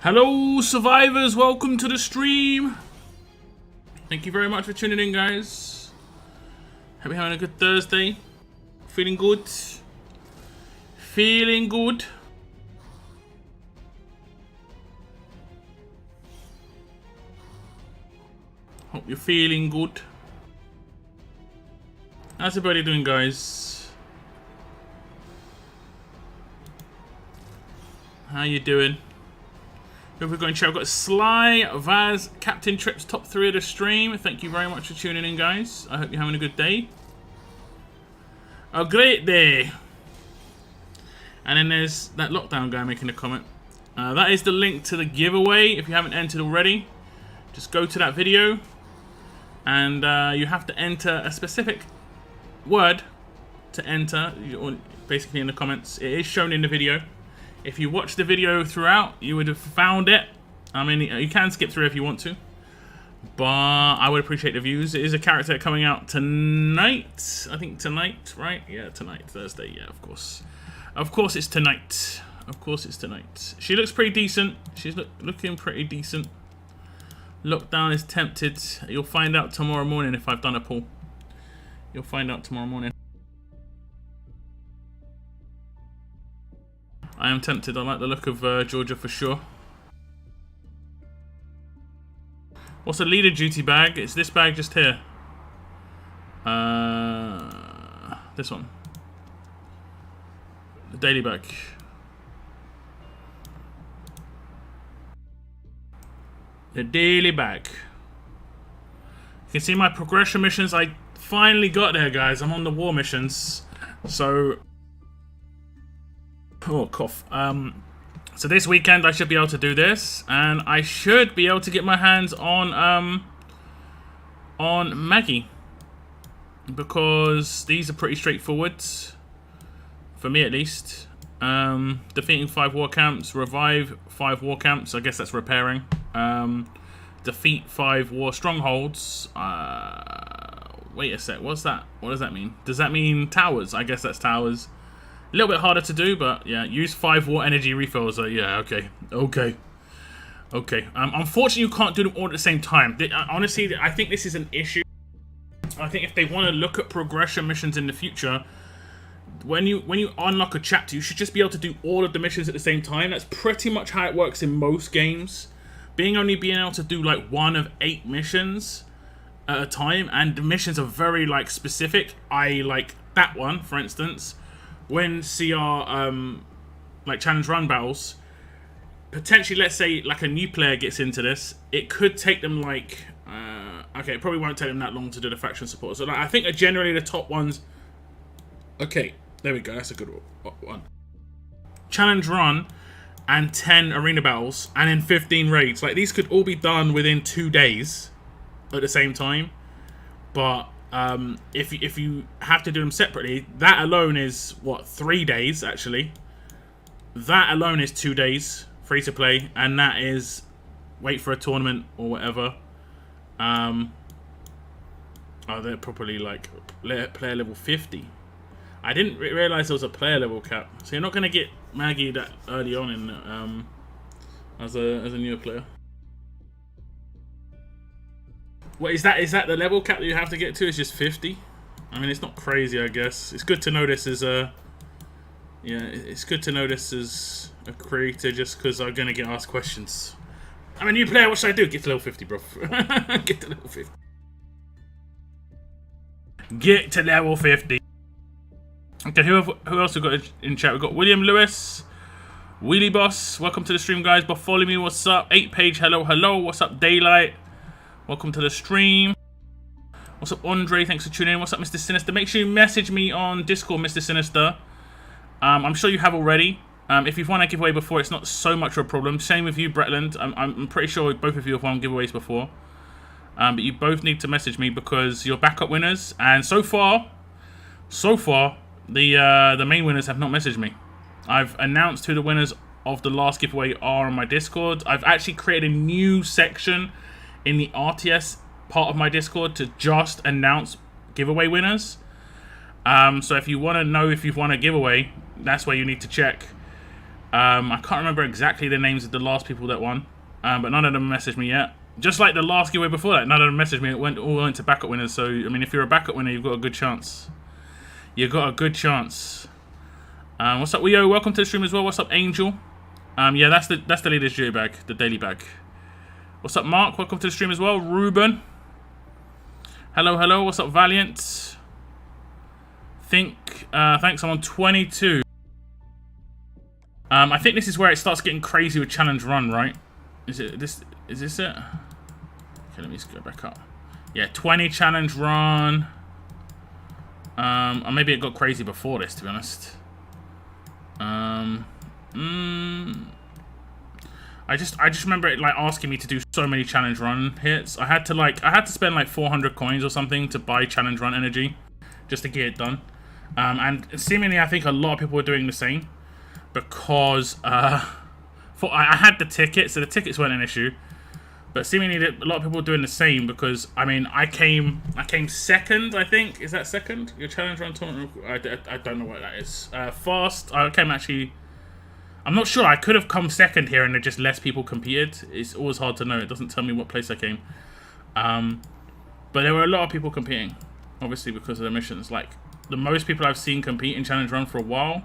Hello survivors, welcome to the stream. Thank you very much for tuning in, guys. Hope you're having a good Thursday. Feeling good? Feeling good? Hope you're feeling good. How's everybody doing, guys? How you doing? Hope we're going to chat. I've got Sly, Vaz, Captain Trips, top 3 of the stream. Thank you very much for tuning in, guys. I hope you're having a good day. A great day. And then there's that lockdown guy making a comment. That is the link to the giveaway. If you haven't entered already, just go to that video. And you have to enter a specific word to enter, or basically in the comments. It is shown in the video. If you watch the video throughout, you would have found it. I mean, you can skip through if you want to, but I would appreciate the views. It is a character coming out tonight. I think tonight, right? Yeah, tonight, Thursday. Yeah, of course. Of course it's tonight. Of course it's tonight. She looks pretty decent. She's looking pretty decent. Lockdown is tempted. You'll find out tomorrow morning if I've done a pull. You'll find out tomorrow morning. I am tempted. I like the look of Georgia for sure. What's a leader duty bag? It's this bag just here. This one. The daily bag. The daily bag. You can see my progression missions. I finally got there, guys. I'm on the war missions. So... oh, cough. So this weekend I should be able to do this, and I should be able to get my hands on Maggie, because these are pretty straightforward for me, at least. Defeating 5 war camps, revive 5 war camps. I guess that's repairing. Defeat 5 war strongholds. Wait a sec. What's that? What does that mean? Does that mean towers? I guess that's towers. A little bit harder to do, but yeah, use 5 war energy refills. Yeah, okay. Unfortunately, you can't do them all at the same time. Honestly, I think this is an issue. I think if they want to look at progression missions in the future, when you unlock a chapter, you should just be able to do all of the missions at the same time. That's pretty much how it works in most games. Being able to do like 1 of 8 missions at a time, and the missions are very like specific. I like that one, for instance. When CR like challenge run battles, potentially, let's say like a new player gets into this, it could take them like okay, it probably won't take them that long to do the faction support. So like, I think generally the top ones. Okay, there we go. That's a good one. Challenge run and 10 arena battles and then 15 raids. Like these could all be done within 2 days at the same time, but if you have to do them separately, that alone is what, 3 days actually. That alone is 2 days free to play, and that is wait for a tournament or whatever. Oh, they're probably like player level 50. I didn't realize there was a player level cap, so you're not gonna get Maggie that early on in as a newer player. What is that? Is that the level cap that you have to get to? Is just 50? I mean, it's not crazy, I guess. It's good to know this as a... yeah, it's good to know this as a creator, just because I'm going to get asked questions. I'm a new player, what should I do? Get to level 50, bro. Get to level 50. Get to level 50. Okay, who else we got in chat? We've got William Lewis. Wheelie Boss, welcome to the stream, guys. Bartholomew, what's up? 8page, hello. What's up, Daylight? Welcome to the stream. What's up, Andre? Thanks for tuning in. What's up, Mr. Sinister? Make sure you message me on Discord, Mr. Sinister. I'm sure you have already. If you've won a giveaway before, it's not so much of a problem. Same with you, Bretland. I'm pretty sure both of you have won giveaways before. But you both need to message me because you're backup winners. And so far, the main winners have not messaged me. I've announced who the winners of the last giveaway are on my Discord. I've actually created a new section in the RTS part of my Discord to just announce giveaway winners. So if you want to know if you've won a giveaway, that's where you need to check. I can't remember exactly the names of the last people that won, but none of them messaged me yet. Just like the last giveaway before that, none of them messaged me. It all went to backup winners. So I mean, if you're a backup winner, you've got a good chance. You got a good chance. What's up, Weo? Welcome to the stream as well. What's up, Angel? Yeah, that's the leader's duo bag, the daily bag. What's up, Mark? Welcome to the stream as well. Ruben. Hello, hello. What's up, Valiant? Thanks. I'm on 22. I think this is where it starts getting crazy with challenge run, right? Is this it? Okay, let me just go back up. Yeah, 20 challenge run. Or maybe it got crazy before this, to be honest. I just remember it like asking me to do so many challenge run hits. I had to spend like 400 coins or something to buy challenge run energy just to get it done. And seemingly I think a lot of people were doing the same because I had the tickets, so the tickets weren't an issue. But seemingly a lot of people were doing the same because I mean I came second, I think. Is that second? Your challenge run tournament? I don't know what that is. Fast. I came actually. I'm not sure. I could have come second here, and just less people competed. It's always hard to know. It doesn't tell me what place I came. But there were a lot of people competing, obviously because of the missions. Like the most people I've seen compete in challenge run for a while.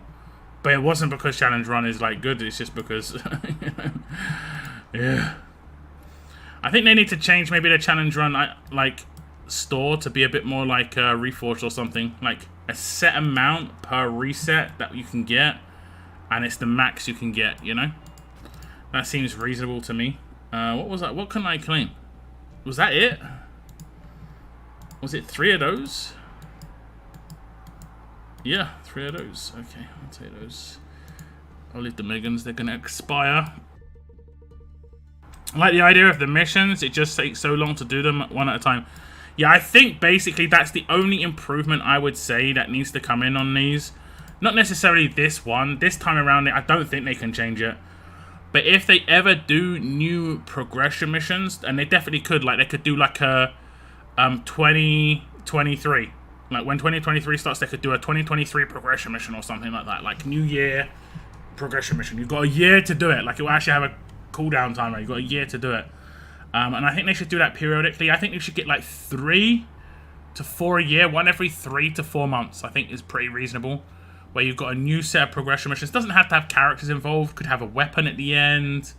But it wasn't because challenge run is like good. It's just because, yeah. I think they need to change maybe the challenge run like store to be a bit more like Reforged or something. Like a set amount per reset that you can get, and it's the max you can get. You know, that seems reasonable to me. What was that? What can I claim? Was that it? Was it 3 of those? Yeah, 3 of those. Okay, I'll take those. I'll leave the Megans. They're gonna expire. I like the idea of the missions. It just takes so long to do them one at a time. Yeah, I think basically that's the only improvement I would say that needs to come in on these. Not necessarily this one. This time around, I don't think they can change it. But if they ever do new progression missions, and they definitely could, like they could do like a 2023. Like when 2023 starts, they could do a 2023 progression mission or something like that. Like New Year progression mission. You've got a year to do it. Like it will actually have a cooldown timer. You've got a year to do it. And I think they should do that periodically. I think they should get like 3 to 4 a year. One every 3 to 4 months. I think is pretty reasonable. Where you've got a new set of progression missions. It doesn't have to have characters involved. Could have a weapon at the end.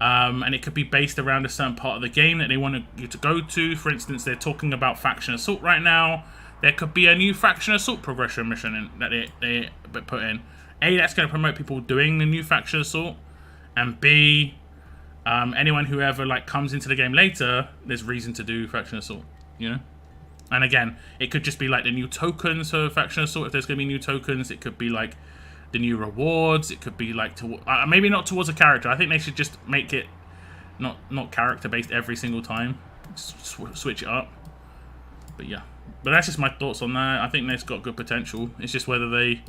And it could be based around a certain part of the game that they want you to go to. For instance, they're talking about Faction Assault right now. There could be a new Faction Assault progression mission that they put in. A, that's going to promote people doing the new Faction Assault. And B, anyone who ever like comes into the game later, there's reason to do Faction Assault, you know? And again, it could just be like the new tokens for Faction Assault. If there's going to be new tokens, it could be like the new rewards. It could be like, maybe not towards a character. I think they should just make it not character-based every single time. Switch it up. But yeah. But that's just my thoughts on that. I think they've got good potential. It's just whether they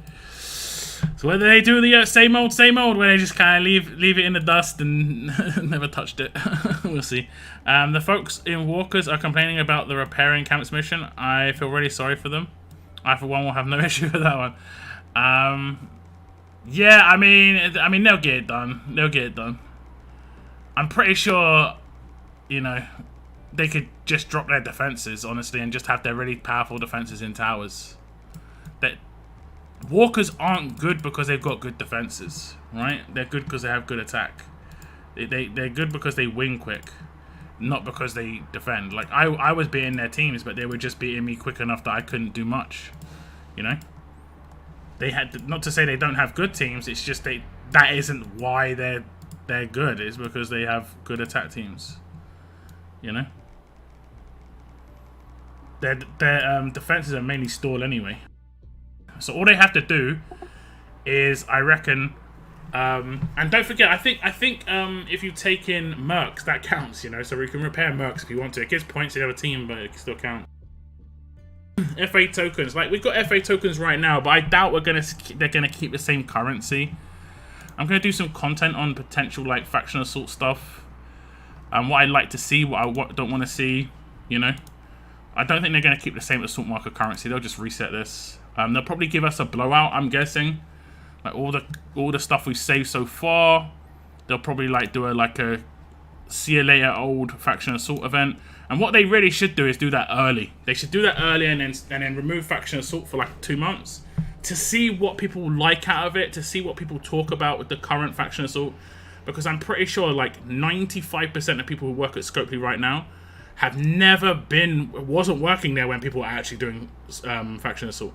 do the same old, where they just kind of leave it in the dust and never touched it. We'll see. The folks in Walkers are complaining about the repairing camps mission. I feel really sorry for them. I, for one, will have no issue with that one. Yeah, I mean, they'll get it done. They'll get it done. I'm pretty sure, you know, they could just drop their defenses, honestly, and just have their really powerful defenses in towers. That Walkers aren't good because they've got good defenses, right? They're good because they have good attack. They're good because they win quick, not because they defend. Like I was beating their teams, but they were just beating me quick enough that I couldn't do much. You know, they had not to say they don't have good teams. It's just that isn't why they're good. It's because they have good attack teams. You know, their defenses are mainly stall anyway. So all they have to do is, I reckon, and don't forget, I think if you take in mercs, that counts, you know. So we can repair mercs if you want to. It gives points to the other team, but it can still count. FA tokens, like we've got FA tokens right now, but I doubt they're gonna keep the same currency. I'm gonna do some content on potential like faction assault stuff, and what I'd like to see, what I don't want to see, you know. I don't think they're gonna keep the same assault marker currency. They'll just reset this. They'll probably give us a blowout, I'm guessing. Like all the stuff we've saved so far. They'll probably like do a see you later old Faction Assault event. And what they really should do is do that early. They should do that early and then remove Faction Assault for like 2 months to see what people like out of it, to see what people talk about with the current Faction Assault. Because I'm pretty sure like 95% of people who work at Scopely right now have never wasn't working there when people were actually doing Faction Assault.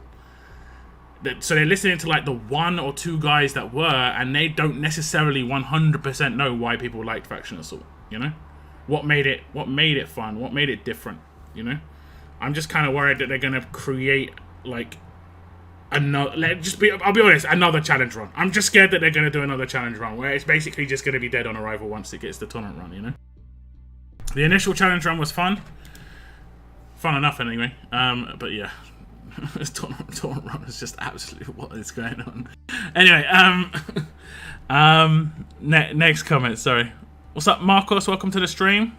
So they're listening to like the 1 or 2 guys that were, and they don't necessarily 100% know why people liked Faction Assault, you know? What made it fun? What made it different, you know? I'm just kind of worried that they're going to create like another, I'll be honest, another challenge run. I'm just scared that they're going to do another challenge run where it's basically just going to be dead on arrival once it gets the tournament run, you know? The initial challenge run was fun. Fun enough anyway. But yeah. This tournament run is just absolutely what is going on. Anyway, next comment, sorry. What's up, Marcos? Welcome to the stream.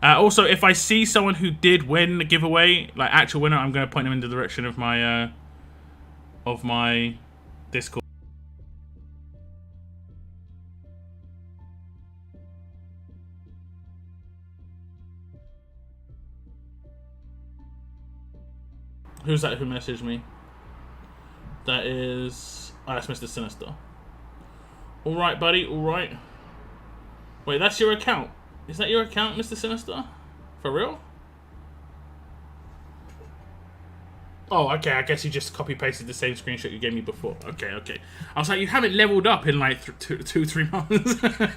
Also, if I see someone who did win the giveaway, like actual winner, I'm going to point them in the direction of my Discord. Who's that who messaged me? That is... Oh, that's Mr. Sinister. Alright, buddy, alright. Wait, that's your account? Is that your account, Mr. Sinister? For real? Oh, okay, I guess you just copy-pasted the same screenshot you gave me before. Okay, okay. I was like, you haven't leveled up in like 2-3 months.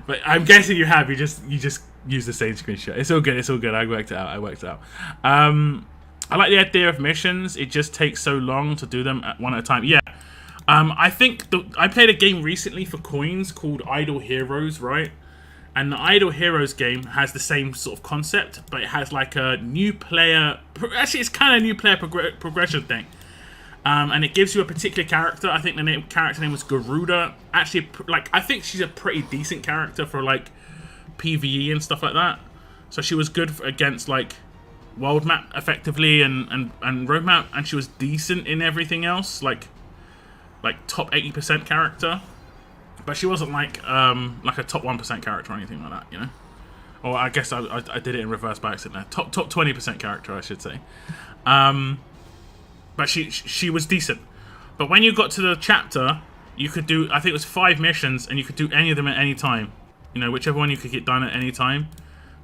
But I'm guessing you have. You just use the same screenshot. It's all good. It's all good. I worked it out. I like the idea of missions. It just takes so long to do them one at a time. Yeah. I think I played a game recently for coins called Idle Heroes, right? And the Idle Heroes game has the same sort of concept, but it has like a new player. Actually, it's kind of new player progression thing. And it gives you a particular character. I think the character name was Garuda. Actually, like, I think she's a pretty decent character for like PvE and stuff like that. So she was good against like world map effectively and road map, and she was decent in everything else, like top 80% character. But she wasn't like a top 1% character or anything like that, you know. Or I guess I did it in reverse by accident there. Top 20% character, I should say. But she was decent. But when you got to the chapter, you could do, I think it was 5 missions, and you could do any of them at any time. You know, whichever one you could get done at any time.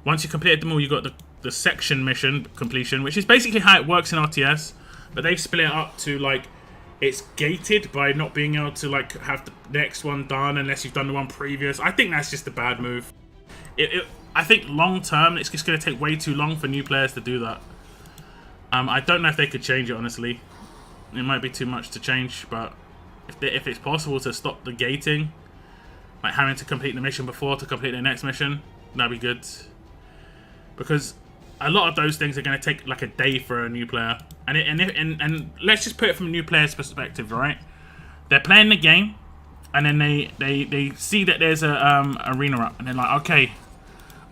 Once you completed them all, you got the section mission completion, which is basically how it works in RTS. But they've split it up to, like, it's gated by not being able to, like, have the next one done unless you've done the one previous. I think that's just a bad move. I think long term, it's just going to take way too long for new players to do that. I don't know if they could change it, honestly. It might be too much to change, but if it's possible to stop the gating, like having to complete the mission before to complete the next mission, that'd be good. Because a lot of those things are going to take like a day for a new player. And let's just put it from a new player's perspective, right? They're playing the game, and then they see that there's a arena up, and they're like, okay,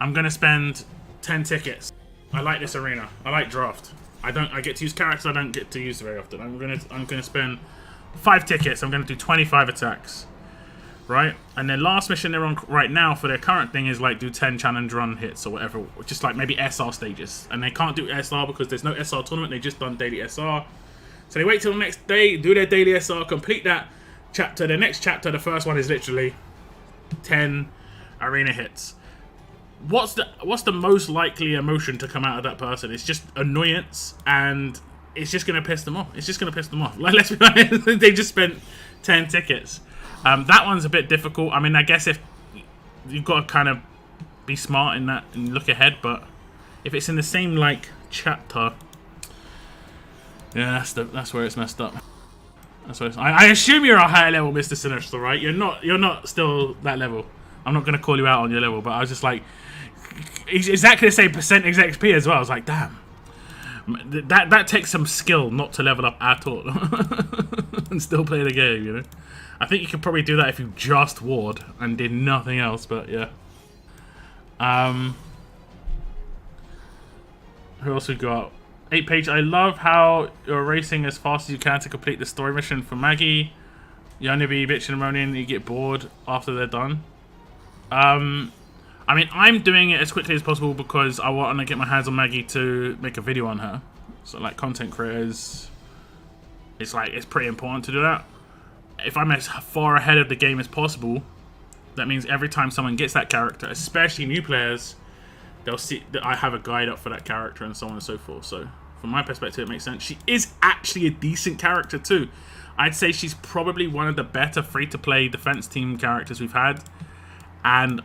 I'm going to spend 10 tickets. I like this arena. I like draft. I get to use characters I don't get to use very often. I'm gonna spend 5 tickets. I'm gonna do 25 attacks, right? And their last mission they're on right now for their current thing is like do 10 challenge run hits or whatever, just like maybe SR stages. And they can't do SR because there's no SR tournament. They just done daily SR, so they wait till the next day, do their daily SR, complete that chapter. The next chapter, the first one is literally 10 arena hits. What's the most likely emotion to come out of that person? It's just annoyance, and it's just gonna piss them off. It's just gonna piss them off. Like, let's be honest, they just spent 10 tickets. That one's a bit difficult. I mean, I guess if you've got to kind of be smart in that and look ahead, but if it's in the same like chapter, yeah, that's where it's messed up. That's where I assume you're a higher level, Mr. Sinister, right? You're not still that level. I'm not gonna call you out on your level, but I was just like, exactly the same percentage XP as well. I was like, damn, that takes some skill not to level up at all and still play the game, you know. I think you could probably do that if you just ward and did nothing else, but yeah. Who else we got? 8 page. I love how you're racing as fast as you can to complete the story mission for Maggie. You only be bitching and moaning and you get bored after they're done. I mean, I'm doing it as quickly as possible because I want to get my hands on Maggie to make a video on her. So, like, content creators, it's pretty important to do that. If I'm as far ahead of the game as possible, that means every time someone gets that character, especially new players, they'll see that I have a guide up for that character and so on and so forth. So, from my perspective, it makes sense. She is actually a decent character too. I'd say she's probably one of the better free-to-play defense team characters we've had. And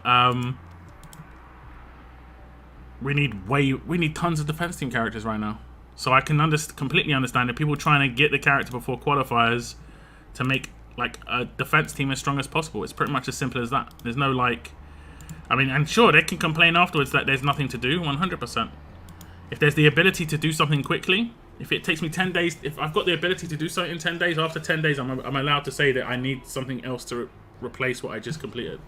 we need tons of defense team characters right now. So I can completely understand that people trying to get the character before qualifiers to make like a defense team as strong as possible. It's pretty much as simple as that. There's no like, I mean, and sure, they can complain afterwards that there's nothing to do, 100%. If there's the ability to do something quickly, if it takes me 10 days, if I've got the ability to do something in 10 days, after 10 days, I'm allowed to say that I need something else to replace what I just completed.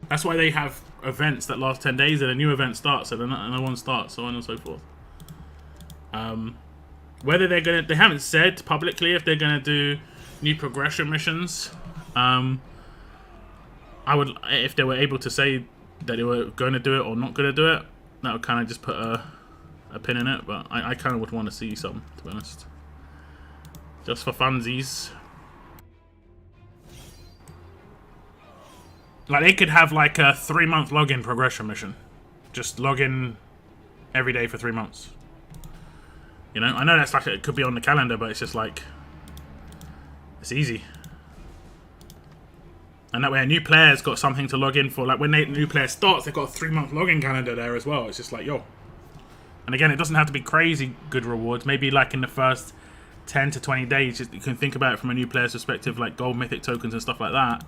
That's why they have events that last 10 days and a new event starts and another one starts, so on and so forth. Whether they're gonna, they haven't said publicly if they're gonna do new progression missions. I would, if they were able to say that they were going to do it or not going to do it, that would kind of just put a pin in it. But I kind of would want to see some, to be honest, just for funsies. Like they could have like a 3-month login progression mission, just log in every day for 3 months. You know, I know that's like it could be on the calendar, but it's just like it's easy. And that way a new player's got something to log in for. Like when a new player starts, they've got a 3-month login calendar there as well. It's just like, yo. And again, it doesn't have to be crazy good rewards. Maybe like in the first 10 to 20 days, just, you can think about it from a new player's perspective, like gold mythic tokens and stuff like that.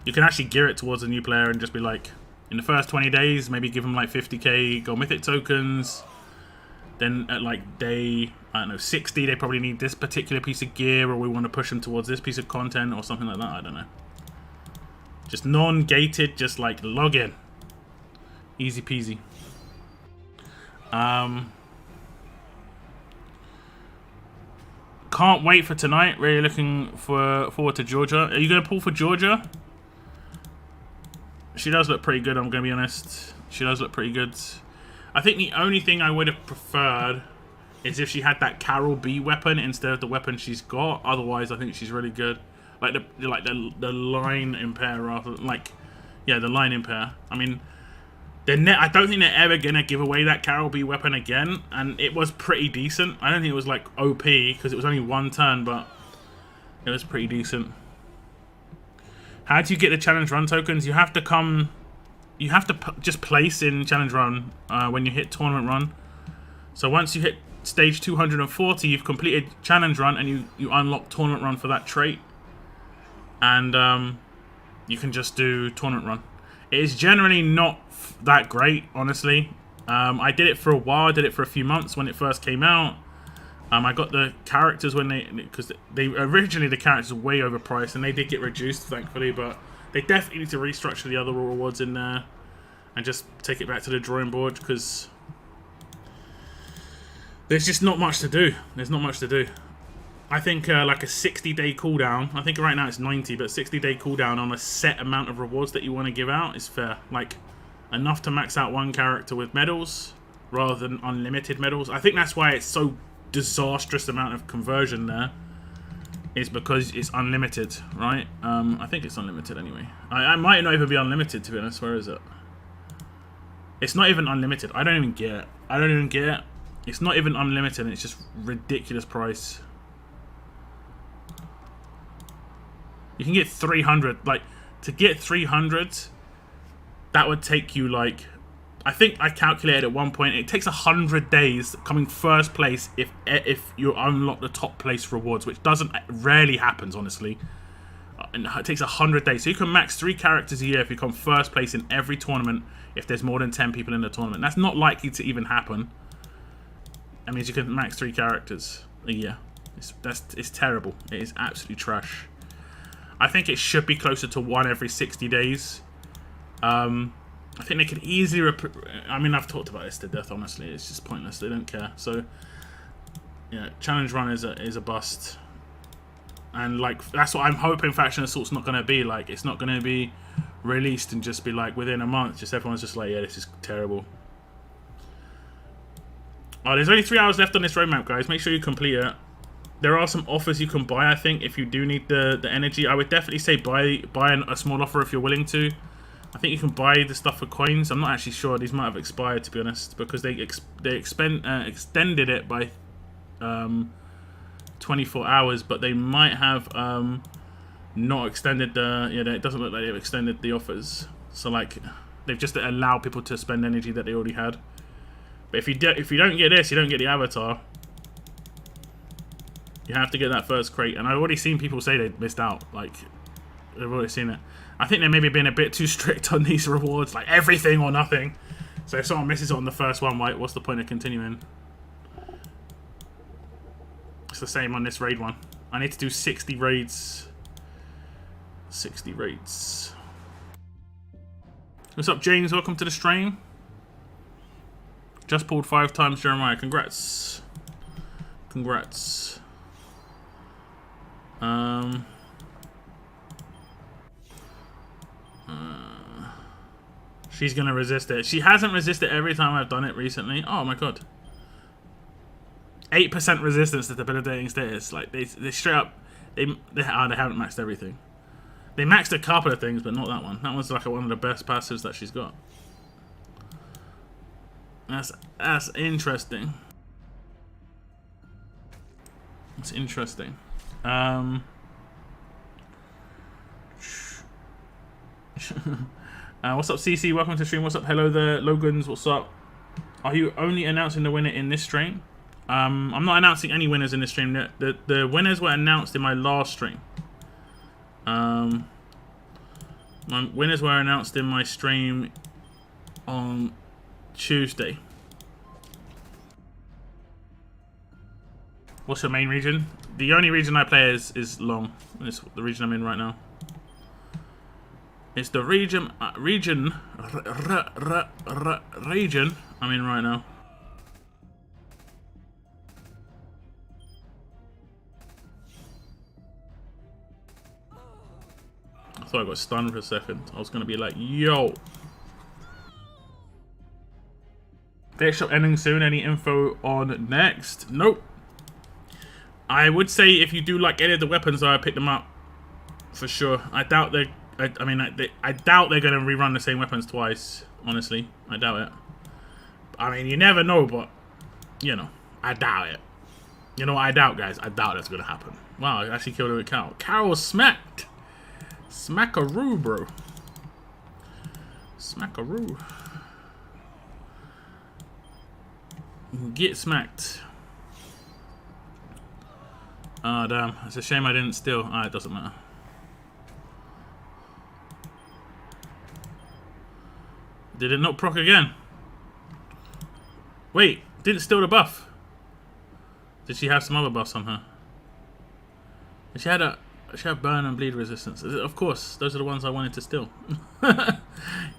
You can actually gear it towards a new player and just be like, in the first 20 days, maybe give them like 50k gold mythic tokens. Then at like day, I don't know, 60, they probably need this particular piece of gear, or we want to push them towards this piece of content or something like that. I don't know. Just non-gated, just like log in. Easy peasy. Can't wait for tonight. Really looking forward to Georgia. Are you going to pull for Georgia? She does look pretty good, I'm going to be honest. She does look pretty good. I think the only thing I would have preferred is if she had that Carol B weapon instead of the weapon she's got. Otherwise, I think she's really good. Like the line impair rather like, yeah, the line impair. I mean, I don't think they're ever gonna give away that Carol B weapon again, and it was pretty decent. I don't think it was like OP because it was only 1 turn, but it was pretty decent. How do you get the challenge run tokens? You have to just place in challenge run when you hit tournament run. So once you hit stage 240, you've completed challenge run and you unlock tournament run for that trait. And you can just do tournament run. It is generally not that great, honestly. I did it for a while. I did it for a few months when it first came out. I got the characters because originally the characters were way overpriced and they did get reduced, thankfully. But they definitely need to restructure the other rewards in there and just take it back to the drawing board because there's just not much to do. There's not much to do. I think like a 60-day cooldown, I think right now it's 90, but 60-day cooldown on a set amount of rewards that you want to give out is fair. Like, enough to max out one character with medals rather than unlimited medals. I think that's why it's so disastrous amount of conversion there, is because it's unlimited, right? I think it's unlimited anyway. I might not even be unlimited, to be honest. Where is it? It's not even unlimited. I don't even get it. I don't even get it. It's not even unlimited, and it's just ridiculous price. You can get 300. Like, to get 300, that would take you, like, I think I calculated at one point, it takes 100 days coming first place if you unlock the top place rewards, which rarely happens, honestly. And it takes 100 days. So you can max 3 characters a year if you come first place in every tournament if there's more than 10 people in the tournament. That's not likely to even happen. That means you can max 3 characters a year. It's terrible. It is absolutely trash. I think it should be closer to 1 every 60 days. I think they could easily... I mean, I've talked about this to death, honestly. It's just pointless. They don't care. So Yeah, challenge run is a bust. And like that's what I'm hoping Faction Assault's not gonna be like. It's not gonna be released and just be like within a month, just everyone's just like, yeah, this is terrible. Oh, there's only 3 hours left on this roadmap, guys. Make sure you complete it. There are some offers you can buy, I think, if you do need the energy. I would definitely say buy a small offer if you're willing to. I think you can buy the stuff for coins. I'm not actually sure. These might have expired, to be honest, because they extended it by 24 hours, but they might have not extended the... Yeah, it doesn't look like they've extended the offers. So, like, they've just allowed people to spend energy that they already had. But if you don't get this, you don't get the avatar. You have to get that first crate. And I've already seen people say they missed out. Like, I've already seen it. I think they maybe been a bit too strict on these rewards. Like, everything or nothing. So if someone misses it on the first one, what's the point of continuing? It's the same on this raid one. I need to do 60 raids. 60 raids. What's up, James? Welcome to the stream. Just pulled 5 times, Jeremiah. Congrats. Congrats. She's gonna resist it. She hasn't resisted every time I've done it recently. Oh my god. 8% resistance to debilitating status. Like they straight up they haven't maxed everything. They maxed a couple of things, but not that one. That one's like one of the best passives that she's got. That's interesting. That's interesting. What's up, CC? Welcome to the stream. What's up? Hello there, Logans. What's up? Are you only announcing the winner in this stream? I'm not announcing any winners in this stream. The winners were announced in my last stream. My winners were announced in my stream on Tuesday. What's your main region? The only region I play is long. It's the region I'm in right now. It's the region region I'm in right now. I thought I got stunned for a second. I was gonna be like, yo. Bait shop ending soon. Any info on next? Nope. I would say if you do like any of the weapons, I pick them up for sure. I doubt they. I doubt they're gonna rerun the same weapons twice. Honestly, I doubt it. I mean, you never know, but you know, I doubt it. You know what I doubt, guys? I doubt that's gonna happen. Wow, I actually killed her with Carol. Carol smacked. Smackaroo, bro. Smackaroo. Get smacked. Oh, damn. It's a shame I didn't steal. Ah, it doesn't matter. Did it not proc again? Wait, didn't steal the buff. Did she have some other buffs on her? She had burn and bleed resistance. Of course, those are the ones I wanted to steal.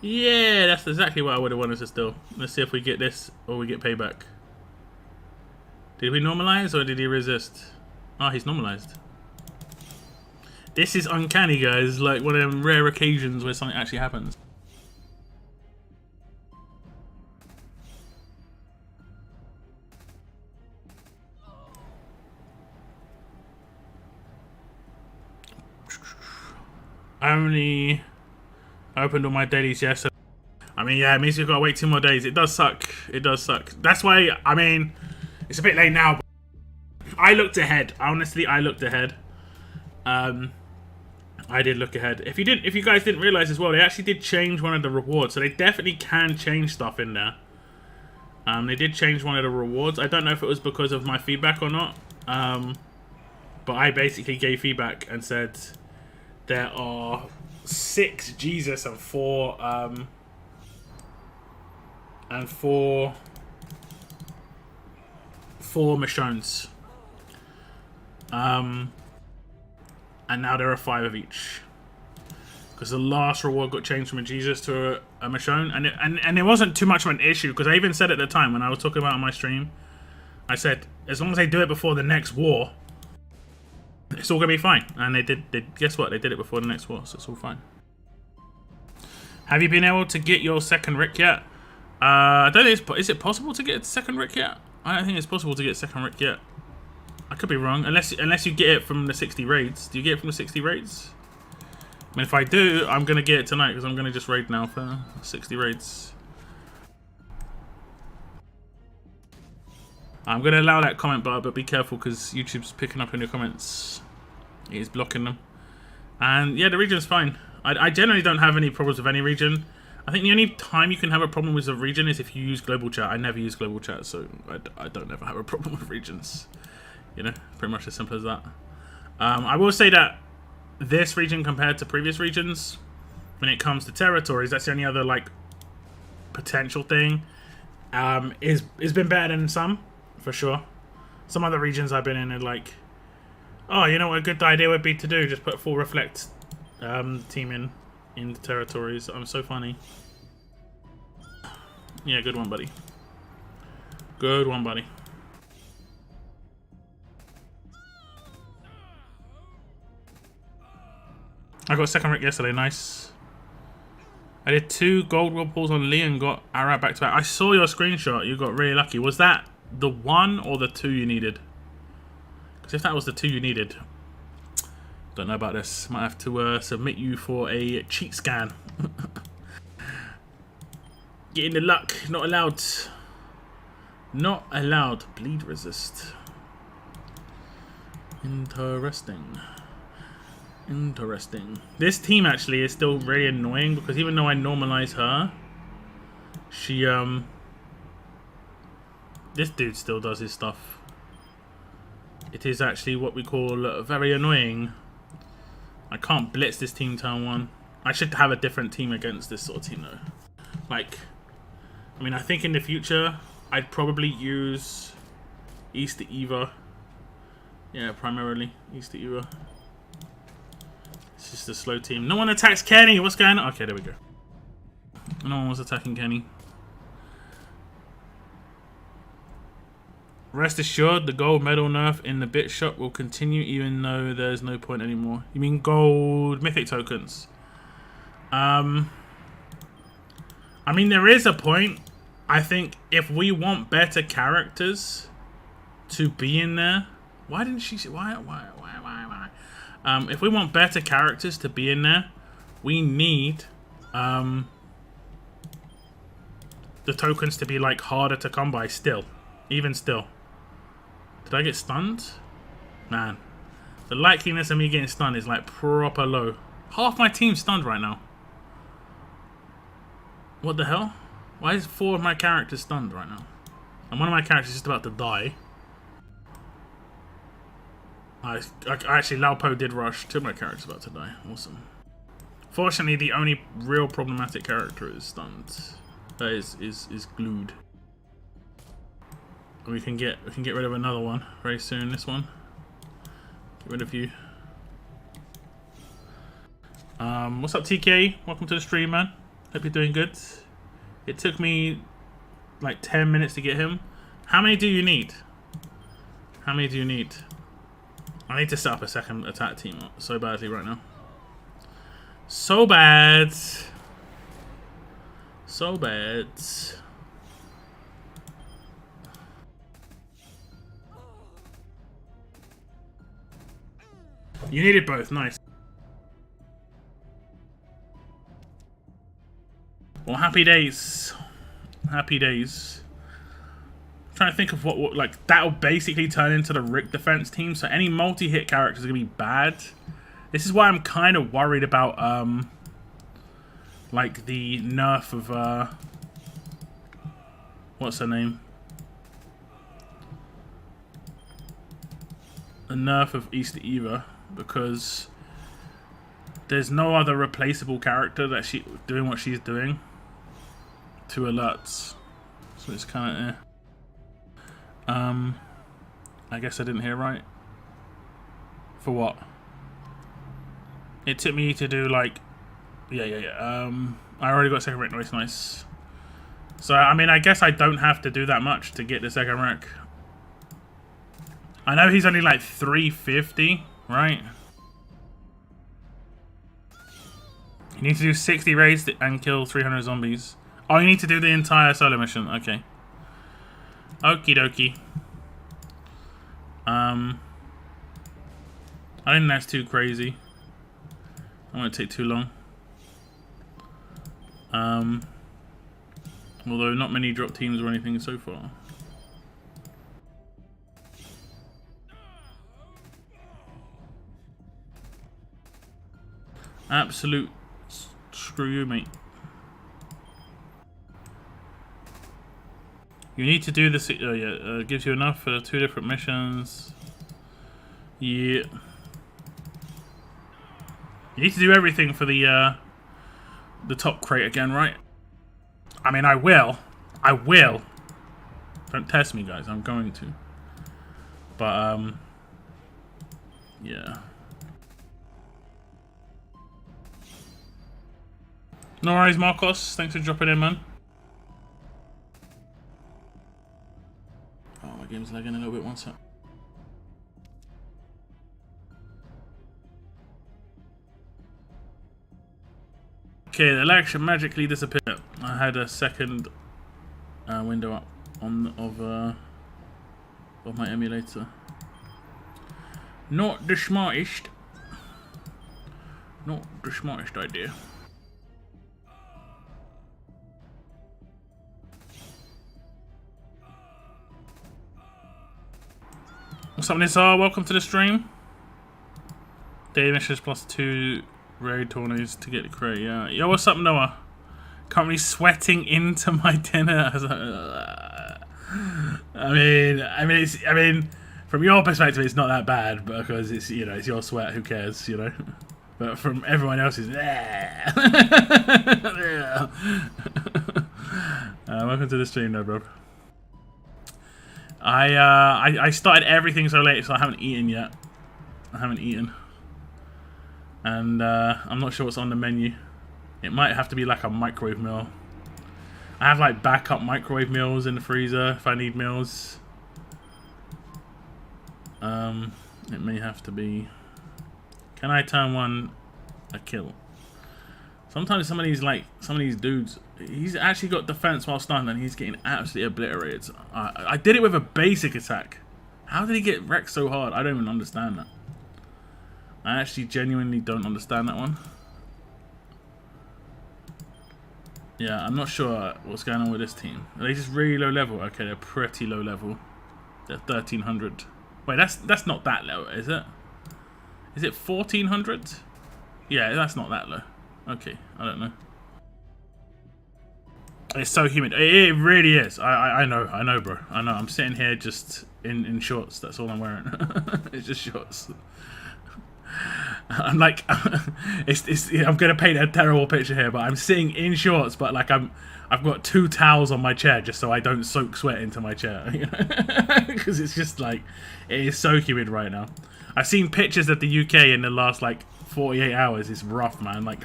Yeah, that's exactly what I would have wanted to steal. Let's see if we get this or we get payback. Did we normalize or did he resist? Oh, he's normalized. This is uncanny, guys. Like one of them rare occasions where something actually happens. I only opened all my dailies yesterday. I mean, yeah, it means we've got to wait 2 more days. It does suck. It does suck. That's why, I mean, it's a bit late now. But I looked ahead. Honestly, I looked ahead. I did look ahead. If you guys didn't realize as well, they actually did change one of the rewards. So they definitely can change stuff in there. They did change one of the rewards. I don't know if it was because of my feedback or not. But I basically gave feedback and said there are 6 Jesus and 4 Michonnes. And now there are 5 of each. Because the last reward got changed from a Jesus to a Michonne. And it wasn't too much of an issue, because I even said at the time when I was talking about it on my stream, I said, as long as they do it before the next war, it's all gonna be fine. And they did. Guess what? They did it before the next war, so it's all fine. Have you been able to get your second Rick yet? I don't think is it possible to get a second Rick yet? I don't think it's possible to get a second Rick yet. I could be wrong, unless you get it from the 60 raids. Do you get it from the 60 raids? I mean, if I do, I'm gonna get it tonight because I'm gonna just raid now for 60 raids. I'm gonna allow that comment bar, but be careful because YouTube's picking up on your comments. It is blocking them. And yeah, the region's fine. I generally don't have any problems with any region. I think the only time you can have a problem with a region is if you use global chat. I never use global chat, so I don't ever have a problem with regions. You know, pretty much as simple as that. I will say that this region compared to previous regions, when it comes to territories, that's the only other like potential thing. Is been better than some, for sure. Some other regions I've been in are like, oh, you know what a good idea would be to do? Just put a full reflect team in the territories. I'm so funny. Yeah, good one, buddy. Good one, buddy. I got second Rick yesterday, nice. I did 2 gold world pulls on Lee and got Arab back to back. I saw your screenshot, you got really lucky. Was that the 1 or the 2 you needed? Because if that was the 2 you needed, don't know about this. Might have to submit you for a cheat scan. Get in the luck, not allowed. Not allowed. Bleed resist. Interesting. Interesting. This team actually is still really annoying because even though I normalize her, she this dude still does his stuff. It is actually what we call very annoying. I can't blitz this team turn 1. I should have a different team against this sort of team though. Like, I mean, I think in the future I'd probably use Easter Eva. Yeah, primarily Easter Eva. It's just a slow team. No one attacks Kenny. What's going on? Okay, there we go. No one was attacking Kenny. Rest assured, the gold medal nerf in the bit shop will continue even though there's no point anymore. You mean gold mythic tokens? I mean, there is a point. I think if we want better characters to be in there, why didn't she say why? If we want better characters to be in there, we need the tokens to be like harder to come by still. Even still. Did I get stunned? Man. The likeliness of me getting stunned is like proper low. Half my team's stunned right now. What the hell? Why is 4 of my characters stunned right now? And one of my characters is just about to die. Actually, Laupo did rush. 2 of my characters about to die. Awesome. Fortunately, the only real problematic character is stunned. Is glued. And we can get rid of another one very soon. This one. Get rid of you. What's up, TK? Welcome to the stream, man. Hope you're doing good. It took me like 10 minutes to get him. How many do you need? How many do you need? I need to set up a second attack team so badly right now. So bad. So bad. You needed both, nice. Well, happy days. Happy days. I'm trying to think of what like that'll basically turn into the Rick defense team. So any multi-hit characters are gonna be bad. This is why I'm kind of worried about like the nerf of what's her name? The nerf of Easter Eva, because there's no other replaceable character that she doing what she's doing to alerts. So it's kind of I guess I didn't hear right. For what? It took me to do like I already got second rank. Nice. So I mean, I guess I don't have to do that much to get the second rank. I know he's only like 350, right? You need to do 60 raids and kill 300 zombies. Oh, you need to do the entire solo mission. Okay. Okie dokie. I think that's too crazy. I won't take too long. Although not many drop teams or anything so far. Absolute screw you, mate. You need to do this. Oh yeah, gives you enough for 2 different missions. Yeah. You need to do everything for the top crate again, right? I mean, I will. I will. Don't test me, guys. I'm going to. But yeah. No worries, Marcos. Thanks for dropping in, man. Oh, my game's lagging a little bit. One sec. Okay, the lag should magically disappear. I had a second window up on of my emulator. Not the smartest. Not the smartest idea. What's up, Nizar? Welcome to the stream. Daily missions plus 2 raid tourneys to get the crate. Yeah. Yo, what's up, Noah? Currently sweating into my dinner. I mean, from your perspective, it's not that bad because it's, you know, it's your sweat. Who cares, you know? But from everyone else's, welcome to the stream, though, bro. I started everything so late, so I haven't eaten yet. I haven't eaten. And I'm not sure what's on the menu. It might have to be like a microwave meal. I have like backup microwave meals in the freezer if I need meals. It may have to be... Can I turn one a kill? Sometimes some of these dudes, he's actually got defense while stunned and he's getting absolutely obliterated. I did it with a basic attack. How did he get wrecked so hard? I don't even understand that. I actually genuinely don't understand that one. Yeah, I'm not sure what's going on with this team. Are they just really low level? Okay, they're pretty low level. They're 1300. Wait, that's not that low, is it? Is it 1400? Yeah, that's not that low. Okay, I don't know. It's so humid. It really is. I know, bro. I know. I'm sitting here just in shorts. That's all I'm wearing. It's just shorts. I'm like, I'm gonna paint a terrible picture here, but I'm sitting in shorts, but like I've got 2 towels on my chair just so I don't soak sweat into my chair, because it's just like, it is so humid right now. I've seen pictures of the UK in the last like 48 hours. It's rough, man. Like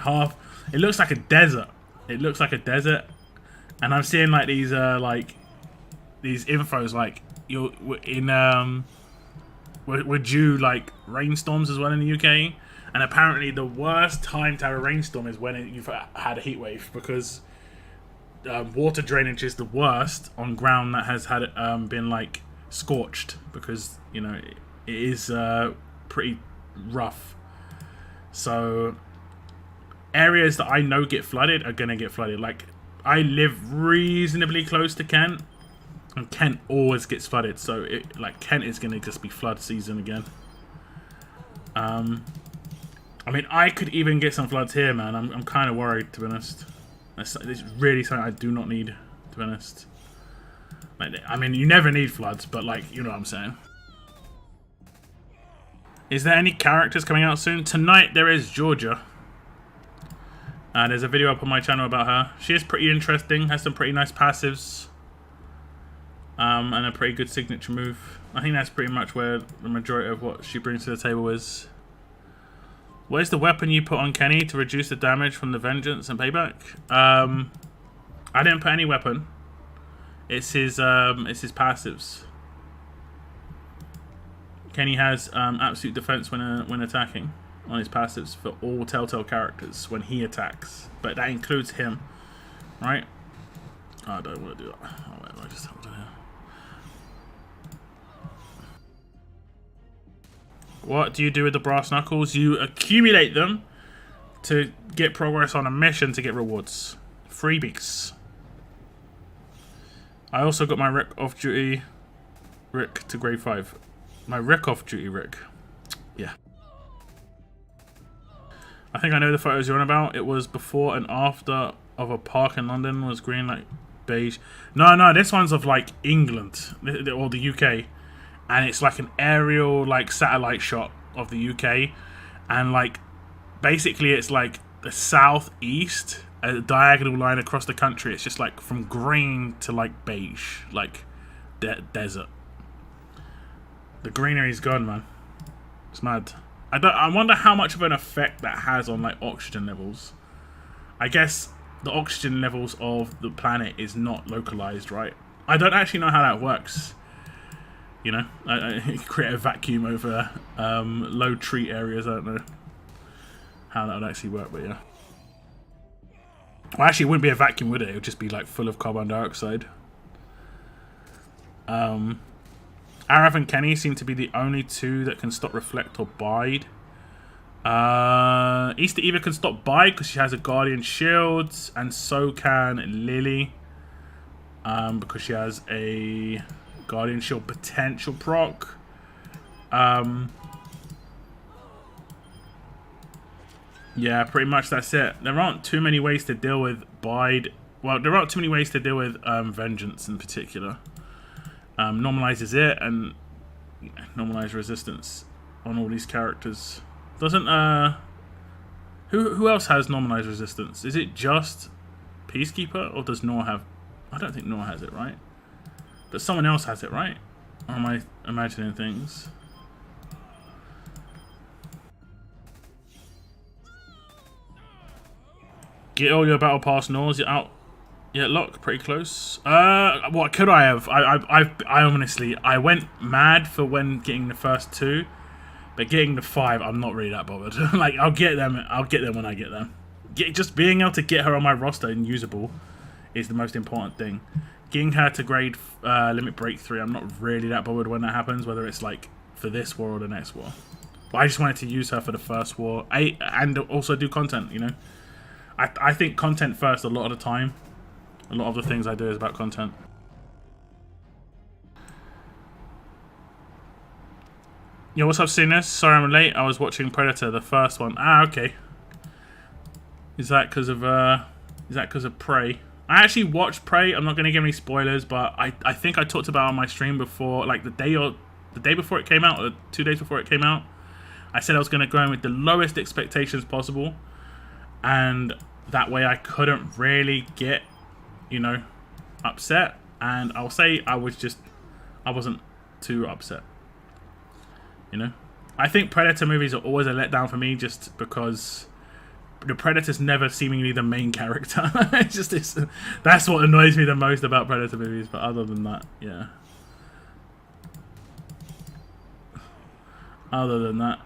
it looks like a desert. It looks like a desert, and I'm seeing like these infos like you're in we're due like rainstorms as well in the UK, and apparently the worst time to have a rainstorm is when you've had a heat wave, because water drainage is the worst on ground that has had been like scorched, because you know it is pretty rough. So areas that I know get flooded are gonna get flooded. Like I live reasonably close to Kent, and Kent always gets flooded, so like Kent is gonna just be flood season again. I mean, I could even get some floods here, man. I'm kind of worried, to be honest. It's really something I do not need, to be honest. Like, I mean, you never need floods, but like, you know what I'm saying. Is there any characters coming out soon? Tonight there is Georgia. There's a video up on my channel about her. She is pretty interesting, has some pretty nice passives. And a pretty good signature move. I think that's pretty much where the majority of what she brings to the table is. Where's the weapon you put on Kenny to reduce the damage from the Vengeance and Payback? I didn't put any weapon. It's his passives. Kenny has absolute defense when attacking on his passives for all Telltale characters when he attacks, but that includes him, right? Oh, I don't want to do that. Oh, whatever, I just have to do. What do you do with the brass knuckles? You accumulate them to get progress on a mission to get rewards. Freebies. I also got my Rick off-duty Rick to grade 5. My Rick off-duty Rick. Yeah. I think I know the photos you're on about. It was before and after of a park in London. Was green, like beige. No, this one's of like England or the UK. And it's like an aerial, like satellite shot of the UK. And like, basically it's like the southeast, a diagonal line across the country. It's just like from green to like beige, like desert. The greenery's gone, man. It's mad. I wonder how much of an effect that has on like oxygen levels. I guess the oxygen levels of the planet is not localized, right? I don't actually know how that works. You know, I create a vacuum over low tree areas. I don't know how that would actually work, but yeah. Well, actually, it wouldn't be a vacuum, would it? It would just be like full of carbon dioxide. Arav and Kenny seem to be the only two that can stop, reflect, or bide. Easter Eva can stop bide because she has a guardian shield, and so can Lily, because she has a guardian shield potential proc. Yeah, pretty much that's it. There aren't too many ways to deal with bide. Well, there aren't too many ways to deal with vengeance in particular. Normalizes it and normalize resistance on all these characters. Doesn't who else has normalized resistance? Is it just Peacekeeper, or does Nor have? I don't think Nor has it, right? But someone else has it, right? Or am I imagining things? Get all your battle pass Nors. You're out. Yeah, lock, pretty close. What could I have? I honestly, I went mad for when getting the first 2, but getting the 5, I'm not really that bothered. Like, I'll get them when I get them. Just being able to get her on my roster and usable is the most important thing. Getting her to grade limit break 3, I'm not really that bothered when that happens, whether it's like for this war or the next war. But I just wanted to use her for the first war, and also do content. You know, I think content first a lot of the time. A lot of the things I do is about content. Yo, what's up, Sinus? Sorry I'm late. I was watching Predator, the first one. Ah, okay. Is that because of Prey? I actually watched Prey. I'm not going to give any spoilers, but I think I talked about it on my stream before, like the day before it came out, or 2 days before it came out. I said I was going to go in with the lowest expectations possible, and that way I couldn't really get, you know, upset. And I'll say I wasn't too upset. You know, I think Predator movies are always a letdown for me, just because the Predator's never seemingly the main character. That's what annoys me the most about Predator movies. But other than that, yeah. Other than that,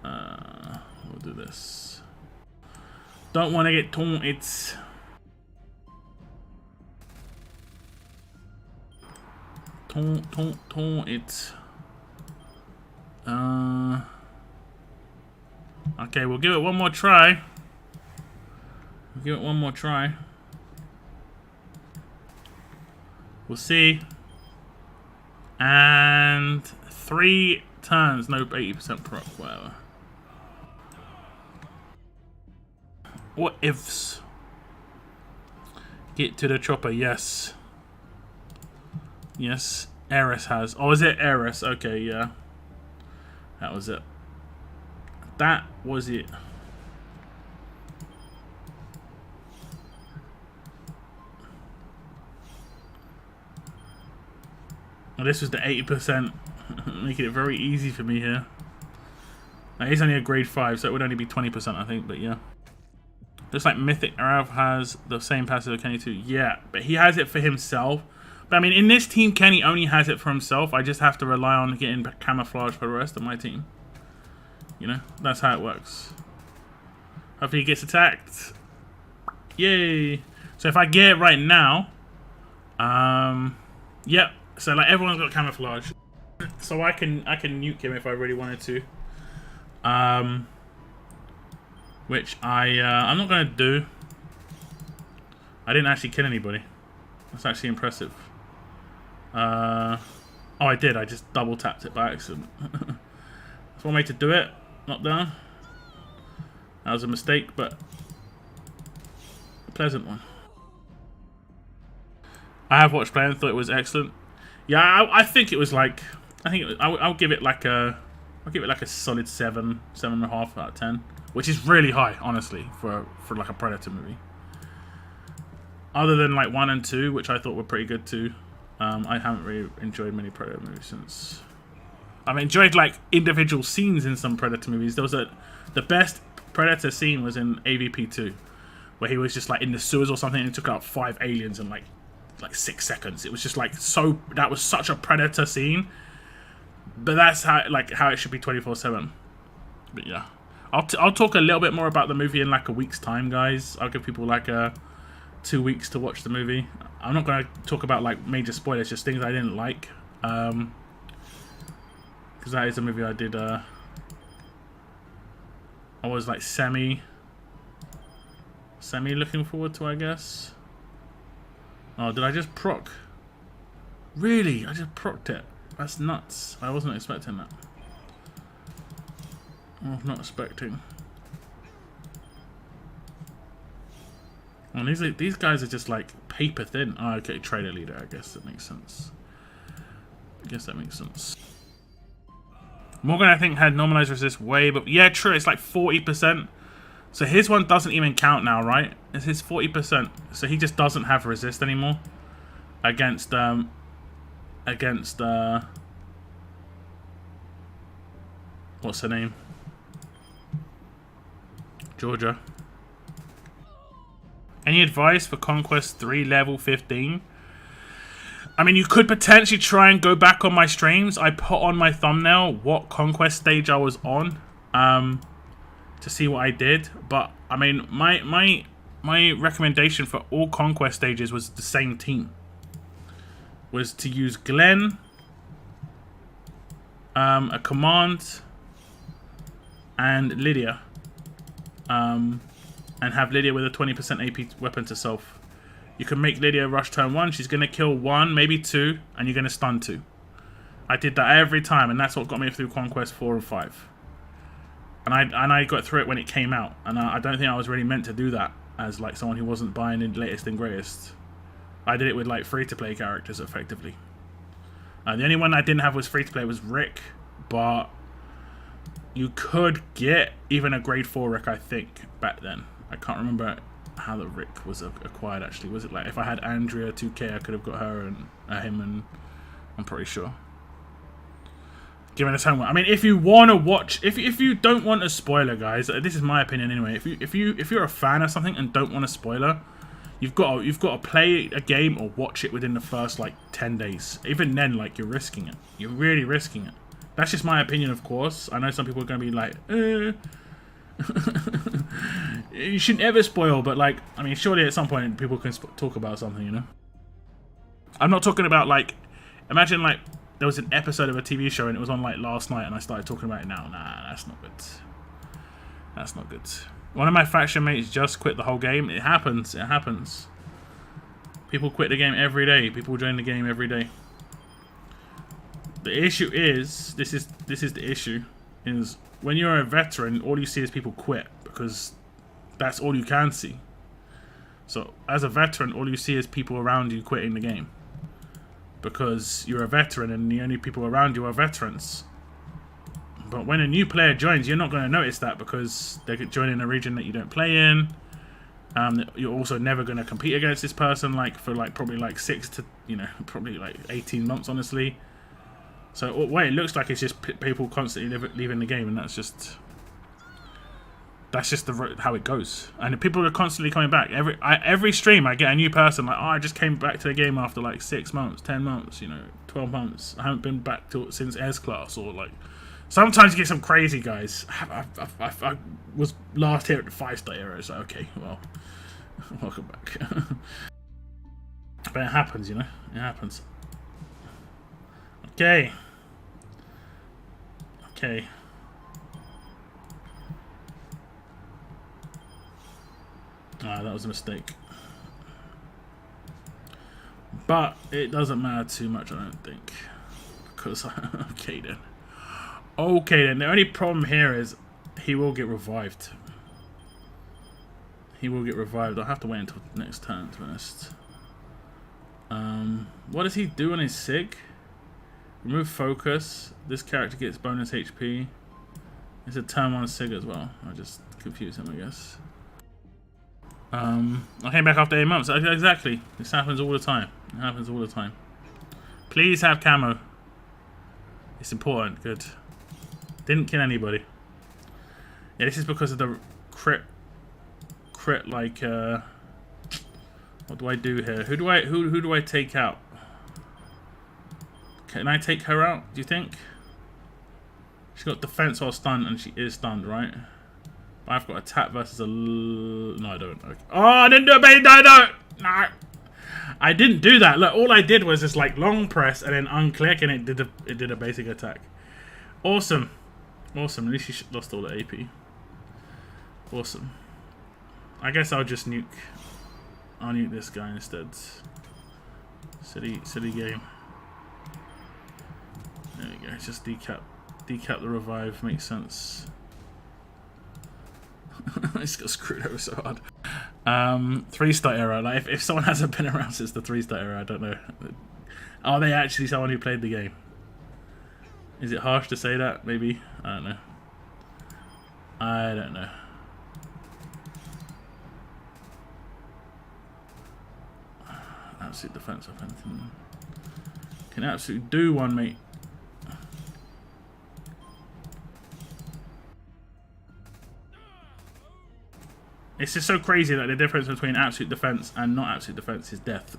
we'll do this. Don't want to get taunted. Taunted. Okay, we'll give it one more try. We'll see. And 3 turns, no 80% proc, whatever. What ifs? Get to the chopper, yes. Yes, Eris has. Oh, is it Eris? Okay, yeah. That was it. That was it. Well, this was the 80%, making it very easy for me here. Now, he's only a grade 5, so it would only be 20%, I think, but yeah. Looks like Mythic Arav has the same passive as Kenny too. Yeah, but he has it for himself. But I mean, in this team, Kenny only has it for himself. I just have to rely on getting camouflage for the rest of my team. You know, that's how it works. Hopefully he gets attacked. Yay! So if I get it right now, yep. So like everyone's got camouflage, so I can nuke him if I really wanted to. Which I'm not gonna do. I didn't actually kill anybody. That's actually impressive. Oh, I did. I just double tapped it by accident. That's one way to do it. Not down. That was a mistake, but a pleasant one. I have watched play and thought it was excellent. Yeah, I think it was like. I think it was, I'll give it like a. I'll give it like a solid 7.5 out of 10, which is really high, honestly, for like a Predator movie. Other than like 1 and 2, which I thought were pretty good too. I haven't really enjoyed many Predator movies since. I've enjoyed like individual scenes in some Predator movies. There was the best Predator scene was in AVP 2, where he was just like in the sewers or something and took out 5 aliens in like 6 seconds. It was just like so. That was such a Predator scene. But that's how it should be 24/7. But yeah, I'll talk a little bit more about the movie in like a week's time, guys. I'll give people like 2 weeks to watch the movie. I'm not going to talk about like major spoilers, just things I didn't like, because that is a movie I did. I was like semi looking forward to, I guess. Oh, did I just proc? Really? I just procced it. That's nuts. I wasn't expecting that. I was not expecting. And these guys are just like paper thin. Oh, okay, trader leader. I guess that makes sense. I guess that makes sense. Morgan, I think, had normalized resist way, but yeah, true. It's like 40%. So his one doesn't even count now, right? It's his 40%. So he just doesn't have resist anymore against what's her name? Georgia. Any advice for Conquest 3 level 15? I mean, you could potentially try and go back on my streams. I put on my thumbnail what Conquest stage I was on, to see what I did. But I mean, my recommendation for all Conquest stages was the same team. Was to use Glenn, a command, and Lydia, and have Lydia with a 20% AP weapon to self. You can make Lydia rush turn 1. She's gonna kill 1, maybe 2, and you're gonna stun 2. I did that every time, and that's what got me through Conquest 4 and 5. And I got through it when it came out, and I don't think I was really meant to do that as like someone who wasn't buying the latest and greatest. I did it with like free-to-play characters, effectively. The only one I didn't have was free-to-play was Rick, but you could get even a grade 4 Rick, I think, back then. I can't remember how the Rick was acquired, actually. Was it like, if I had Andrea 2K, I could have got her and him, and I'm pretty sure. Giving us homework. I mean, if you want to watch, if you don't want a spoiler, guys, this is my opinion anyway. If you're a fan of something and don't want a spoiler, you've got to play a game or watch it within the first like 10 days. Even then, like, you're risking it. You're really risking it. That's just my opinion, of course. I know some people are going to be like, you shouldn't ever spoil, but like, I mean, surely at some point people can talk about something, you know? I'm not talking about like, imagine like there was an episode of a TV show and it was on like last night and I started talking about it now. Nah, that's not good. That's not good. One of my faction mates just quit the whole game. It happens. It happens. People quit the game every day. People join the game every day. The issue is, this is the issue, is when you're a veteran, all you see is people quit because that's all you can see. So as a veteran, all you see is people around you quitting the game because you're a veteran and the only people around you are veterans. But when a new player joins, you're not going to notice that because they're joining a region that you don't play in. You're also never going to compete against this person like for like probably like 6 to, you know, probably like 18 months, honestly. So what it looks like is just people constantly leaving the game, and that's just that's just how it goes. And people are constantly coming back. Every stream, I get a new person like, oh, I just came back to the game after like 6 months, 10 months, you know, 12 months. I haven't been back to it since S class, or like. Sometimes you get some crazy guys. I was last here at the 5-star era, so okay, well, welcome back. But it happens, you know, it happens. Okay. Okay. Ah, that was a mistake. But it doesn't matter too much, I don't think. Because, okay then. Okay then, the only problem here is he will get revived. He will get revived. I'll have to wait until next turn, to be honest. What does he do on his SIG? Remove focus. This character gets bonus HP. It's a turn 1 SIG as well. I just confused him, I guess. I came back after 8 months. Exactly. This happens all the time. It happens all the time. Please have camo. It's important. Good. Didn't kill anybody. Yeah, this is because of the crit like what do I do here? Who do I take out? Can I take her out, do you think? She's got defense while stunned, and she is stunned, right? I've got attack versus a... No, I don't. Okay. Oh, I didn't do it, baby! No! I didn't do that. Look, all I did was just like long press and then unclick, and it did a basic attack. Awesome. Awesome. At least she lost all the AP. Awesome. I guess I'll just nuke. I'll nuke this guy instead. Silly game. There we go. Just decap the revive. Makes sense. I just got screwed over so hard. 3-star era. Like if someone hasn't been around since the 3-star era, I don't know. Are they actually someone who played the game? Is it harsh to say that? Maybe. I don't know. I don't know. Absolute defense of anything. Can absolutely do one, mate. It's just so crazy that the difference between absolute defense and not absolute defense is death.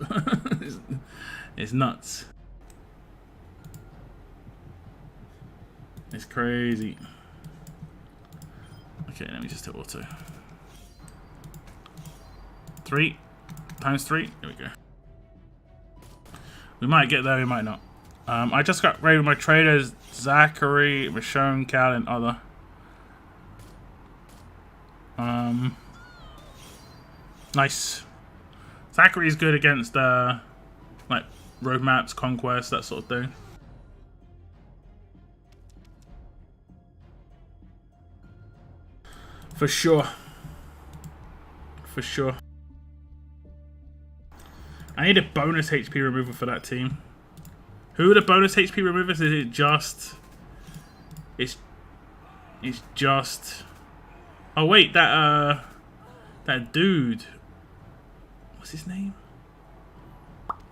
It's nuts. It's crazy. Okay, let me just hit auto. 3 times 3. There we go. We might get there, we might not. I just got ready with my traders, Zachary, Michonne, Cal, and other. Nice. Zachary's good against like road maps, Conquest, that sort of thing. For sure. For sure. I need a bonus HP removal for that team. Who are the bonus HP removers? Is it just... It's just... Oh wait, that dude. What's his name?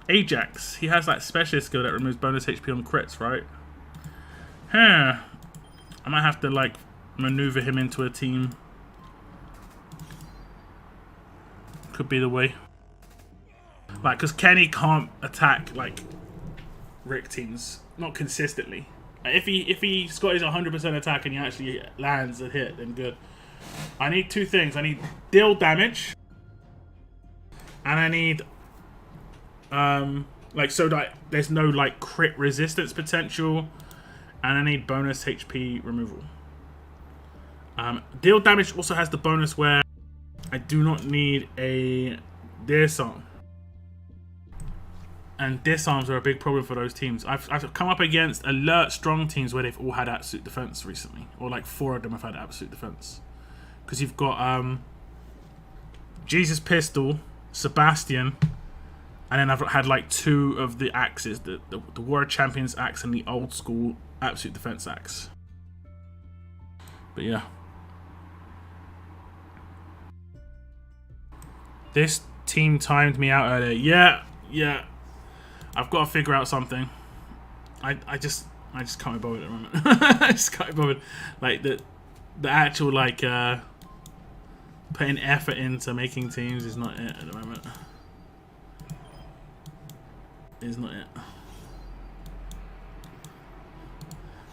Ajax. He has that specialist skill that removes bonus HP on crits, right? Huh. I might have to like maneuver him into a team. Could be the way. Like, because Kenny can't attack like Rick teams, not consistently. If he's got his 100% attack and he actually lands a hit, then good. I need 2 things. I need deal damage, and I need like so that there's no like crit resistance potential, and I need bonus HP removal. Deal damage also has the bonus where I do not need a disarm. And disarms are a big problem for those teams. I've come up against alert strong teams where they've all had absolute defense recently. Or like 4 of them have had absolute defense. Because you've got Jesus Pistol, Sebastian, and then I've had like 2 of the axes. The War Champions axe and the old school absolute defense axe. But yeah. This team timed me out earlier. Yeah. I've got to figure out something. I just can't be bothered at the moment. I just can't be bothered. Like the actual like putting effort into making teams is not it at the moment. Is not it.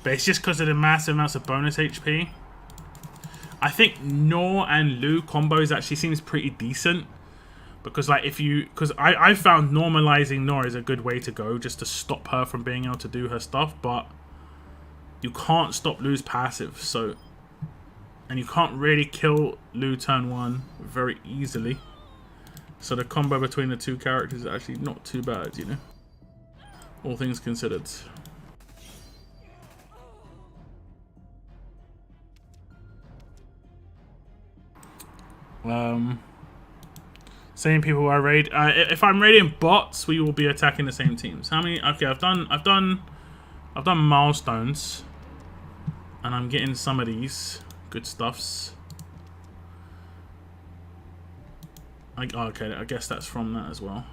But it's just because of the massive amounts of bonus HP. I think Nor and Lu combos actually seems pretty decent. Because like because I found normalizing Nor is a good way to go, just to stop her from being able to do her stuff, but you can't stop Lu's passive, so, and you can't really kill Lu turn 1 very easily. So the combo between the two characters is actually not too bad, you know, all things considered. Same people I raid. If I'm raiding bots, we will be attacking the same teams. How many? Okay, I've done milestones, and I'm getting some of these good stuffs. Okay, I guess that's from that as well.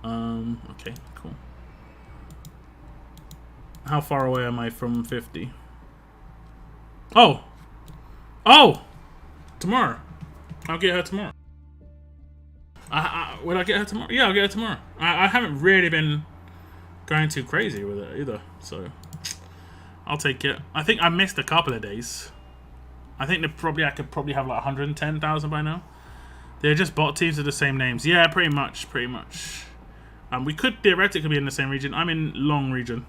Okay, cool. How far away am I from 50? Oh, tomorrow. I'll get her tomorrow. Will I get her tomorrow? Yeah, I'll get her tomorrow. I haven't really been going too crazy with it either, so I'll take it. I think I missed a couple of days. I think I could probably have like 110,000 by now. They're just bot teams with the same names. Yeah, pretty much. We could theoretically be in the same region. I'm in Long region.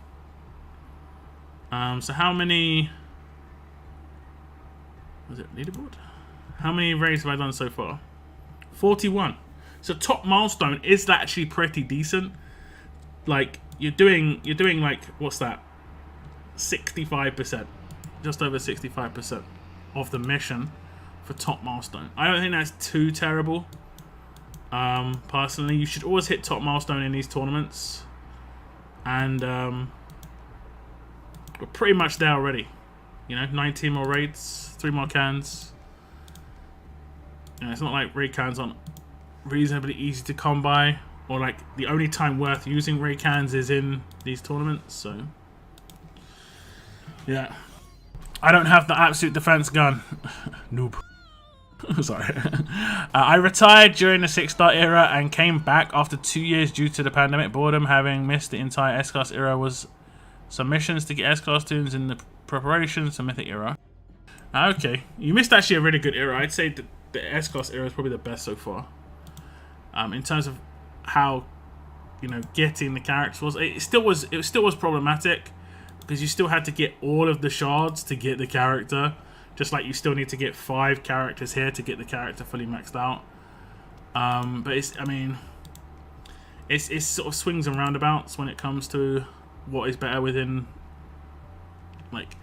So how many? Was it leaderboard? How many raids have I done so far? 41. So top milestone is actually pretty decent. Like you're doing like, what's that? 65%, just over 65% of the mission for top milestone. I don't think that's too terrible. Personally, you should always hit top milestone in these tournaments, and we're pretty much there already. You know, 19 more raids, 3 more cans. You know, it's not like raid cans aren't reasonably easy to come by, or like the only time worth using raid cans is in these tournaments. So yeah, I don't have the absolute defense gun. Noob. Sorry. I retired during the 6-star era and came back after 2 years due to the pandemic boredom. Having missed the entire S-Class era was some missions to get S-Class tunes in the preparation to Mythic era. Okay, you missed actually a really good era. I'd say the S-Class era is probably the best so far. In terms of how, you know, getting the characters was, it still was problematic, because you still had to get all of the shards to get the character, just like you still need to get 5 characters here to get the character fully maxed out. But it's sort of swings and roundabouts when it comes to what is better within, like,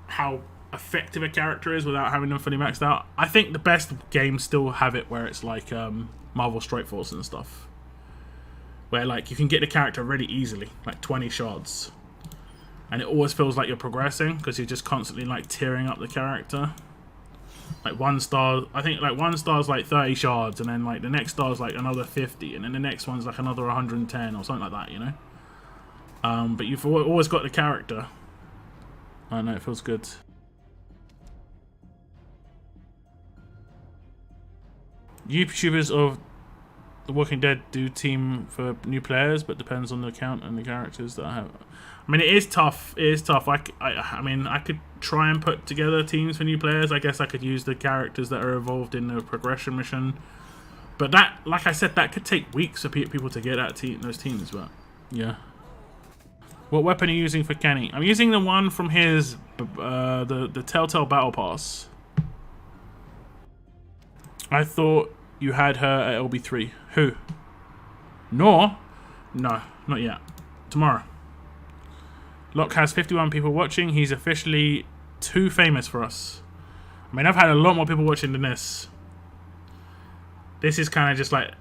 how effective a character is without having them fully maxed out. I think the best games still have it where it's like Marvel Strike Force and stuff, where like you can get the character really easily, like 20 shards, and it always feels like you're progressing because you're just constantly like tearing up the character. Like 1 star, I think like 1 star is like 30 shards, and then like the next star is like another 50, and then the next one's like another 110 or something like that, you know. But you've always got the character. I know, it feels good. YouTubers of The Walking Dead do team for new players, but depends on the account and the characters that I have. I mean, it is tough. It is tough. I mean, I could try and put together teams for new players. I guess I could use the characters that are involved in the progression mission. But that, like I said, that could take weeks for people to get those teams. But yeah. What weapon are you using for Kenny? I'm using the one from his the Telltale Battle Pass. I thought you had her at LB3. Who? Nor? No, not yet. Tomorrow. Locke has 51 people watching. He's officially too famous for us. I mean, I've had a lot more people watching than this. This is kind of just like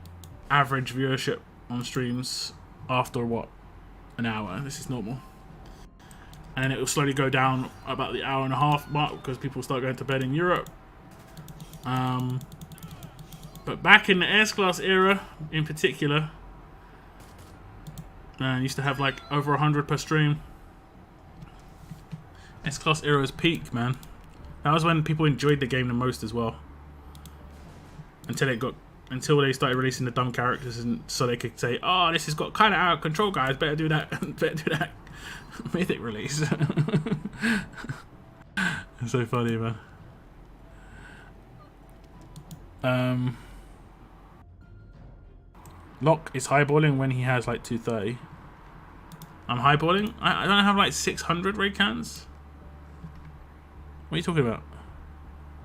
average viewership on streams after what? An hour. This is normal. And then it will slowly go down about the hour and a half mark because people start going to bed in Europe. But back in the S-Class era, in particular, man, used to have like over 100 per stream. S-Class era's peak, man. That was when people enjoyed the game the most as well. until they started releasing the dumb characters, and so they could say, "Oh, this has got kind of out of control, guys. Better do that. Better do that mythic release." It's so funny, man. Locke is highballing when he has like 230. I'm highballing? I don't have like 600 raid cans? What are you talking about?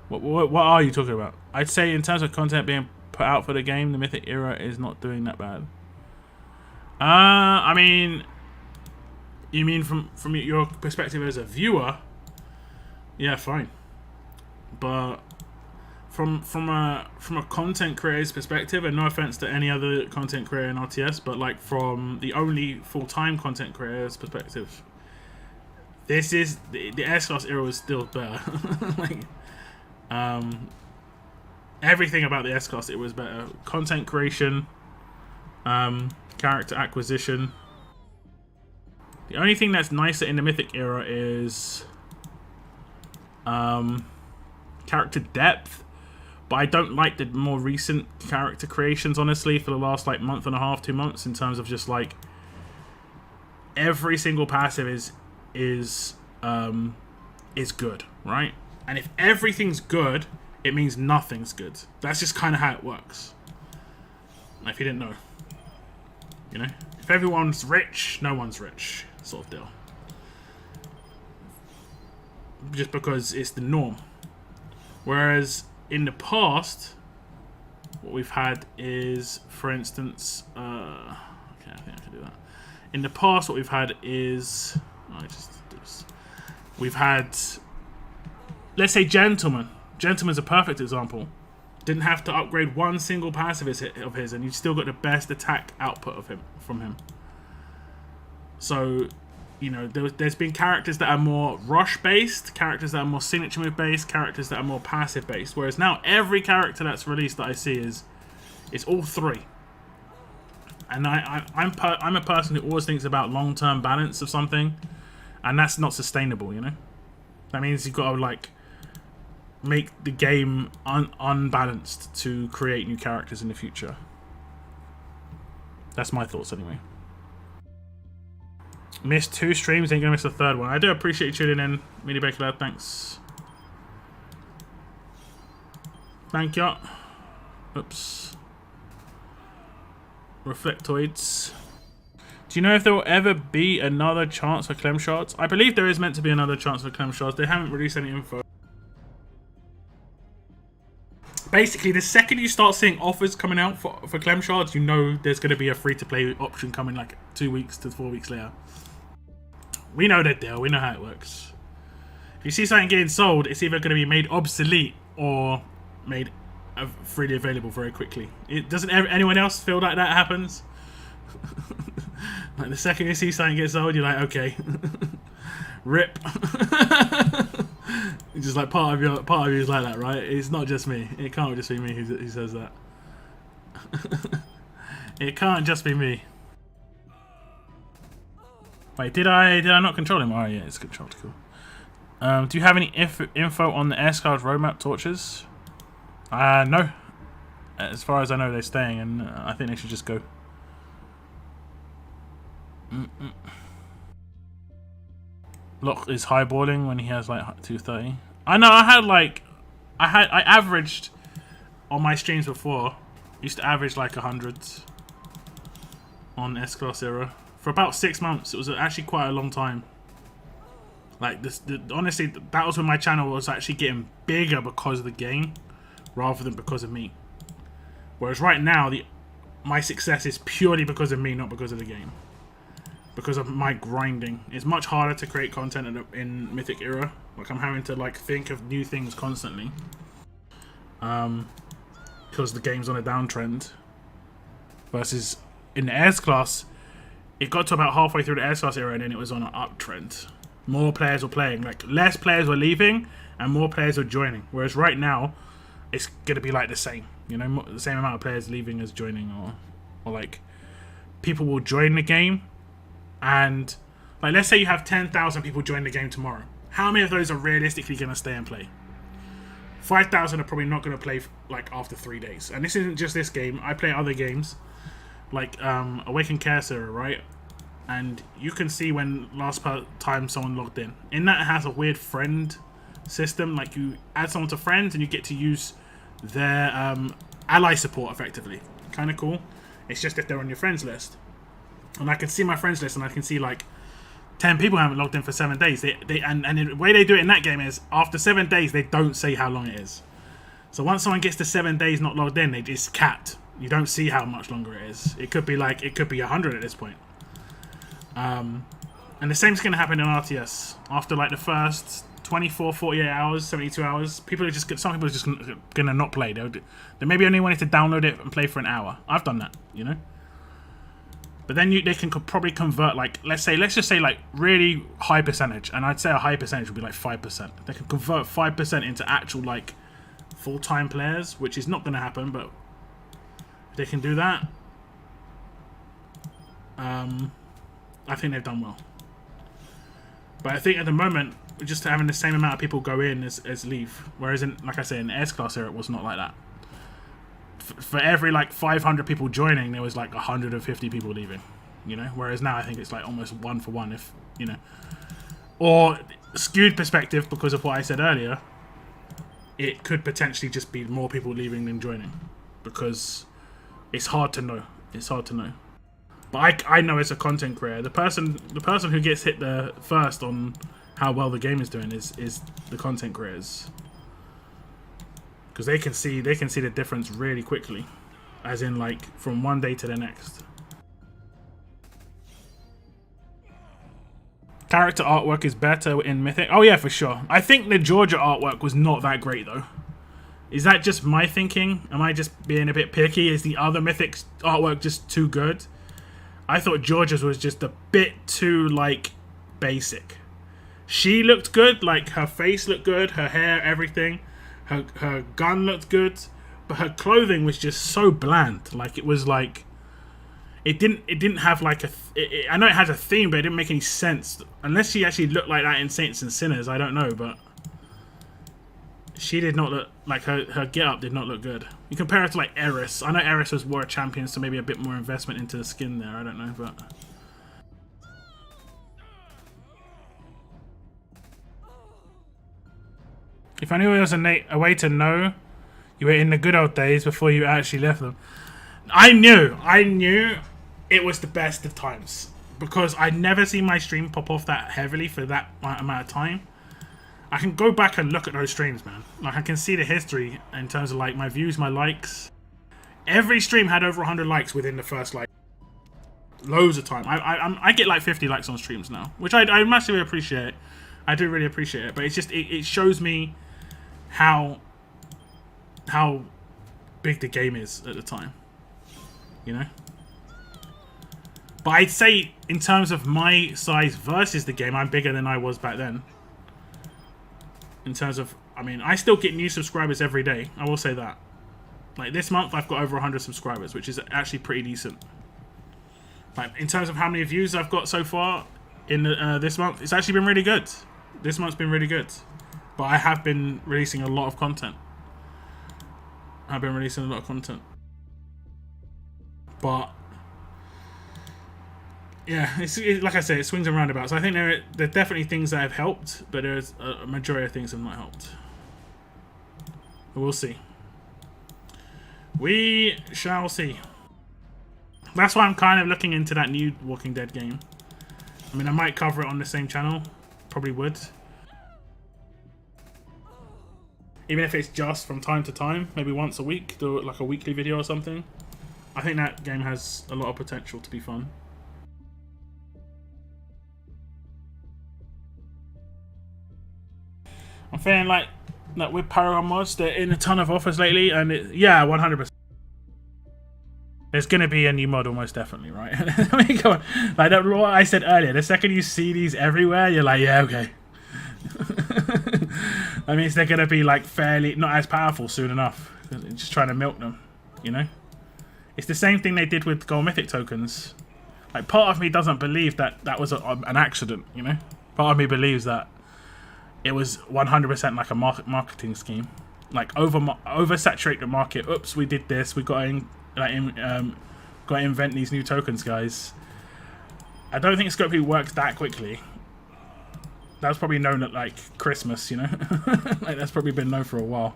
What are you talking about? I'd say in terms of content being put out for the game, the Mythic era is not doing that bad. I mean, you mean from your perspective as a viewer? Yeah, fine. But from a content creator's perspective, and no offense to any other content creator in RTS, but like from the only full-time content creator's perspective, this is the S-Class era was still better. Like, everything about the S-Class it was better. Content creation, character acquisition. The only thing that's nicer in the Mythic era is character depth. But I don't like the more recent character creations, honestly, for the last like month and a half, 2 months, in terms of just like every single passive is good, right? And if everything's good, it means nothing's good. That's just kind of how it works. If you didn't know, you know, if everyone's rich, no one's rich, sort of deal. Just because it's the norm. Whereas in the past, what we've had is, for instance, okay, I think I can do that. In the past, what we've had is, we've had, let's say, Gentleman. Gentleman's a perfect example. Didn't have to upgrade one single passive of his, and you still got the best attack output from him. So, you know, there's been characters that are more rush-based, characters that are more signature move-based, characters that are more passive-based. Whereas now, every character that's released that I see is all three. And I'm a person who always thinks about long-term balance of something, and that's not sustainable, you know? That means you've got to, like, make the game unbalanced to create new characters in the future. That's my thoughts, anyway. Missed 2 streams, ain't gonna miss the 3rd one. I do appreciate you tuning in, Mini Baker Lad, thanks. Thank you. Oops. Reflectoids. Do you know if there will ever be another chance for Clem Shards? I believe there is meant to be another chance for Clem Shards. They haven't released any info. Basically, the second you start seeing offers coming out for Clem Shards, you know there's going to be a free-to-play option coming like 2 weeks to 4 weeks later. We know that deal. We know how it works. If you see something getting sold, it's either going to be made obsolete or made freely available very quickly. Doesn't anyone else feel like that happens? Like the second you see something get sold, you're like, okay, rip. It's just like part of you is like that, right? It's not just me. It can't just be me who says that. It can't just be me. Wait, did I not control him? Oh yeah, it's controlled. Cool. Do you have any info on the S-Card roadmap torches? No. As far as I know, they're staying, and I think they should just go. Locke is highballing when he has like 230. I know. I averaged on my streams before. Used to average like 100 on S-Class era for about 6 months. It was actually quite a long time. Like honestly, that was when my channel was actually getting bigger because of the game, rather than because of me. Whereas right now, my success is purely because of me, not because of the game. Because of my grinding. It's much harder to create content in Mythic era. Like, I'm having to like think of new things constantly. Because the game's on a downtrend. Versus in the S-Class, it got to about halfway through the S-Class era and then it was on an uptrend. More players were playing. Like, less players were leaving and more players were joining. Whereas right now, it's going to be like the same. You know, the same amount of players leaving as joining. Or like, people will join the game. And, like, let's say you have 10,000 people join the game tomorrow. How many of those are realistically going to stay and play? 5,000 are probably not going to play like after 3 days. And this isn't just this game. I play other games like Awakened Cursor, right? And you can see when last time someone logged in. In that, it has a weird friend system. Like you add someone to friends and you get to use their ally support effectively. Kind of cool. It's just if they're on your friends list. And I can see my friends list and I can see like 10 people haven't logged in for 7 days. And the way they do it in that game is after 7 days, they don't say how long it is. So once someone gets to 7 days not logged in, it's capped. You don't see how much longer it is. It could be 100 at this point. And the same is going to happen in RTS. After like the first 24, 48 hours, 72 hours, some people are just going to not play. They maybe only wanted to download it and play for an hour. I've done that, you know. But then they can probably convert, like, let's just say like really high percentage, and I'd say a high percentage would be like 5%. They can convert 5% into actual like full-time players, which is not going to happen, but if they can do that, I think they've done well. But I think at the moment, we're just having the same amount of people go in as leave. Whereas, like I said, in the S-Class era, it was not like that. For every like 500 people joining, there was like 150 people leaving, you know. Whereas now I think it's like almost 1 for 1, if you know, or skewed perspective because of what I said earlier. It could potentially just be more people leaving than joining because it's hard to know. It's hard to know. But I know as a content creator, the person who gets hit the first on how well the game is doing is the content creators. Because they can see the difference really quickly, as in like from one day to the next. Character artwork is better in Mythic. Oh yeah, for sure. I think the Georgia artwork was not that great though. Is that just my thinking? Am I just being a bit picky? Is the other Mythic artwork just too good? I thought Georgia's was just a bit too like basic. She looked good, like her face looked good, her hair, everything. Her gun looked good, but her clothing was just so bland. Like it was like it didn't have like I know it has a theme, but it didn't make any sense unless she actually looked like that in Saints and Sinners. I don't know, but she did not look like her get up did not look good. You compare it to like Eris. I know Eris was War of Champions, so maybe a bit more investment into the skin there. I don't know, but. If I knew it was a way to know you were in the good old days before you actually left them. I knew it was the best of times because I'd never seen my stream pop off that heavily for that amount of time. I can go back and look at those streams, man. Like I can see the history in terms of like my views, my likes. Every stream had over 100 likes within the first like loads of time. I get like 50 likes on streams now, which I massively appreciate. I do really appreciate it, but it's just it shows me how big the game is at the time, you know. But I'd say in terms of my size versus the game, I'm bigger than I was back then. In terms of, I mean, I still get new subscribers every day. I will say that. Like this month, I've got over 100 subscribers, which is actually pretty decent. Like in terms of how many views I've got so far in this month, it's actually been really good. This month's been really good. But I have been releasing a lot of content. But yeah, it's like I said, it swings and roundabouts. I think there are definitely things that have helped, but there's a majority of things that have not helped. But we'll see. We shall see. That's why I'm kind of looking into that new Walking Dead game. I mean, I might cover it on the same channel. Probably would. Even if it's just from time to time, maybe once a week, do like a weekly video or something. I think that game has a lot of potential to be fun. I'm feeling like with Paragon mods, they're in a ton of offers lately, and yeah, 100%. There's gonna be a new mod almost definitely, right? I mean, come on. Like what I said earlier, the second you see these everywhere, you're like, yeah, okay. That means they're gonna be like fairly not as powerful soon enough. Just trying to milk them, you know. It's the same thing they did with gold mythic tokens. Like part of me doesn't believe that was an accident, you know. Part of me believes that it was 100% like a marketing scheme. like oversaturate the market. Oops, we did this. We got to invent these new tokens, guys. I don't think Scopely works that quickly. That's probably known at like Christmas, you know. Like that's probably been known for a while.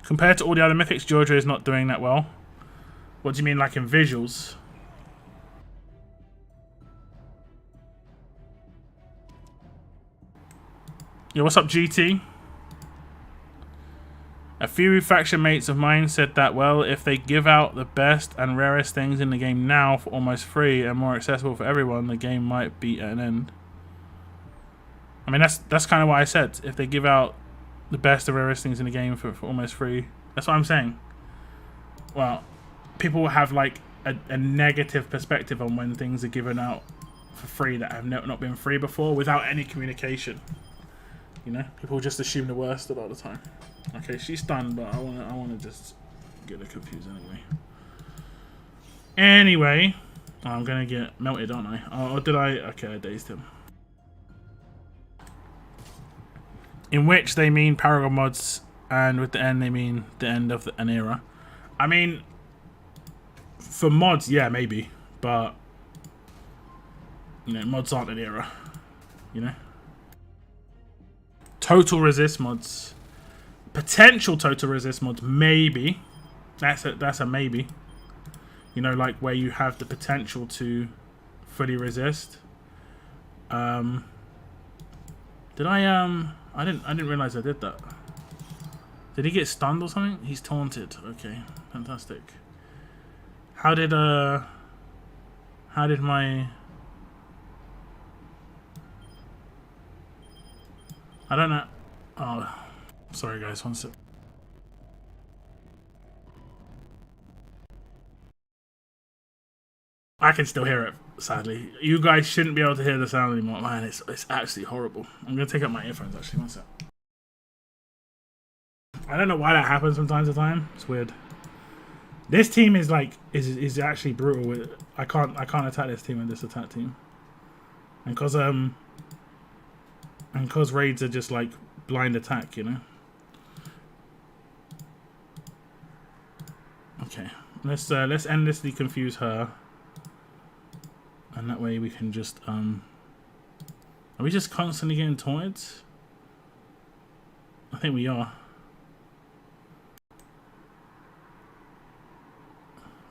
Compared to all the other mythics, Georgia is not doing that well. What do you mean, like in visuals? Yo, what's up, GT? A few faction mates of mine said that, well, if they give out the best and rarest things in the game now for almost free and more accessible for everyone, the game might be at an end. I mean, that's kind of what I said. If they give out the best and rarest things in the game for almost free, that's what I'm saying. Well, people will have like a negative perspective on when things are given out for free that have not been free before without any communication. You know, people just assume the worst a lot of the time. Okay, she's stunned, but I wanna just get her confused anyway. Anyway, I'm gonna get melted, aren't I? Oh, did I? Okay, I dazed him. In which they mean Paragon mods, and with the end they mean the end of an era. I mean, for mods, yeah, maybe, but you know, mods aren't an era. You know, total resist mods. Potential total resist mods, maybe. That's a maybe. You know, like where you have the potential to fully resist. Did I didn't realize I did that. Did he get stunned or something? He's taunted. Okay, fantastic. How did my I don't know. Oh. Sorry guys, one sec. I can still hear it, sadly. You guys shouldn't be able to hear the sound anymore. Man, it's absolutely horrible. I'm gonna take out my earphones actually, one sec. I don't know why that happens from time to time. It's weird. This team is like is actually brutal with I can't attack this team and this attack team. And cause raids are just like blind attack, you know? Okay, let's endlessly confuse her, and that way we can just are we just constantly getting taunted? I think we are.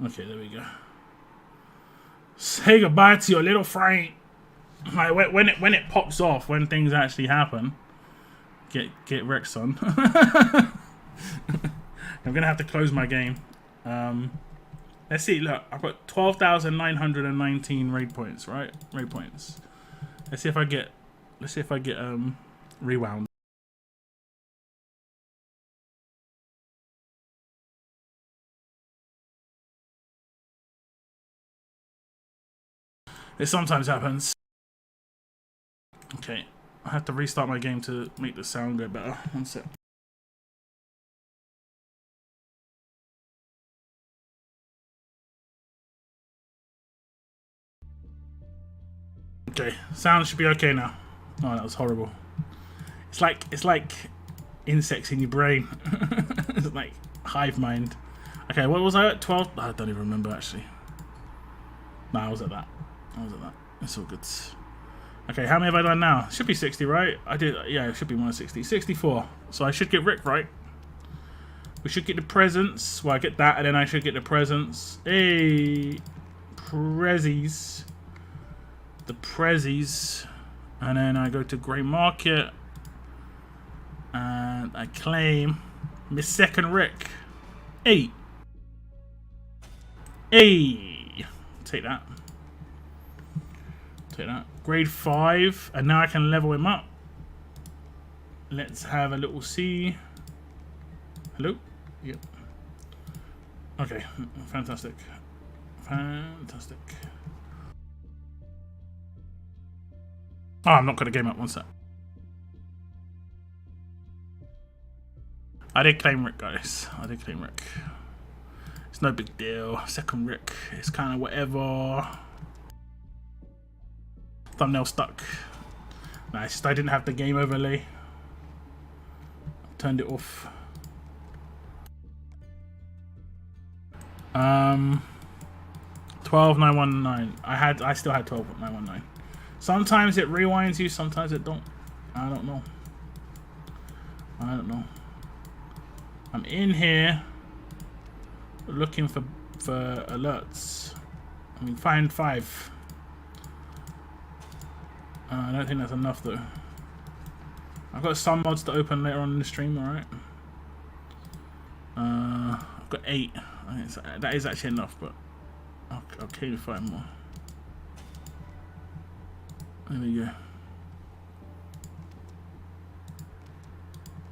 Okay, there we go. Say goodbye to your little friend. Like when it pops off, when things actually happen, get wrecked, son. I'm gonna have to close my game. Let's see. Look, I've got 12,919 raid points. Right, raid points. Let's see if I get rewound. It sometimes happens. Okay, I have to restart my game to make the sound go better. One sec. Okay, sound should be okay now. Oh, that was horrible. It's like insects in your brain. It's like hive mind. Okay, what was I at? 12? I don't even remember actually. Nah, I was at that. It's all good. Okay, how many have I done now? Should be 60, right? I did. Yeah, it should be 160. 64. So I should get Rick, right? We should get the presents. Well, I get that, and then I should get the presents. Hey, prezzies. The prezzies. And then I go to Grey Market. And I claim my second Rick. Hey. Hey. Take that. Take that. Grade 5. And now I can level him up. Let's have a little see. Hello? Yep. Okay. Fantastic. Fantastic. Oh, I'm not going to game up. One sec. I did claim Rick, guys. I did claim Rick. It's no big deal. Second Rick, it's kind of whatever. Thumbnail stuck. Nice. I didn't have the game overlay. Turned it off. 12919. I still had 12919. Sometimes it rewinds you, sometimes it don't. I don't know. I'm in here looking for alerts. I mean, find 5. I don't think that's enough though. I've got some mods to open later on in the stream, alright? I've got 8. That is actually enough, but I'll clearly find more. There we go.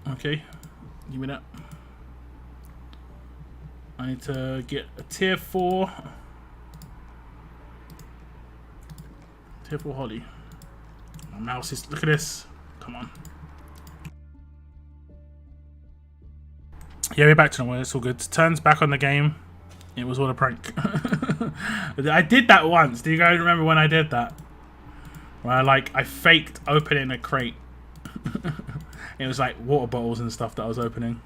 Okay, give me that. I need to get a tier 4. Tier 4 Holly. My mouse is. Look at this. Come on. Yeah, we're back to normal. It's all good. Turns back on the game. It was all a prank. I did that once. Do you guys remember when I did that? Where I faked opening a crate. It was like water bottles and stuff that I was opening.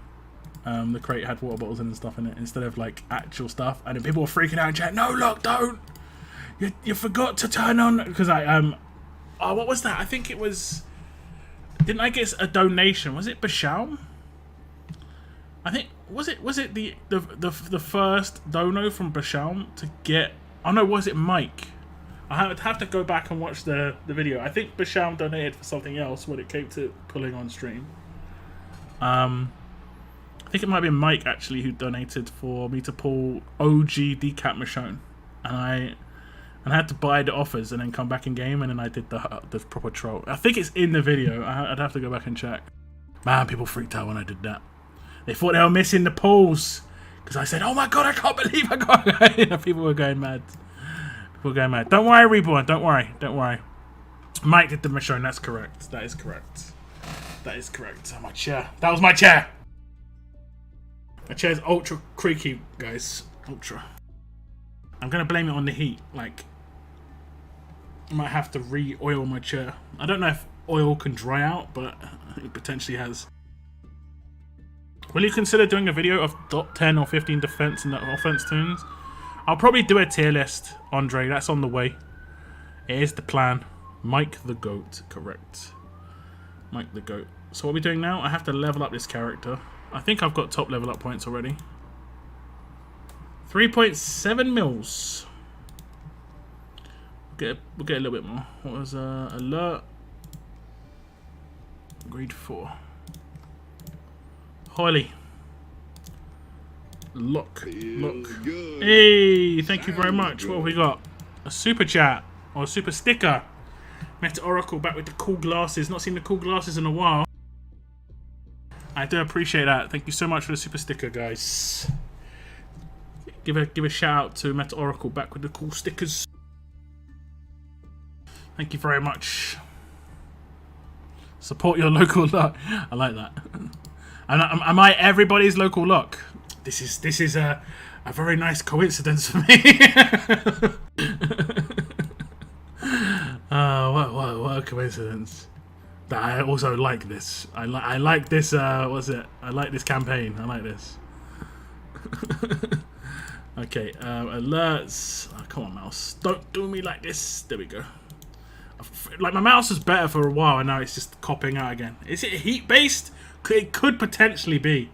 The crate had water bottles and stuff in it instead of like actual stuff. And then people were freaking out in chat. No, look, don't. You forgot to turn on because oh, what was that? I think it was. Didn't I get a donation? Was it Bashaum? I think was it the first dono from Bashaum to get? Oh no, was it Mike? I would have to go back and watch the video. I think Bashaum donated for something else when it came to pulling on stream. I think it might be Mike actually who donated for me to pull OG Decap Michonne, and I had to buy the offers and then come back in game, and then I did the proper troll. I think it's in the video. I'd have to go back and check. Man, people freaked out when I did that. They thought they were missing the pulls because I said, "Oh my god, I can't believe I got." People were going mad. People were going mad. Don't worry, Reborn. Don't worry. Don't worry. Mike did the Michonne. That's correct. That is correct. That is correct. Oh, my chair. That was my chair. My chair's ultra creaky, guys. Ultra. I'm gonna blame it on the heat. Like, I might have to re-oil my chair. I don't know if oil can dry out, but it potentially has. Will you consider doing a video of top 10 or 15 defense and offense tunes? I'll probably do a tier list, Andre. That's on the way. It is the plan. Mike the Goat, correct. Mike the Goat. So what are we doing now? I have to level up this character. I think I've got top level up points already. 3.7 mils. We'll get a little bit more. What was alert? Grade 4. Holly. Look. Hey, thank you very much. What have we got? A super chat or a super sticker. Meta Oracle back with the cool glasses. Not seen the cool glasses in a while. I do appreciate that. Thank you so much for the super sticker, guys. Give a shout out to Meta Oracle back with the cool stickers. Thank you very much. Support your local luck. I like that. And am I everybody's local luck? This is a very nice coincidence for me. What a coincidence. That I also like this. I like this. What's it? I like this campaign. I like this. Okay. Alerts. Oh, come on, mouse. Don't do me like this. There we go. Like my mouse was better for a while, and now it's just copping out again. Is it heat based? It could potentially be.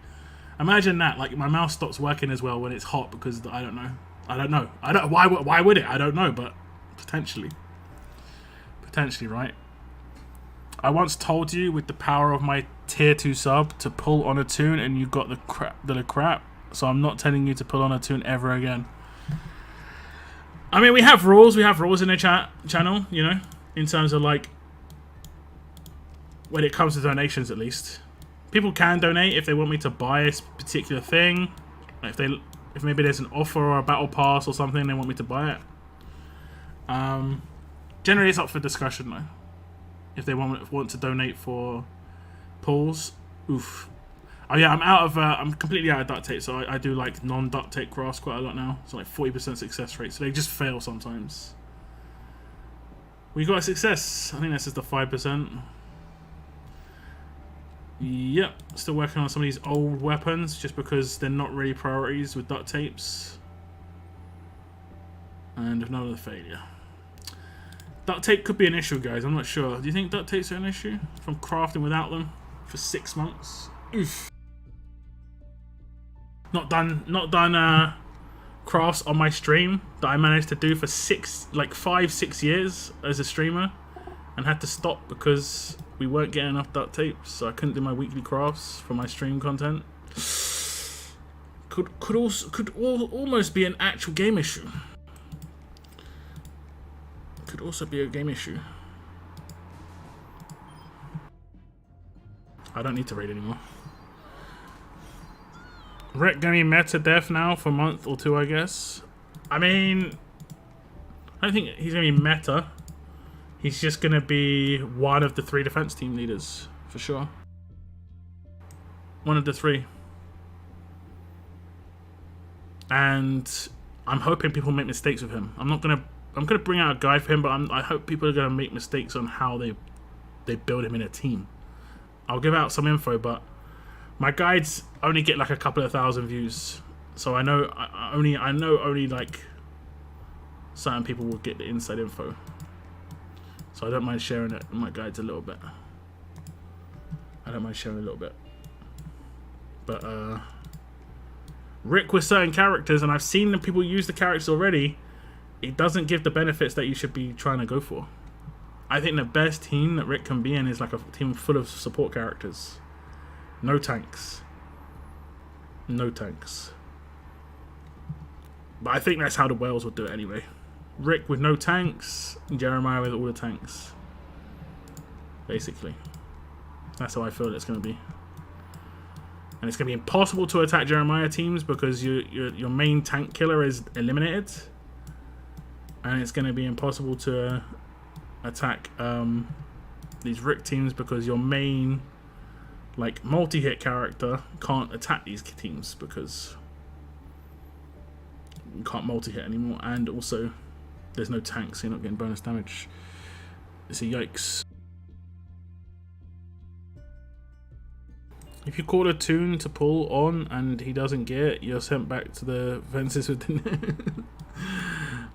Imagine that. Like my mouse stops working as well when it's hot because I don't know. Why would it? I don't know, but potentially. Potentially, right? I once told you with the power of my tier 2 sub to pull on a tune, and you got the crap. So I'm not telling you to pull on a tune ever again. I mean, we have rules. We have rules in the channel, you know, in terms of like when it comes to donations, at least. People can donate if they want me to buy a particular thing. If maybe there's an offer or a battle pass or something, they want me to buy it. Generally, it's up for discussion though. If they want to donate for pulls, oof. Oh yeah, I'm completely out of duct tape, so I do like non-duct tape crafts quite a lot now. It's like 40% success rate, so they just fail sometimes. We got a success. I think this is the 5%. Yep, still working on some of these old weapons just because they're not really priorities with duct tapes. And another failure. Duct tape could be an issue, guys. I'm not sure. Do you think duct tapes are an issue from crafting without them for 6 months? Oof. Not done crafts on my stream that I managed to do for 5-6 years as a streamer, and had to stop because we weren't getting enough duct tapes, so I couldn't do my weekly crafts for my stream content. Could almost be an actual game issue. Could also be a game issue. I don't need to raid anymore. Rick gonna be meta death now for a month or two, I guess. I mean, I don't think he's gonna be meta. He's just gonna be one of the 3 defense team leaders for sure. One of the 3. And I'm hoping people make mistakes with him. I'm gonna bring out a guide for him, but I hope people are gonna make mistakes on how they build him in a team. I'll give out some info, but my guides only get like a couple of thousand views, so I know only like certain people will get the inside info. So I don't mind sharing it in my guides a little bit. But Rick with certain characters, and I've seen the people use the characters already, it doesn't give the benefits that you should be trying to go for. I think the best team that Rick can be in is like a team full of support characters. No tanks. No tanks. But I think that's how the Whales would do it anyway. Rick with no tanks, Jeremiah with all the tanks. Basically. That's how I feel it's going to be. And it's going to be impossible to attack Jeremiah teams because your main tank killer is eliminated. And it's going to be impossible to attack these Rick teams because your main like multi-hit character can't attack these teams because you can't multi-hit anymore, and also there's no tanks, so you're not getting bonus damage. It's a yikes. If you call a tune to pull on and he doesn't get it, you're sent back to the fences with the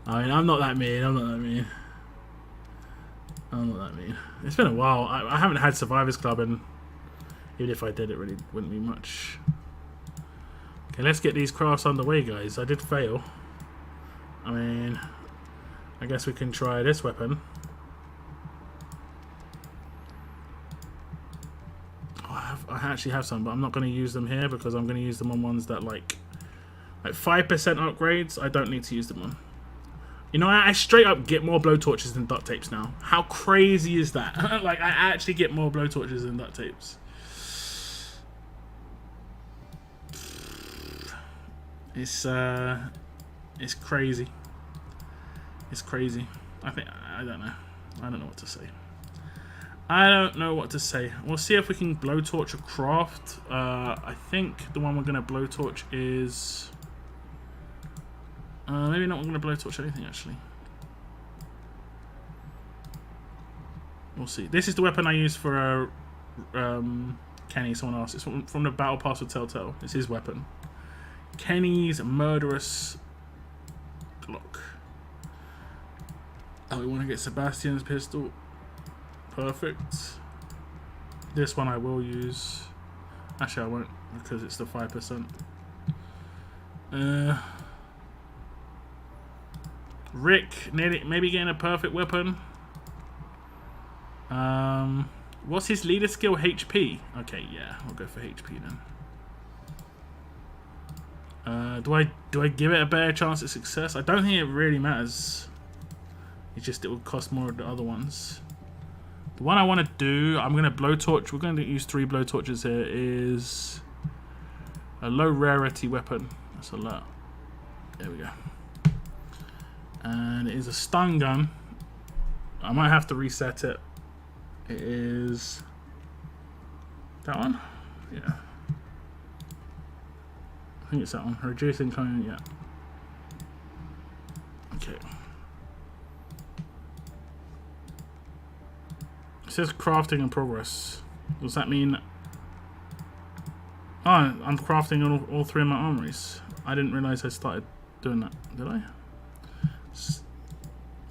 I mean, I'm not that mean. It's been a while. I haven't had Survivors Club, and even if I did, it really wouldn't be much. Okay, let's get these crafts underway, guys. I did fail. I mean, I guess we can try this weapon. Oh, I actually have some, but I'm not going to use them here because I'm going to use them on ones that like 5% upgrades. I don't need to use them on. You know, I straight up get more blowtorches than duct tapes now. How crazy is that? Like, I actually get more blowtorches than duct tapes. It's crazy. It's crazy. I don't know. I don't know what to say. We'll see if we can blowtorch a craft. I think the one we're gonna blowtorch is maybe not. We're gonna blowtorch anything actually. We'll see. This is the weapon I use for Kenny. Someone else. It's from the battle pass with Telltale. It's his weapon. Kenny's murderous Glock. Oh, we want to get Sebastian's pistol. Perfect. This one I will use. Actually, I won't because it's the 5%. Rick, maybe getting a perfect weapon. What's his leader skill? HP. Okay, yeah, I'll go for HP then. Do I give it a better chance at success? I don't think it really matters. It's just it will cost more of the other ones. The one I want to do, I'm going to blowtorch. We're going to use 3 blowtorches here. Is a low rarity weapon. That's a lot. There we go. And it is a stun gun. I might have to reset it. It is that one. Yeah. think it's that one. Reduce incoming, yeah. Okay. It says crafting in progress. Does that mean... Oh, I'm crafting on all three of my armories. I didn't realise I started doing that, did I?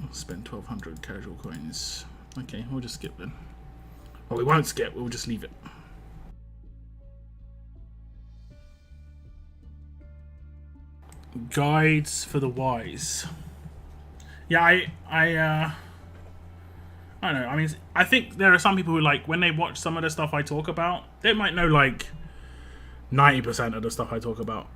I'll spend 1,200 casual coins. Okay, we'll just skip then. Well, we won't skip, we'll just leave it. Guides for the wise. Yeah, I don't know. I mean, I think there are some people who, like, when they watch some of the stuff I talk about, they might know, like, 90% of the stuff I talk about.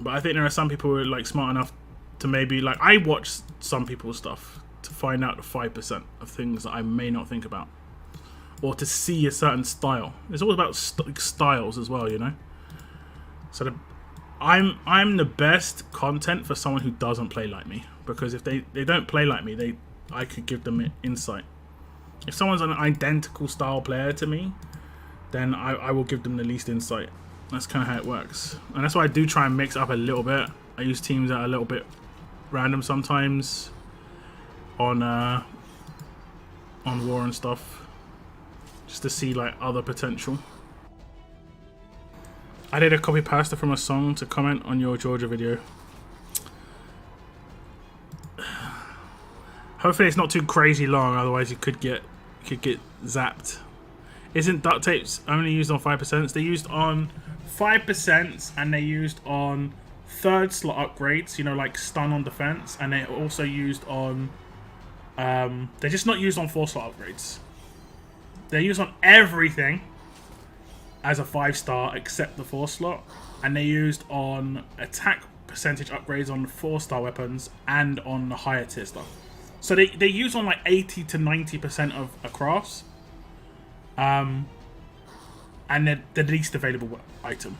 But I think there are some people who are, like, smart enough to maybe, like, I watch some people's stuff to find out the 5% of things that I may not think about. Or to see a certain style. It's all about styles as well, you know? So I'm the best content for someone who doesn't play like me, because if they don't play like me, I could give them insight. If someone's an identical style player to me, then I will give them the least insight. That's kind of how it works, and that's why I do try and mix up a little bit. I use teams that are a little bit random sometimes on war and stuff, just to see like other potential. I did a copy pasta from a song to comment on your Georgia video. Hopefully it's not too crazy long, otherwise you could get zapped. Isn't duct tapes only used on 5%? They used on 5% and they used on 3rd slot upgrades, you know, like stun on defense, and they also used on they're just not used on 4 slot upgrades. They're used on everything as a 5-star except the 4 slot, and they used on attack percentage upgrades on the 4-star weapons and on the higher tier stuff. So they use on like 80 to 90% of a crafts, and they're the least available item.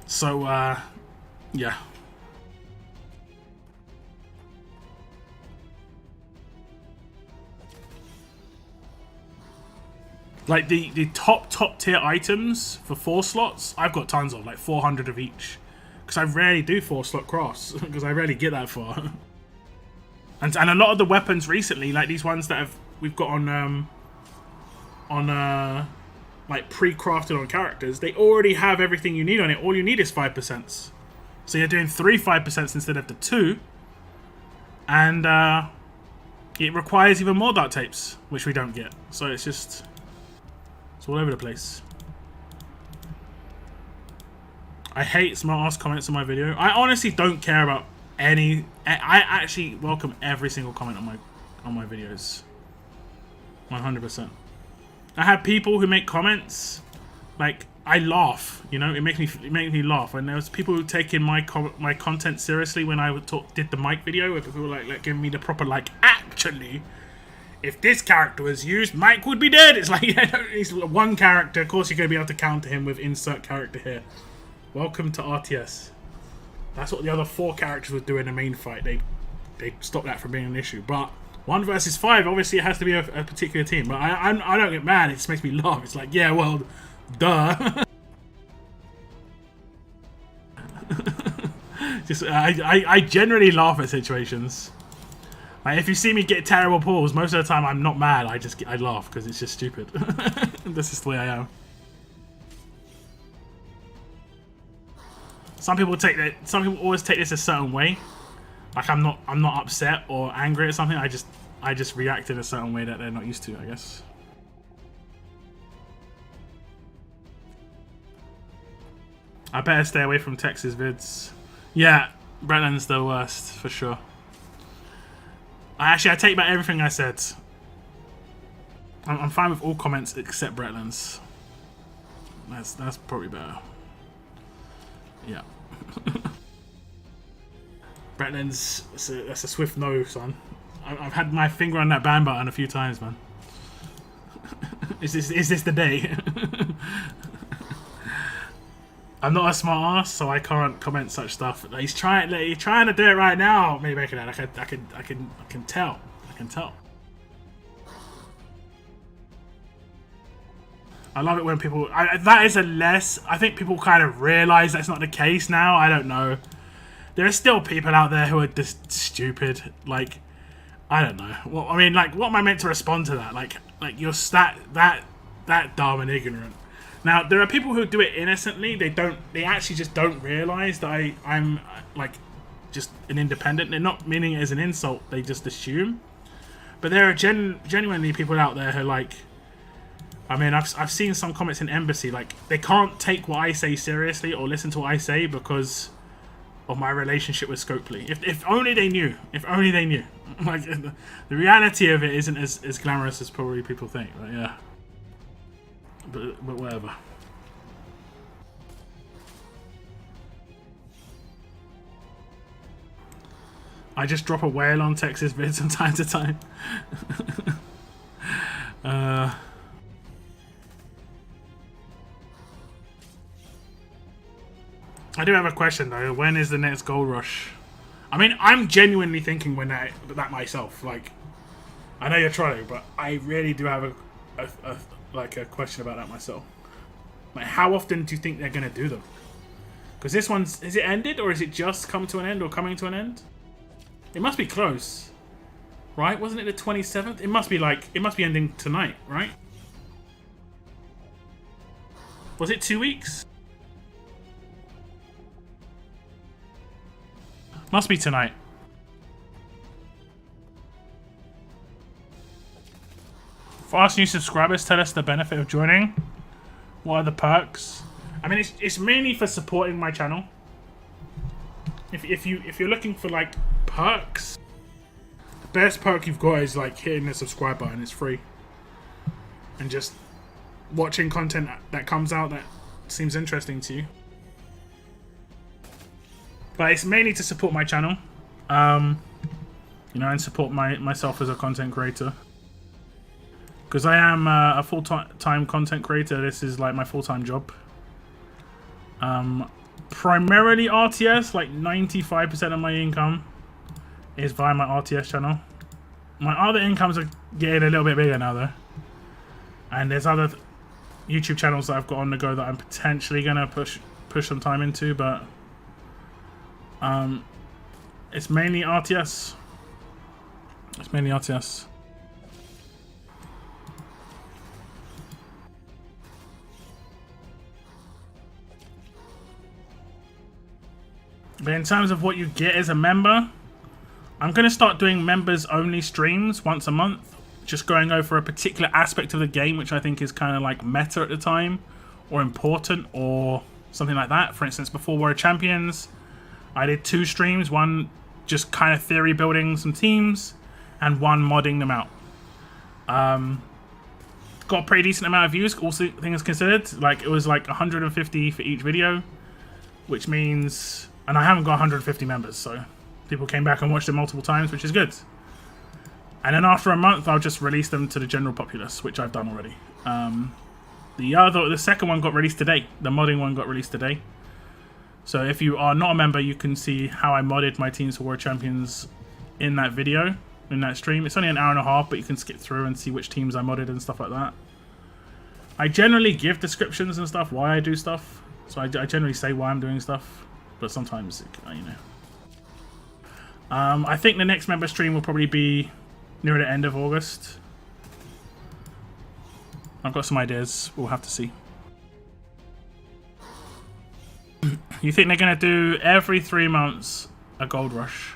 So yeah. Like the top tier items for 4 slots, I've got tons of, like 400 of each, because I rarely do 4 slot crafts because I rarely get that far. And a lot of the weapons recently, like these ones that we've got on like pre-crafted on characters, they already have everything you need on it. All you need is 5%. So you're doing 3 5% instead of the 2, and it requires even more duct tapes, which we don't get. So it's just. It's all over the place. I hate smart-ass comments on my video. I honestly don't care about any. I actually welcome every single comment on my videos. 100%. I have people who make comments, like I laugh. You know, it makes me laugh. And there's people who take in my content seriously when I did the mic video, where people were like giving me the proper like actually. If this character was used, Mike would be dead. It's like, yeah, he's one character. Of course, you're going to be able to counter him with insert character here. Welcome to RTS. That's what the other 4 characters would do in the main fight. They stopped that from being an issue. But 1 versus 5, obviously, it has to be a particular team. But I don't get mad. It just makes me laugh. It's like, yeah, well, duh. Just I generally laugh at situations. Like, if you see me get terrible pulls, most of the time I'm not mad. I laugh because it's just stupid. This is the way I am. Some people always take this a certain way. Like I'm not upset or angry at something. I just react in a certain way that they're not used to, I guess. I better stay away from Texas vids. Yeah, Bretland's the worst for sure. I take back everything I said. I'm fine with all comments except Bretland's. That's probably better. Yeah. Bretland's, that's a swift no, son. I've had my finger on that ban button a few times, man. Is this the day? I'm not a smart ass, so I can't comment such stuff. He's trying to do it right now. Maybe I can tell. I love it when people... that is a less... I think people kind of realise that's not the case now. I don't know. There are still people out there who are just stupid. Like, I don't know. Well, I mean, like, what am I meant to respond to that? Like you're that dumb and ignorant. Now, there are people who do it innocently. They actually just don't realise that I'm like just an independent. They're not meaning it as an insult. They just assume. But there are genuinely people out there who like. I mean, I've seen some comments in Embassy like they can't take what I say seriously or listen to what I say because of my relationship with Scopely. If only they knew. If only they knew. Like the reality of it isn't as glamorous as probably people think. But yeah. But whatever. I just drop a whale on Texas vids from time to time. I do have a question though. When is the next gold rush? I mean, I'm genuinely thinking when that myself. Like, I know you're trolling, but I really do have a question about that myself. Like, how often do you think they're gonna do them? Because this one's, is it ended or is it just come to an end or coming to an end? It must be close, right? Wasn't it the 27th? It must be ending tonight, right? Was it 2 weeks? Must be tonight. Fast new subscribers, tell us the benefit of joining. What are the perks? I mean, it's mainly for supporting my channel. If you're looking for like perks, the best perk you've got is like hitting the subscribe button. It's free, and just watching content that comes out that seems interesting to you. But it's mainly to support my channel, you know, and support myself as a content creator. Because I am a full-time content creator. This is like my full-time job. Primarily RTS, like 95% of my income is via my RTS channel. My other incomes are getting a little bit bigger now though. And there's other YouTube channels that I've got on the go that I'm potentially gonna push some time into, but it's mainly RTS. It's mainly RTS. But in terms of what you get as a member, I'm going to start doing members only streams once a month. Just going over a particular aspect of the game, which I think is kind of like meta at the time, or important, or something like that. For instance, before War of Champions, I did 2 streams. One just kind of theory building some teams, and one modding them out. Got a pretty decent amount of views, all things considered. Like, it was like 150 for each video, which means... And I haven't got 150 members, so people came back and watched it multiple times, which is good. And then after a month, I'll just release them to the general populace, which I've done already. The second one got released today. The modding one got released today. So if you are not a member, you can see how I modded my teams for World Champions in that video, in that stream. It's only an hour and a half, but you can skip through and see which teams I modded and stuff like that. I generally give descriptions and stuff, why I do stuff. So I generally say why I'm doing stuff. But sometimes, you know. I think the next member stream will probably be near the end of August. I've got some ideas. We'll have to see. You think they're going to do every 3 months a gold rush?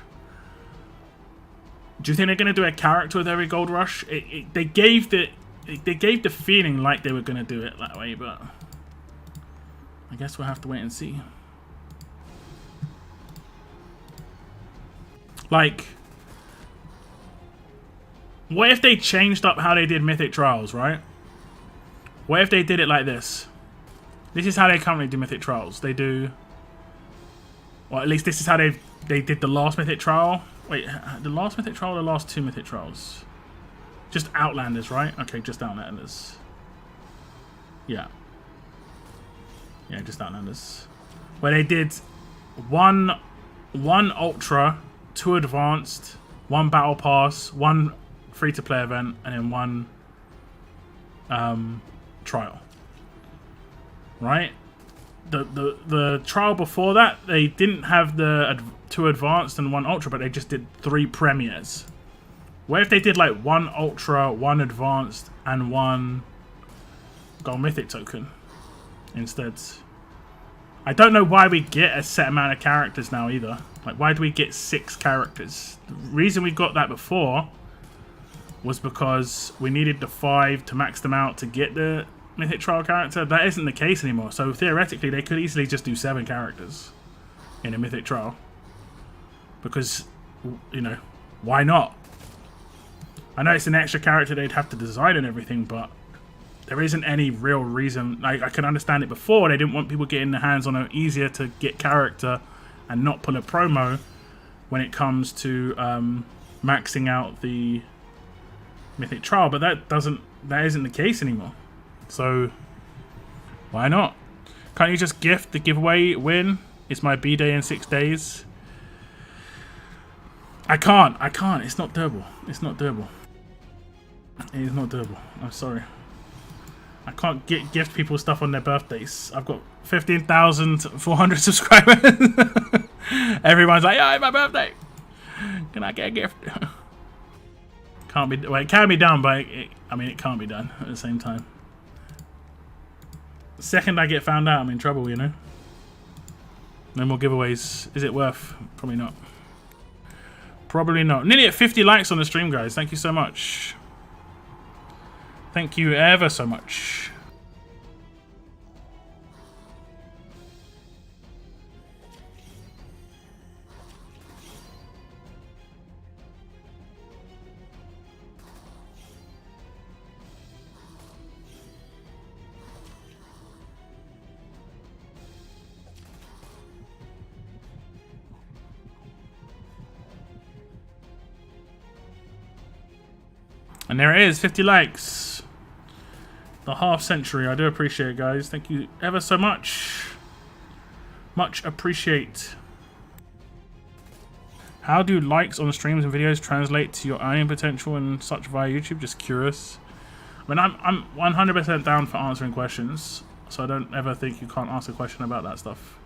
Do you think they're going to do a character with every gold rush? They gave the feeling like they were going to do it that way, but I guess we'll have to wait and see. Like, what if they changed up how they did Mythic Trials, right? What if they did it like this? This is how they currently do Mythic Trials. They do... Well, at least this is how they did the last Mythic Trial. Wait, the last Mythic Trial or the last 2 Mythic Trials? Just Outlanders, right? Okay, just Outlanders. Yeah. Yeah, just Outlanders. Where they did one Ultra... 2 advanced, 1 battle pass, 1 free-to-play event, and then 1 trial. right? The trial before that, they didn't have the 2 advanced and 1 ultra, but they just did 3 premieres. What if they did like 1 ultra, 1 advanced, and 1 gold mythic token instead? I don't know why we get a set amount of characters now either. Like, why do we get 6 characters? The reason we got that before was because we needed the 5 to max them out to get the mythic trial character. That isn't the case anymore. So theoretically, they could easily just do 7 characters in a mythic trial. Because, you know, why not? I know it's an extra character they'd have to design and everything, but there isn't any real reason. Like, I can understand it before. They didn't want people getting their hands on an easier to get character and not pull a promo when it comes to maxing out the mythic trial, but that isn't the case anymore. So why not? Can't you just gift the giveaway win? It's my B-day in 6 days. I can't. It's not doable. It is not doable. I'm sorry. I can't gift people stuff on their birthdays. I've got 15,400 subscribers. Everyone's like, yeah, it's my birthday. Can I get a gift? Can't be. Well, it can be done, but it can't be done at the same time. The second I get found out, I'm in trouble, you know. No more giveaways. Is it worth? Probably not. Probably not. Nearly at 50 likes on the stream, guys. Thank you so much. Thank you ever so much. And there it is, 50 likes. The half century. I do appreciate it, guys. Thank you ever so much. Much appreciate. How do likes on streams and videos translate to your earning potential and such via YouTube? Just curious. I mean, I'm 100% down for answering questions, so I don't ever think you can't ask a question about that stuff.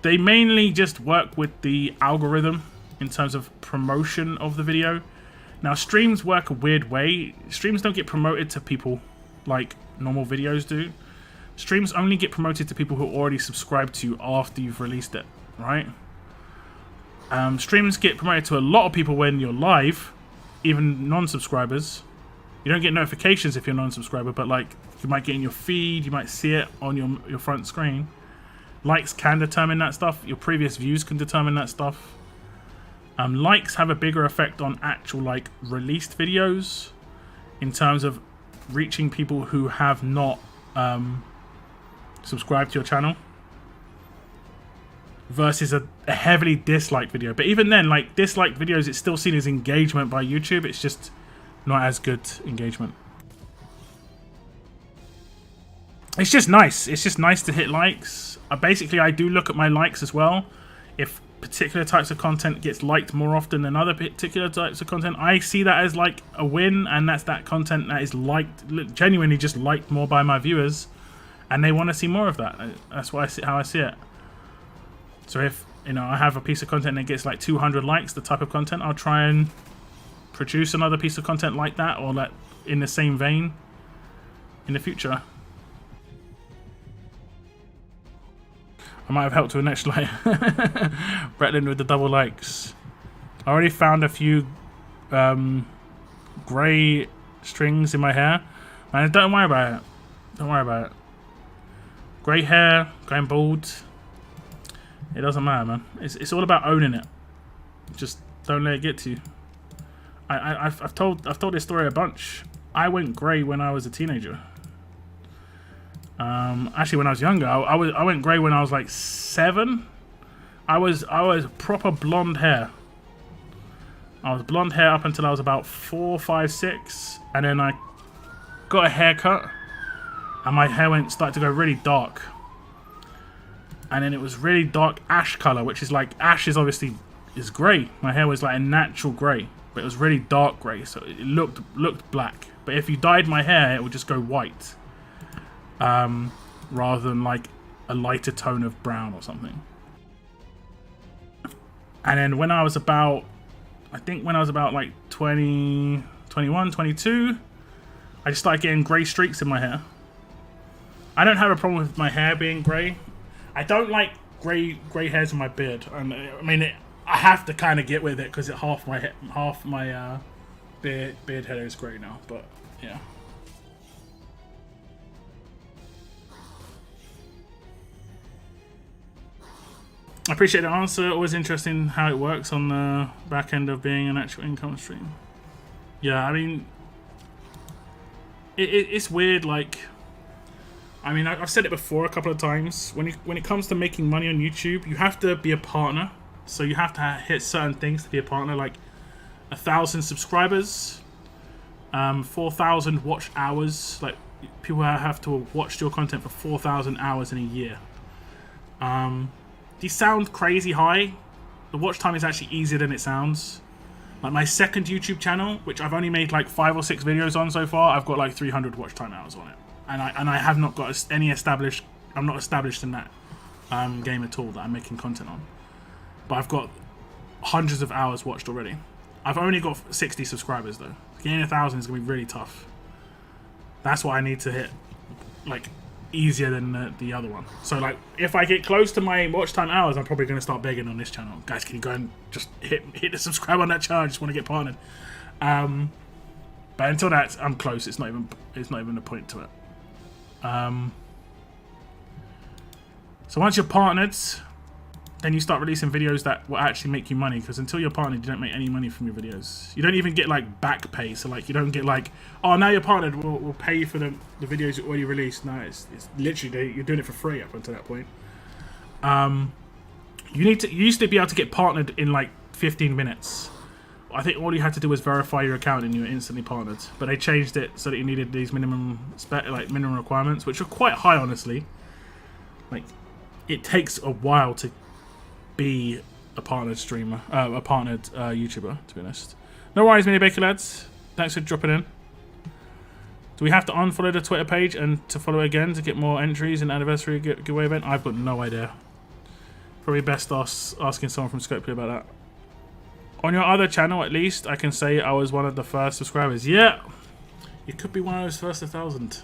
They mainly just work with the algorithm in terms of promotion of the video. Now, streams work a weird way. Streams don't get promoted to people like normal videos do. Streams only get promoted to people who already subscribed to you after you've released it, right? Streams get promoted to a lot of people when you're live, even non-subscribers. You don't get notifications if you're a non-subscriber, but like you might get in your feed, you might see it on your front screen. Likes can determine that stuff. Your previous views can determine that stuff. Likes have a bigger effect on actual like released videos in terms of reaching people who have not subscribed to your channel versus a heavily disliked video. But even then, like disliked videos, it's still seen as engagement by YouTube. It's just not as good engagement. It's just nice. It's just nice to hit likes. Basically, I do look at my likes as well. If particular types of content gets liked more often than other particular types of content, I see that as like a win, and that's that content that is liked, genuinely just liked more by my viewers, and they want to see more of that. That's what how I see it. So if I have a piece of content that gets like 200 likes, the type of content, I'll try and produce another piece of content like that, or like in the same vein in the future. I might have helped with an extra like Bretland with the double likes. I already found a few grey strings in my hair. Man, don't worry about it. Don't worry about it. Grey hair, going bald. It doesn't matter, man. It's all about owning it. Just don't let it get to you. I've told this story a bunch. I went grey when I was a teenager. Actually, when I was younger, I went grey when I was like 7. I was proper blonde hair. I was blonde hair up until I was about 4, 5, 6, and then I got a haircut, and my hair started to go really dark. And then it was really dark ash color, which is like ash is obviously grey. My hair was like a natural grey, but it was really dark grey, so it looked black. But if you dyed my hair, it would just go white. rather than like a lighter tone of brown or something. And then when I was about, I think when I was about like 20, 21, 22, I just started getting grey streaks in my hair. I don't have a problem with my hair being grey. I don't like grey hairs in my beard. And I mean, I have to kind of get with it because half my beard hair is grey now. But yeah. I appreciate the answer. Always interesting how it works on the back end of being an actual income stream. Yeah, I mean, it's weird. Like, I mean, I've said it before a couple of times. When it comes to making money on YouTube, you have to be a partner. So you have to hit certain things to be a partner, like 1,000 subscribers, 4,000 watch hours. Like, people have to have watched your content for 4,000 hours in a year. These sound crazy high. The watch time is actually easier than it sounds. Like my second YouTube channel, which I've only made like 5 or 6 videos on so far, I've got like 300 watch time hours on it, and I have not got any established. I'm not established in that game at all that I'm making content on, but I've got hundreds of hours watched already. I've only got 60 subscribers though. Getting 1,000 is gonna be really tough. That's what I need to hit, like, easier than the other one. So like, if I get close to my watch time hours, I'm probably going to start begging on this channel. Guys, can you go and just hit the subscribe on that channel? I just want to get partnered. But until that, I'm close. It's not even a point to it. So once you're partnered, then you start releasing videos that will actually make you money, because until you're partnered, you don't make any money from your videos. You don't even get like back pay. So like, you don't get like, oh, now you're partnered, we'll pay you for the videos you already released. No, it's literally, you're doing it for free up until that point. You used to be able to get partnered in like 15 minutes. I think all you had to do was verify your account and you were instantly partnered. But they changed it so that you needed these minimum requirements, which are quite high, honestly. Like, it takes a while to be a partnered streamer, a partnered YouTuber, to be honest. No worries, Mini Baker lads. Thanks for dropping in. Do we have to unfollow the Twitter page and to follow again to get more entries in the anniversary giveaway event? I've got no idea. Probably best asking someone from Scopely about that. On your other channel, at least, I can say I was one of the first subscribers. Yeah, you could be one of those first 1,000.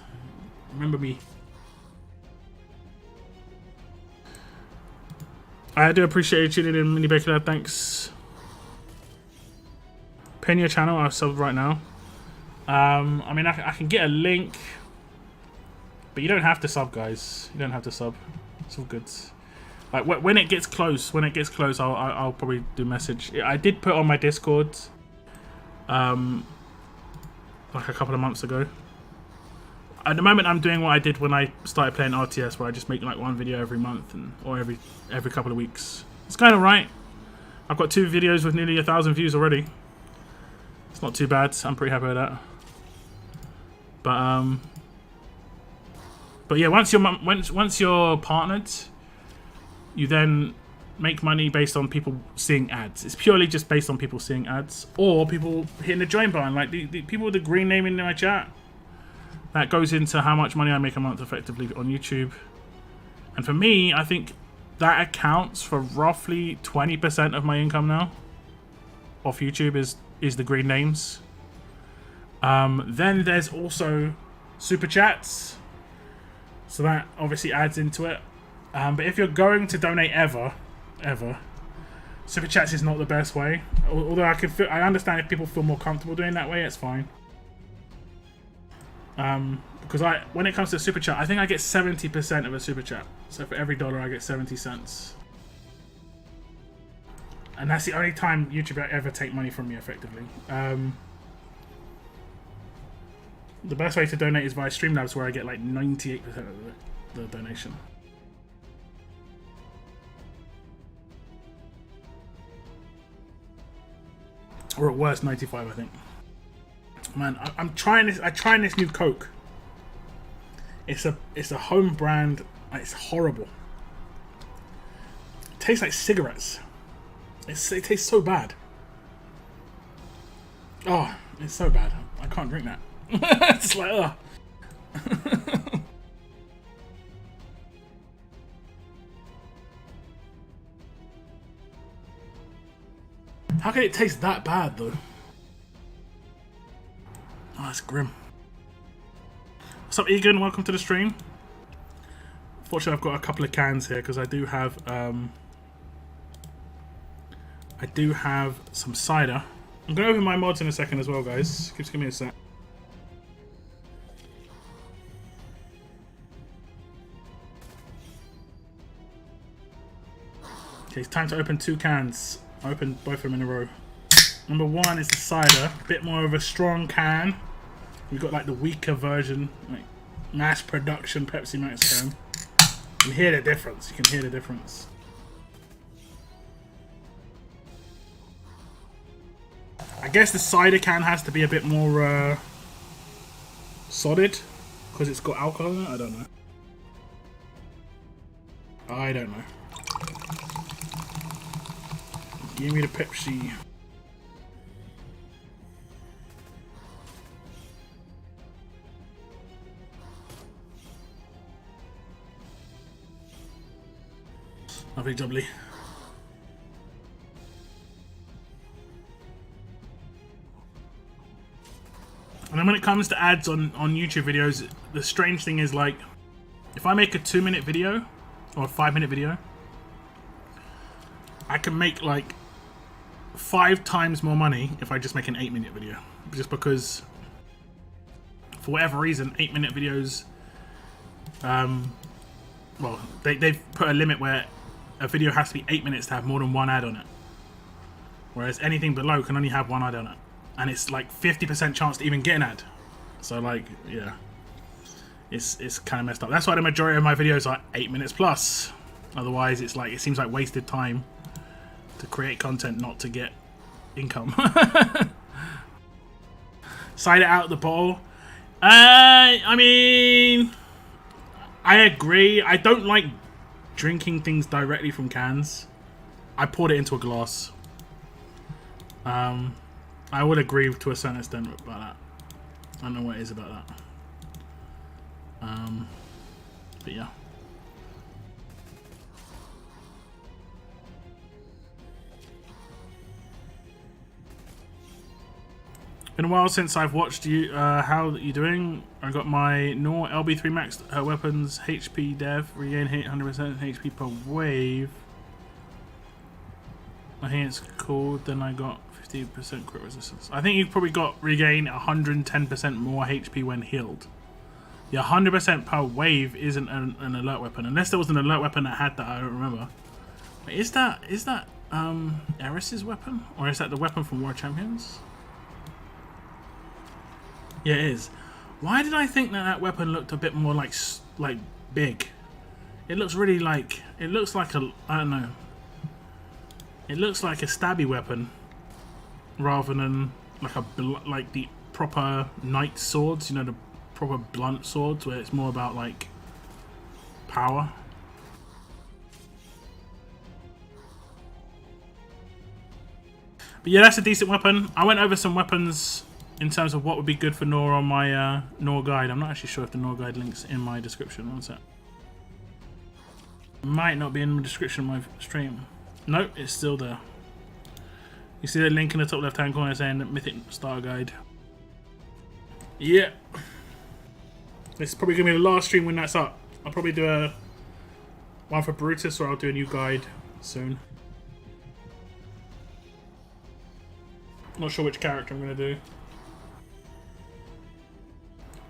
Remember me. I do appreciate you tuning in, Mini Baker Lad. Thanks. Pin your channel. I've subbed right now. I mean, I can get a link, but you don't have to sub, guys. You don't have to sub. It's all good. Like when it gets close, I'll probably do message. I did put on my Discord, like a couple of months ago. At the moment, I'm doing what I did when I started playing RTS, where I just make like one video every month or every couple of weeks. It's kind of right. I've got 2 videos with nearly 1,000 views already. It's not too bad. I'm pretty happy with that. But yeah, once you're partnered, you then make money based on people seeing ads. It's purely just based on people seeing ads or people hitting the join button, like the people with the green name in my chat. That goes into how much money I make a month effectively on YouTube. And for me, I think that accounts for roughly 20% of my income now off YouTube is the green names. Then there's also super chats. So that obviously adds into it. But if you're going to donate ever, super chats is not the best way. Although I understand if people feel more comfortable doing that way, it's fine. Because when it comes to super chat, I think I get 70% of a super chat. So for every $1, I get 70 cents. And that's the only time YouTube ever take money from me, effectively. The best way to donate is via Streamlabs, where I get like 98% of the donation. Or at worst, 95, I think. Man, I'm trying this. I'm trying this new Coke. It's a home brand. It's horrible. It tastes like cigarettes. It tastes so bad. Oh, it's so bad. I can't drink that. It's like, ugh. How can it taste that bad though? Oh, that's grim. What's up, Egan? Welcome to the stream. Fortunately, I've got a couple of cans here because I do have some cider. I'm going to open my mods in a second as well, guys. Just give me a sec. Okay, it's time to open 2 cans. I opened both of them in a row. Number 1 is the cider. A bit more of a strong can. We've got like the weaker version, like mass production Pepsi Max can. You can hear the difference. You can hear the difference. I guess the cider can has to be a bit more solid because it's got alcohol in it. I don't know. I don't know. Give me the Pepsi. Lovely jubbly. And then when it comes to ads on YouTube videos, the strange thing is, like, if I make a 2-minute video or a 5-minute video, I can make like 5 times more money if I just make an 8-minute video. Just because, for whatever reason, 8-minute videos, well, they've put a limit where a video has to be 8 minutes to have more than 1 ad on it. Whereas anything below can only have 1 ad on it. And it's like 50% chance to even get an ad. So like, yeah. It's kind of messed up. That's why the majority of my videos are 8 minutes plus. Otherwise, it's like, it seems like wasted time to create content not to get income. Cider out of the bottle. I mean, I agree. I don't like drinking things directly from cans. I poured it into a glass. I would agree to a certain extent about that. I don't know what it is about that. But yeah. Been a while since I've watched you. How are you doing? I got my Nor LB3 Max weapons HP dev regain 100% HP per wave. I think it's called. Then I got 50% crit resistance. I think you probably got regain 110% more HP when healed. The 100% per wave isn't an alert weapon, unless there was an alert weapon that had that. I don't remember. Wait, is that Eris's weapon, or is that the weapon from War Champions? Yeah, it is. Why did I think that weapon looked a bit more like big? It looks really like, it looks like a, I don't know. It looks like a stabby weapon rather than like the proper knight swords, you know, the proper blunt swords where it's more about like power. But yeah, that's a decent weapon. I went over some weapons in terms of what would be good for Nor on my Nor guide. I'm not actually sure if the Nor guide link's in my description. One sec. Might not be in the description of my stream. Nope, it's still there. You see the link in the top left hand corner saying Mythic Starter Guide. Yeah. This is probably going to be the last stream when that's up. I'll probably do one for Brutus, or I'll do a new guide soon. Not sure which character I'm going to do.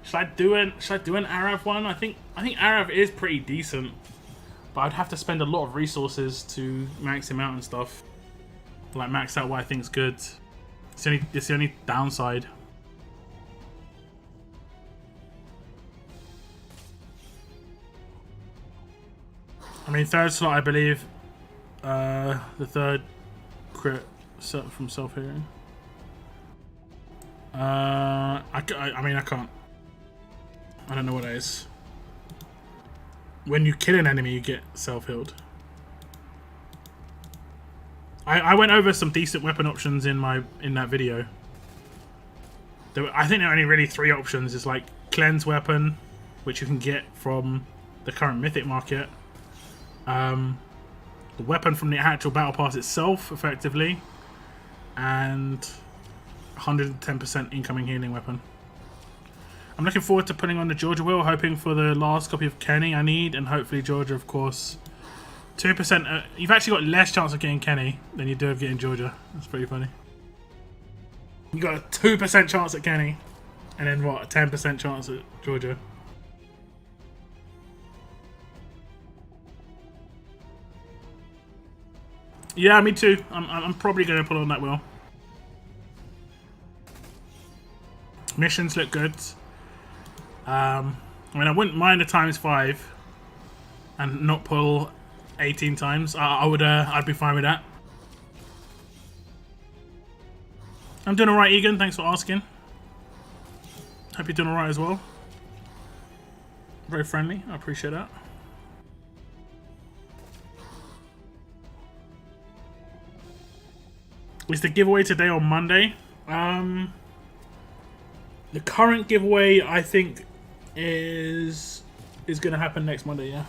Should I do an Arav one? I think Arav is pretty decent, but I'd have to spend a lot of resources to max him out and stuff. Like max out what I think's good. It's the only downside. I mean, third slot, I believe. The third crit from self-healing. I mean, I can't. I don't know what that is. When you kill an enemy, you get self-healed. I went over some decent weapon options in that video. I think there are only really 3 options. It's like cleanse weapon, which you can get from the current Mythic market. The weapon from the actual battle pass itself, effectively. and 110% incoming healing weapon. I'm looking forward to putting on the Georgia wheel, hoping for the last copy of Kenny I need, and hopefully Georgia, of course. 2%. You've actually got less chance of getting Kenny than you do of getting Georgia. That's pretty funny. You got a 2% chance at Kenny, and then what? A 10% chance at Georgia. Yeah, me too. I'm probably going to put on that wheel. Missions look good. I mean, I wouldn't mind a ×5 and not pull 18 times. I'd be fine with that. I'm doing alright, Egan. Thanks for asking. Hope you're doing alright as well. Very friendly. I appreciate that. Is the giveaway today or Monday? The current giveaway, I think, is going to happen next Monday, yeah.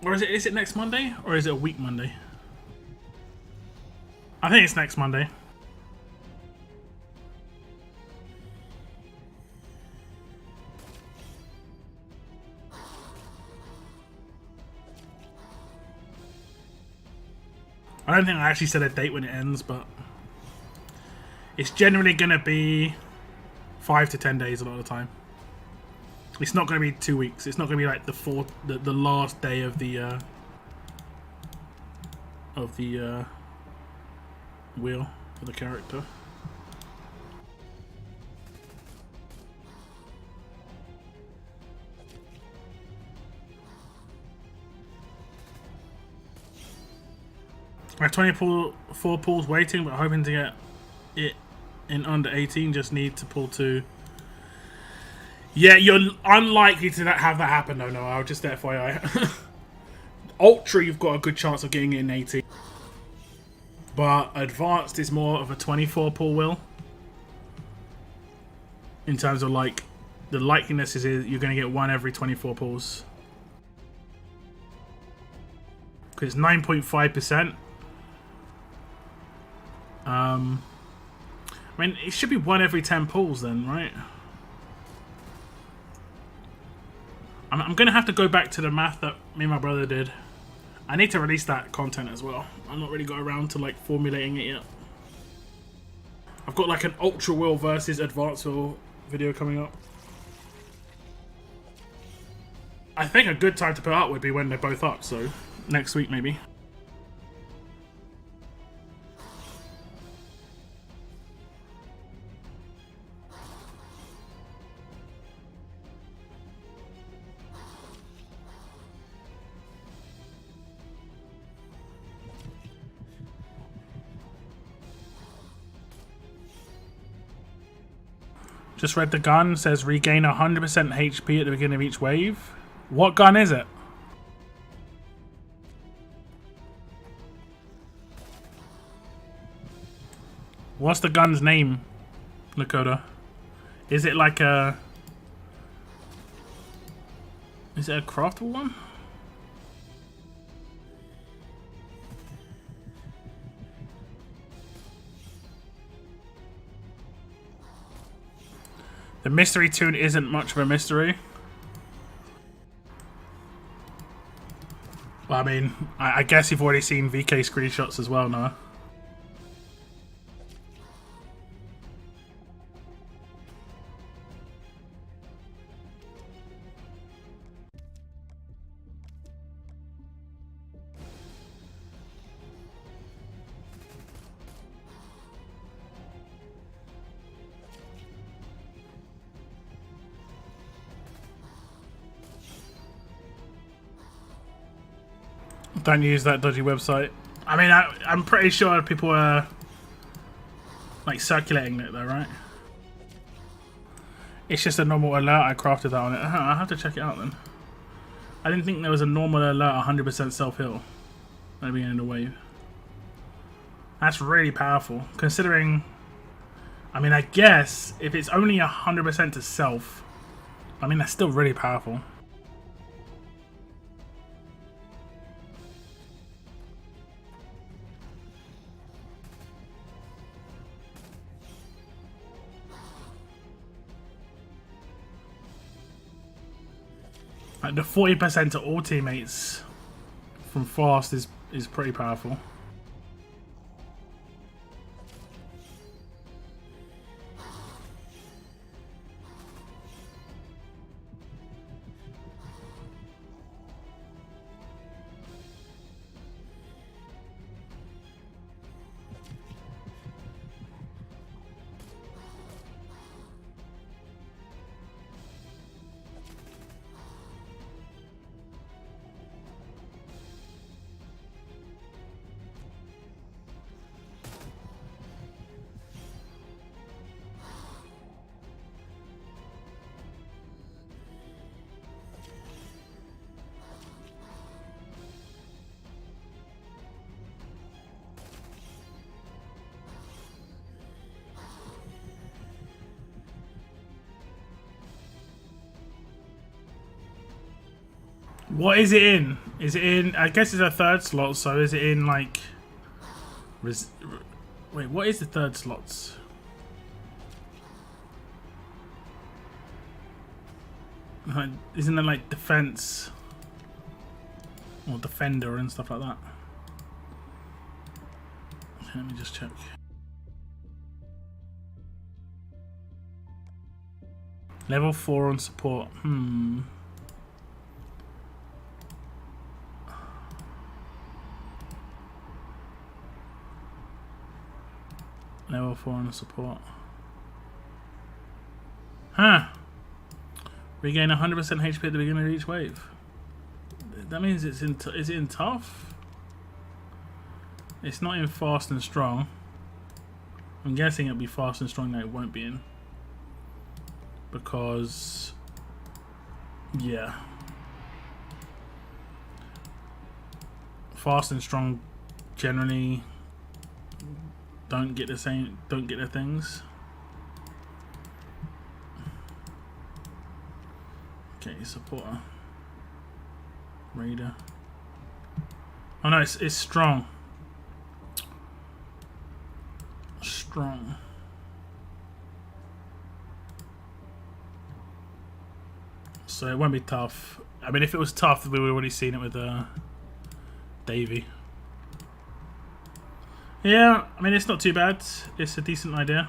Or is it next Monday? Or is it a week Monday? I think it's next Monday. I don't think I actually set a date when it ends, but it's generally going to be 5 to 10 days a lot of the time. It's not going to be 2 weeks. It's not going to be like the last day of the wheel for the character. I have 24 pulls waiting, but hoping to get it in under 18. Just need to pull 2. Yeah, you're unlikely to have that happen though, Noah. Just FYI. Ultra, you've got a good chance of getting it in 18. But Advanced is more of a 24 pull wheel. In terms of like, the likeliness is you're going to get 1 every 24 pulls. Because it's 9.5%. I mean, it should be 1 every 10 pulls then, right? I'm going to have to go back to the math that me and my brother did. I need to release that content as well. I've not really got around to like formulating it yet. I've got like an Ultra Wheel versus Advanced Wheel video coming up. I think a good time to put up would be when they're both up, so next week maybe. Just read the gun, says regain 100% HP at the beginning of each wave. What gun is it? What's the gun's name, Lakota? Is it like a... Is it a craftable one? The mystery tune isn't much of a mystery. Well, I mean, I guess you've already seen VK screenshots as well, Noah. Don't use that dodgy website. I mean, I'm pretty sure people are like circulating it though, right? It's just a normal alert. I crafted that on it. I'll have to check it out then. I didn't think there was a normal alert 100% self-heal at the beginning of the wave. That's really powerful, considering... I mean, I guess if it's only 100% to self, I mean, that's still really powerful. Like the 40% to all teammates from fast is pretty powerful. What is it in? Is it in? I guess it's a third slot, so is it in like... Wait, what is the third slots? Isn't it like defense? Or defender and stuff like that? Let me just check. Level 4 on support. Level 4 on support. Huh. Regain 100% HP at the beginning of each wave. That means it's in. Is it in tough? It's not in fast and strong. I'm guessing it'll be fast and strong that it won't be in. Because... yeah. Fast and strong generally don't get the things. Okay, supporter. Raider. Oh no, it's strong. Strong. So it won't be tough. I mean, if it was tough, we would have already seen it with Davey. Yeah, I mean, it's not too bad. It's a decent idea.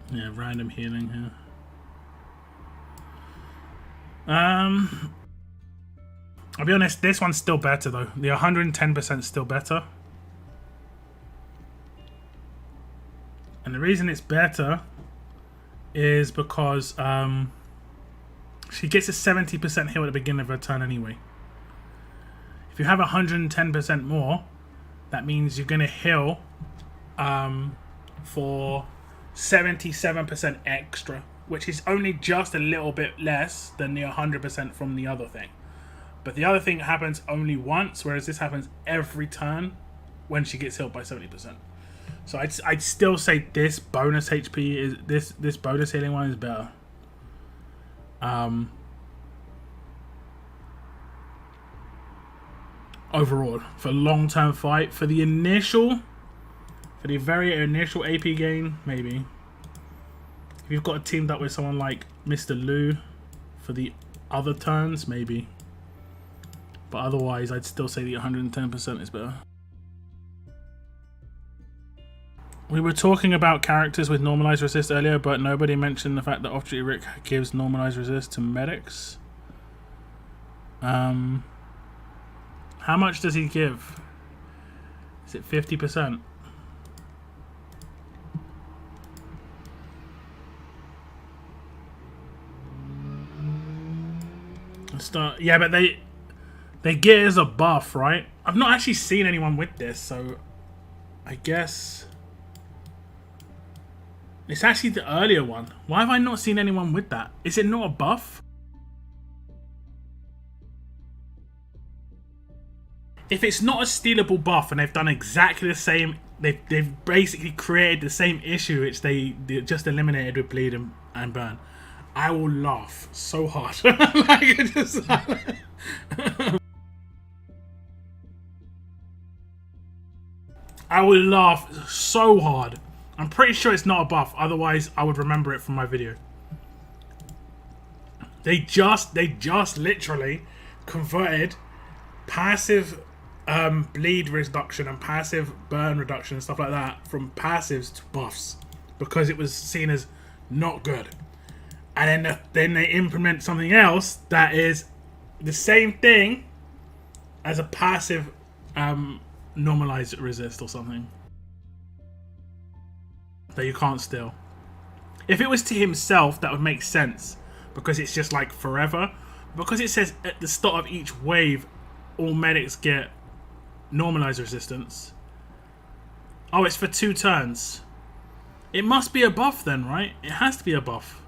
Yeah, random healing here. I'll be honest, this one's still better though. The 110% still better. And the reason it's better is because she gets a 70% heal at the beginning of her turn anyway. If you have 110% more, that means you're going to heal for 77% extra, which is only just a little bit less than the 100% from the other thing. But the other thing happens only once, whereas this happens every turn when she gets healed by 70%. So I'd still say this bonus HP is this bonus healing one is better. Overall, for long-term fight, for the very initial AP gain, maybe. If you've got it teamed up with someone like Mr. Lu for the other turns, maybe. But otherwise, I'd still say the 110% is better. We were talking about characters with normalized resist earlier, but nobody mentioned the fact that Off-Duty Rick gives normalized resist to medics. How much does he give? Is it 50%? Start. Yeah, but they get it as a buff, right? I've not actually seen anyone with this, so I guess it's actually the earlier one. Why have I not seen anyone with that? Is it not a buff? If it's not a stealable buff and they've done exactly the same, they've basically created the same issue which they just eliminated with bleed and burn, I will laugh so hard. I will laugh so hard. I'm pretty sure it's not a buff, otherwise I would remember it from my video. They just literally converted passive bleed reduction and passive burn reduction and stuff like that from passives to buffs because it was seen as not good. And then they implement something else that is the same thing as a passive normalized resist or something that you can't steal. If it was to himself, that would make sense because it's just like forever. Because it says at the start of each wave, all medics get normalized resistance. Oh, it's for 2 turns. It must be a buff then, right? It has to be a buff.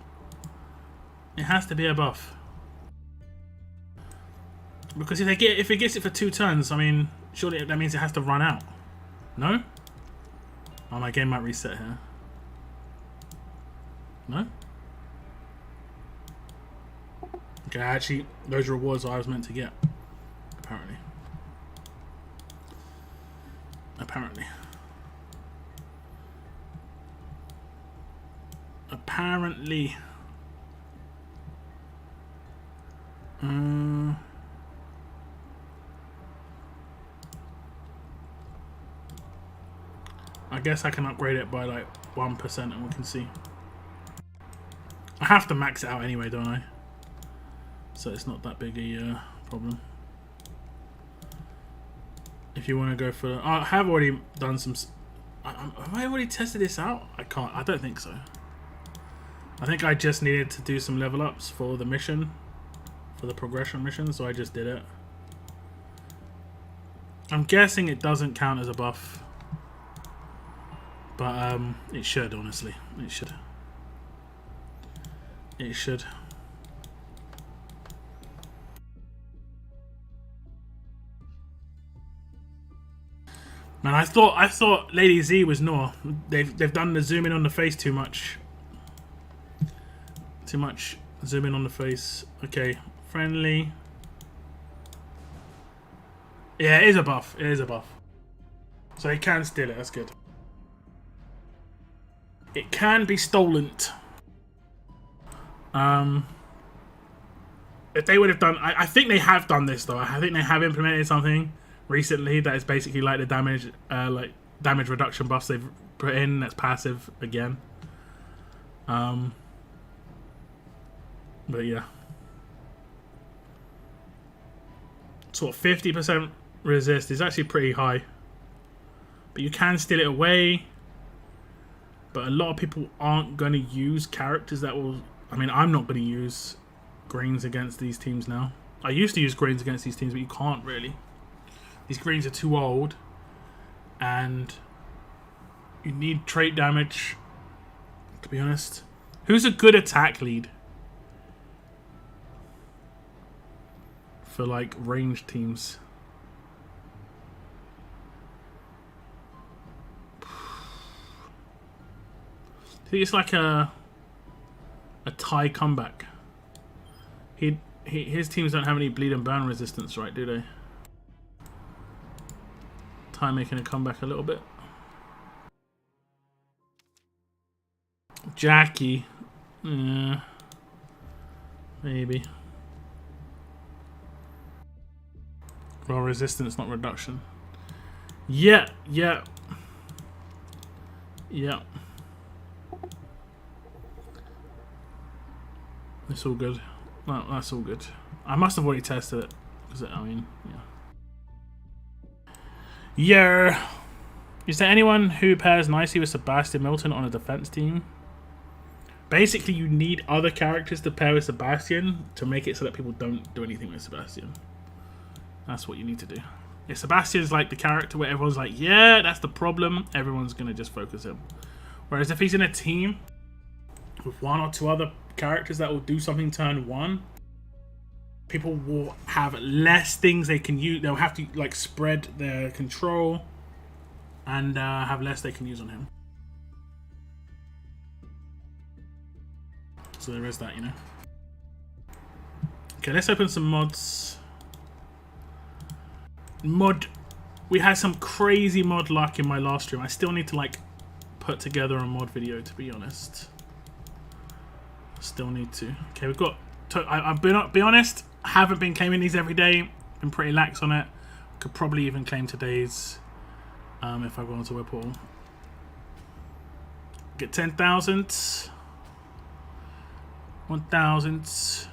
It has to be a buff. Because if it gets it for 2 turns, I mean, surely that means it has to run out. No? Oh, my game might reset here. No? Okay, actually, those rewards I was meant to get. Apparently. Apparently. Apparently. I guess I can upgrade it by like 1% and we can see. I have to max it out anyway, don't I? So it's not that big a problem. If you want to go for... I have already done some... have I already tested this out? I can't. I don't think so. I think I just needed to do some level ups for the mission. For the progression mission, so I just did it. I'm guessing it doesn't count as a buff. But it should, honestly. It should. It should. Man, I thought Lady Z was Noor. They've done the zoom in on the face too much. Too much zoom in on the face. Okay, friendly. Yeah, it is a buff. It is a buff. So he can steal it. That's good. It can be stolen. If they would have done... I think they have done this, though. I think they have implemented something recently that is basically like the damage reduction buffs they've put in. That's passive again. But yeah. Sort of 50% resist is actually pretty high. But you can steal it away. But a lot of people aren't going to use characters that will... I mean, I'm not going to use greens against these teams now. I used to use greens against these teams, but you can't really. These greens are too old. And you need trait damage, to be honest. Who's a good attack lead? For, like, ranged teams. I think it's like a Thai comeback. His teams don't have any bleed and burn resistance, right? Do they? Thai making a comeback a little bit. Jackie, maybe. Well, resistance, not reduction. Yeah. It's all good. No, that's all good. I must have already tested it. Because, I mean, yeah. Is there anyone who pairs nicely with Sebastian Milton on a defense team? Basically, you need other characters to pair with Sebastian to make it so that people don't do anything with Sebastian. That's what you need to do. If Sebastian's like the character where everyone's like, yeah, that's the problem, everyone's going to just focus him. Whereas if he's in a team with 1 or 2 other characters that will do something turn 1, people will have less things they can use. They'll have to like spread their control and have less they can use on him. So there is that, you know. Okay, let's open some mods. We had some crazy mod luck in my last stream. I still need to like put together a mod video, to be honest. Still need to. Okay, we've got I've been be honest. Haven't been claiming these every day. Been pretty lax on it. Could probably even claim today's if I go onto web portal. Get 10,000, 1,000,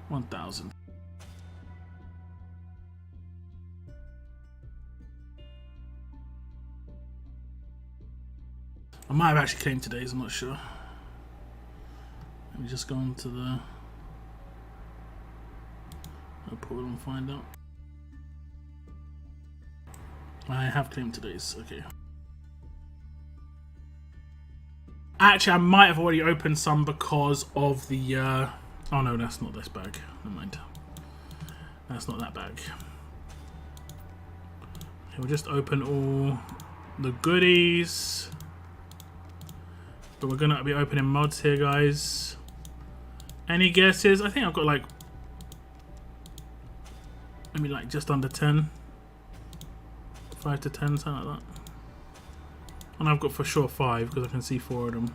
1,000. I might have actually claimed today's, I'm not sure. Let me just go into the portal and find out. I have claimed today's, okay. Actually, I might have already opened some because of the, oh no, that's not this bag. Never mind. That's not that bag. We'll just open all the goodies. But we're gonna be opening mods here, guys. Any guesses? I think I've got like maybe like just under 10. 5 to 10, something like that. And I've got for sure 5 because I can see 4 of them.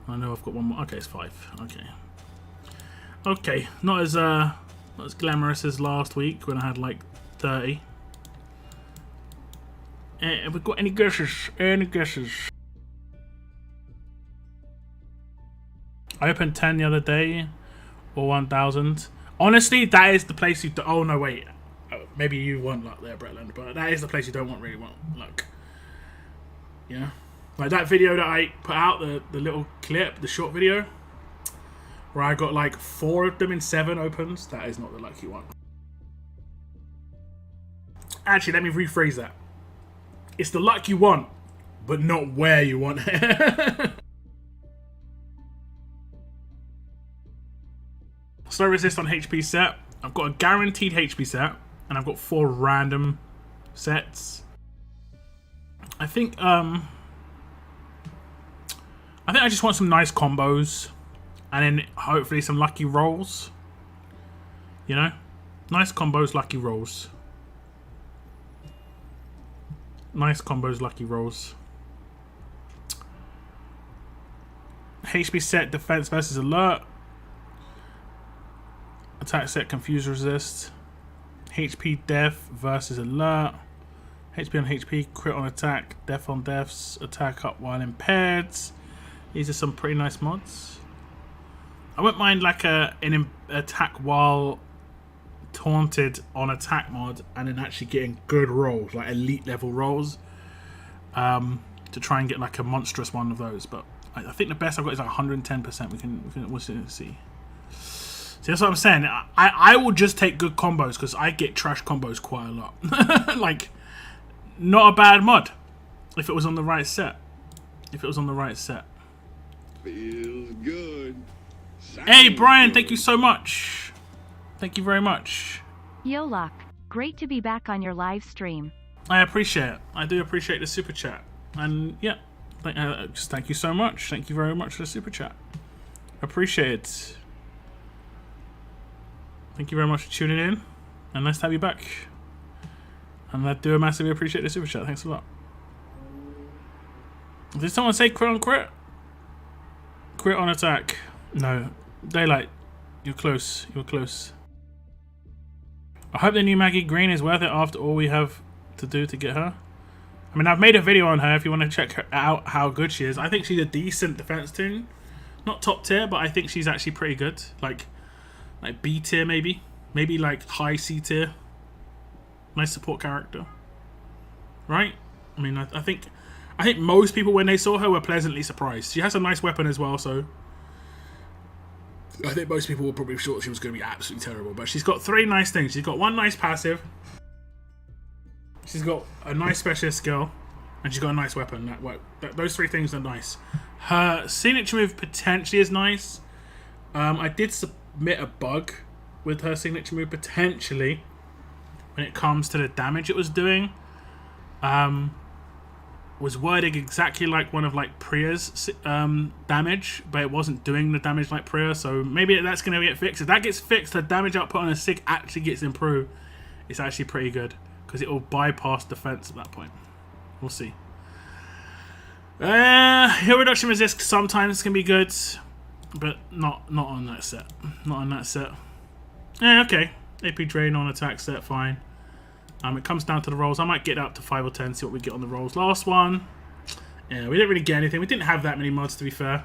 I know I've got one more. Okay, it's 5. Okay. Okay, not as glamorous as last week when I had like 30. Have we got any guesses? Any guesses? I opened 10 the other day, or 1,000. Honestly, that is the place you. Oh no, wait. Maybe you want luck there, Bretland, but that is the place you don't really want luck. Yeah, like that video that I put out, the little clip, the short video, where I got like 4 of them in 7 opens. That is not the luck you want. Actually, let me rephrase that. It's the luck you want, but not where you want it. Slow resist on HP set. I've got a guaranteed HP set, and I've got 4 random sets. I think I just want some nice combos, and then hopefully some lucky rolls. You know, nice combos, lucky rolls. Nice combos, lucky rolls. HP set, defense versus alert. Attack set, confuse resist. HP def versus alert. HP on HP, crit on attack, def on defs, attack up while impaired. These are some pretty nice mods. I wouldn't mind like an attack while taunted on attack mod, and then actually getting good rolls, like elite level rolls, to try and get like a monstrous one of those. But I think the best I've got is like 110%. We'll see. See, that's what I'm saying. I will just take good combos because I get trash combos quite a lot. Like, not a bad mod if it was on the right set. If it was on the right set. Feels good. Hey, Brian, thank you so much. Thank you very much. Yo, Lock. Great to be back on your live stream. I appreciate it. I do appreciate the super chat. And yeah, just thank you so much. Thank you very much for the super chat. Appreciate it. Thank you very much for tuning in, and nice to have you back. And I do massively appreciate the super chat. Thanks a lot. Did someone say crit on crit? Crit on attack. No. Daylight. You're close. You're close. I hope the new Maggie Green is worth it after all we have to do to get her. I mean, I've made a video on her if you want to check her out how good she is. I think she's a decent defense toon. Not top tier, but I think she's actually pretty good. Like B tier maybe. Maybe like high C tier. Nice support character. Right? I mean, I think most people when they saw her were pleasantly surprised. She has a nice weapon as well, so I think most people were probably thought she was going to be absolutely terrible. But she's got 3 nice things. She's got 1 nice passive. She's got a nice specialist skill. And she's got a nice weapon. Those 3 things are nice. Her signature move potentially is nice. I did submit a bug with her signature move potentially when it comes to the damage it was doing. Was wording exactly like one of like Priya's damage, but it wasn't doing the damage like Priya, so maybe that's going to get fixed. If that gets fixed, the damage output on a Sig actually gets improved. It's actually pretty good because it will bypass defense at that point. We'll see. Heal reduction resist sometimes can be good. but not on that set. Not on that set. Yeah, okay. AP drain on attack set, fine. It comes down to the rolls. I might get up to 5 or 10, see what we get on the rolls. Last one. Yeah, we didn't really get anything. We didn't have that many mods, to be fair.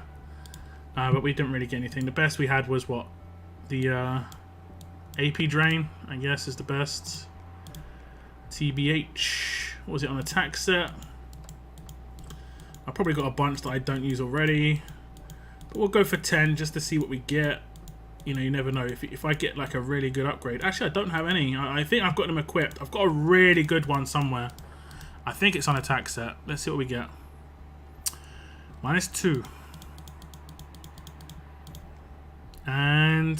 But we didn't really get anything. The best we had was what? The AP drain, I guess, is the best. TBH. What was it on attack set? I probably got a bunch that I don't use already. But we'll go for 10 just to see what we get. You know, you never know. If I get like a really good upgrade. Actually, I don't have any. I think I've got them equipped. I've got a really good one somewhere. I think it's on attack set. Let's see what we get. -2. And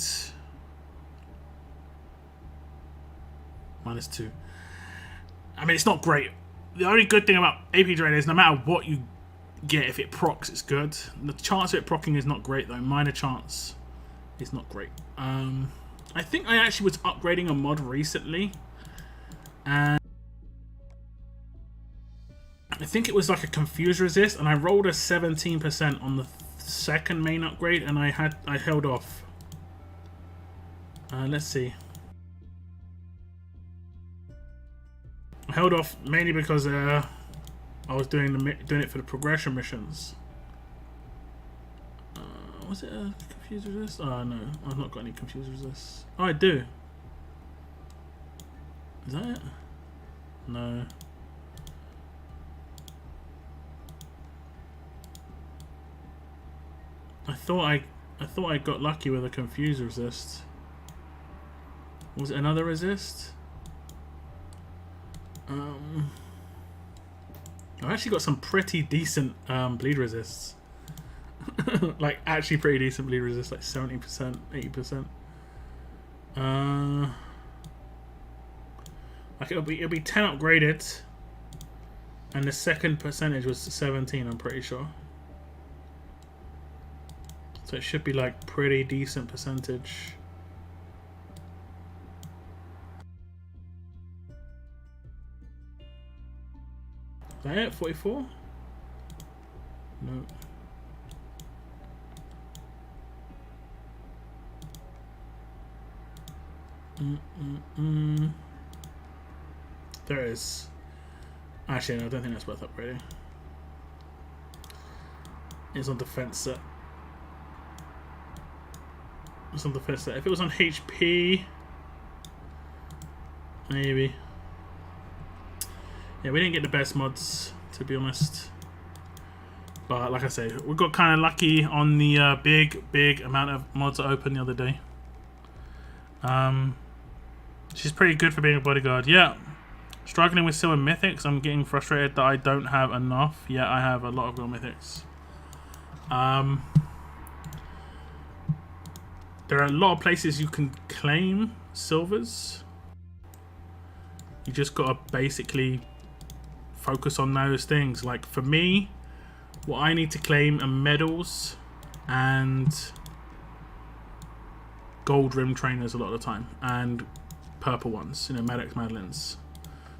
-2. I mean, it's not great. The only good thing about AP Drain is no matter what you get, if it procs, it's good. The chance of it procking is not great, though. Minor chance is not great. I think I actually was upgrading a mod recently, and I think it was like a confuse resist, and I rolled a 17% on the second main upgrade, and I held off. Let's see. I held off mainly because I was doing it for the progression missions. Was it a confuse resist? Oh no, I've not got any confuse resist. Oh, I do. Is that it? No. I thought I got lucky with a confuse resist. Was it another resist? I've actually got some pretty decent bleed resists. Like actually pretty decent bleed resist, like 70%, 80%. Like it'll be 10 upgraded, and the second percentage was 17. I'm pretty sure. So it should be like pretty decent percentage. Is that it? 44? No. There it is. Actually, no, I don't think that's worth upgrading. It's on defense set. It's on defense set. If it was on HP, maybe. Yeah, we didn't get the best mods, to be honest. But like I say, we got kind of lucky on the big amount of mods that opened the other day. She's pretty good for being a bodyguard. Yeah. Struggling with silver mythics. I'm getting frustrated that I don't have enough. Yeah, I have a lot of gold mythics. There are a lot of places you can claim silvers. You just gotta basically focus on those things. Like for me, what I need to claim are medals and gold rim trainers a lot of the time, and purple ones, you know, medics, madeleines.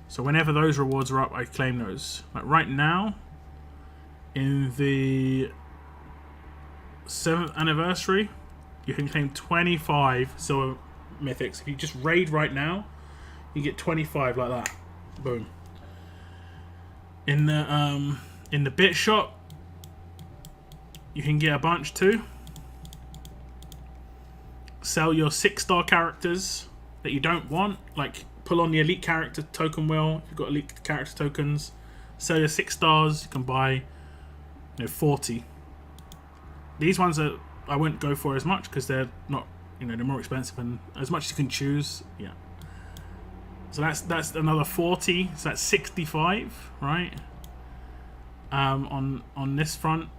So whenever those rewards are up, I claim those. Like right now, in the 7th anniversary, you can claim 25 silver mythics. If you just raid right now, you get 25 like that. Boom. In the bit shop, you can get a bunch too. Sell your 6-star characters that you don't want, like pull on the elite character token wheel. If you've got elite character tokens, sell your 6 stars. You can buy, 40. These ones are I wouldn't go for as much because they're not, they're more expensive, and as much as you can choose, yeah. So that's another 40. So that's 65, right? On this front,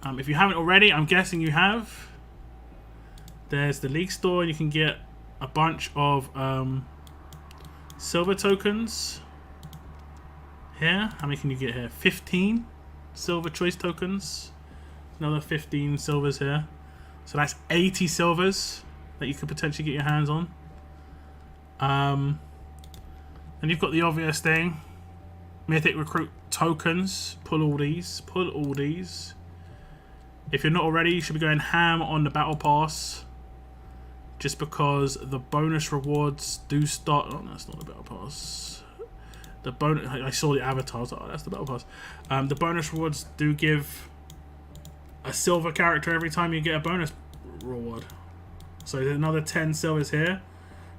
if you haven't already, I'm guessing you have. There's the League store, and you can get a bunch of silver tokens here. How many can you get here? 15 silver choice tokens. Another 15 silvers here. So that's 80 silvers that you could potentially get your hands on. And you've got the obvious thing. Mythic recruit tokens. Pull all these. Pull all these. If you're not already, you should be going ham on the battle pass. Just because the bonus rewards do start. Oh, no, that's not the battle pass. The bonus. I saw the avatars. Oh, that's the battle pass. The bonus rewards do give a silver character every time you get a bonus reward. So there's another 10 silvers here.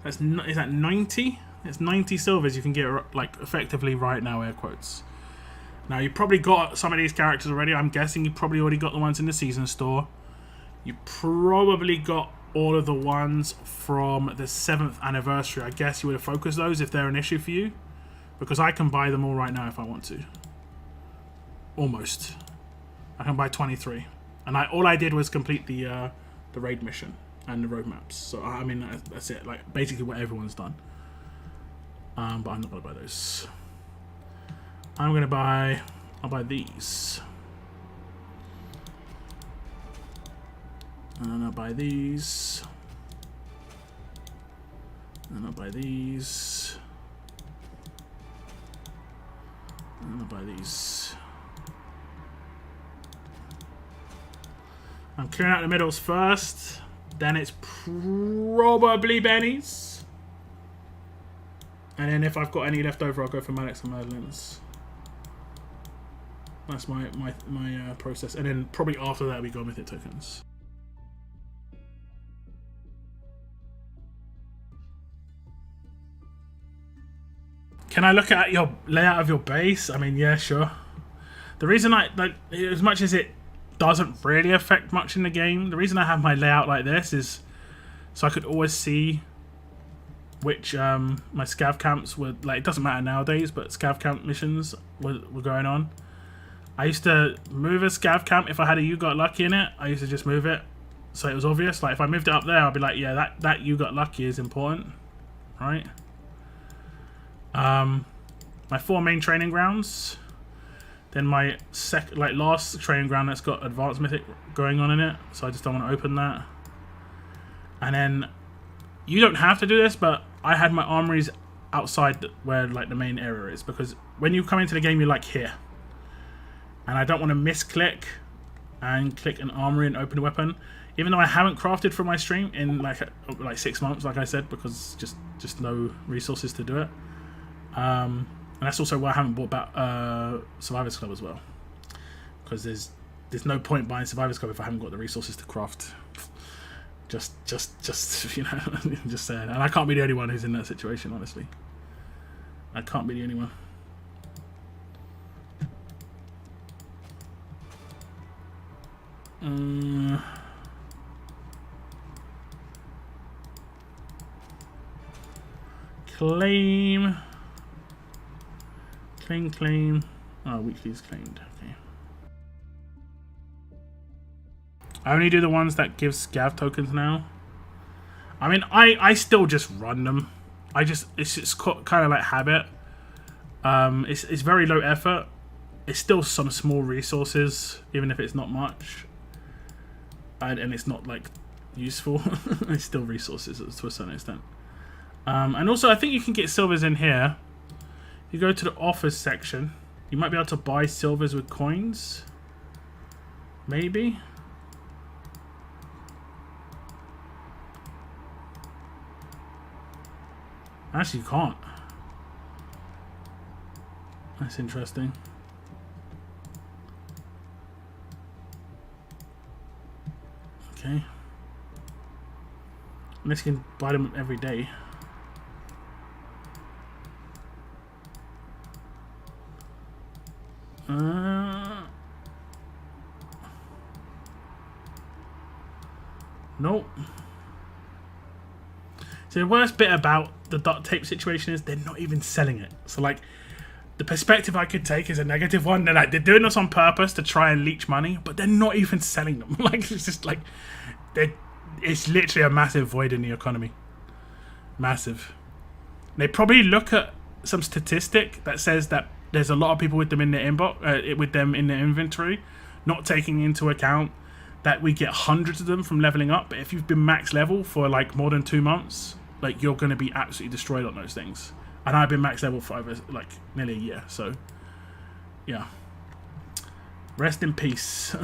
Is that 90? It's 90 silvers you can get like effectively right now, air quotes. Now you probably got some of these characters already. I'm guessing you probably already got the ones in the season store. You probably got all of the ones from the 7th anniversary. I guess you would have focused those if they're an issue for you, because I can buy them all right now if I want to. Almost. I can buy 23, and all I did was complete the raid mission and the roadmaps. So I mean that's it. Like basically what everyone's done. But I'm not gonna buy those. I'll buy these. And I'll buy these. And I'll buy these. And I'll buy these. I'm clearing out the middles first. Then it's probably Benny's. And then if I've got any left over, I'll go for Maddox and Madeline's. That's my process. And then probably after that we go Mythic tokens. Can I look at your layout of your base? I mean, yeah, sure. The reason as much as it doesn't really affect much in the game, the reason I have my layout like this is so I could always see which my scav camps were, like, it doesn't matter nowadays, but scav camp missions were going on. I used to move a scav camp if I had a You Got Lucky in it. I used to just move it so it was obvious. Like if I moved it up there, I'd be like, yeah, that You Got Lucky is important, right? My 4 main training grounds, then my last training ground that's got advanced mythic going on in it, so I just don't want to open that. And then you don't have to do this, but I had my armories outside where like the main area is, because when you come into the game you're like here, and I don't want to misclick and click an armory and open a weapon, even though I haven't crafted for my stream in like 6 months, like I said, because just no resources to do it. And that's also why I haven't bought back Survivors Club as well, because there's no point buying Survivors Club if I haven't got the resources to craft. Just you know, just saying. And I can't be the only one who's in that situation, honestly. I can't be the only one. Claim. Oh, weekly is claimed. Okay. I only do the ones that give scav tokens now. I mean, I still just run them. It's just kind of like habit. It's very low effort. It's still some small resources, even if it's not much. And it's not like useful. It's still resources to a certain extent. And also, I think you can get silvers in here. You go to the offers section. You might be able to buy silvers with coins. Maybe. Actually, you can't. That's interesting. Okay. Unless you can buy them every day. Nope. So the worst bit about the duct tape situation is they're not even selling it. So like, the perspective I could take is a negative one. They're like, they're doing this on purpose to try and leech money, but they're not even selling them. Like, it's just like, it's literally a massive void in the economy. Massive. They probably look at some statistic that says that there's a lot of people with them in their inbox, with them in their inventory, not taking into account that we get hundreds of them from leveling up. But if you've been max level for like more than 2 months, like you're going to be absolutely destroyed on those things. And I've been max level for over like nearly a year, so yeah. Rest in peace.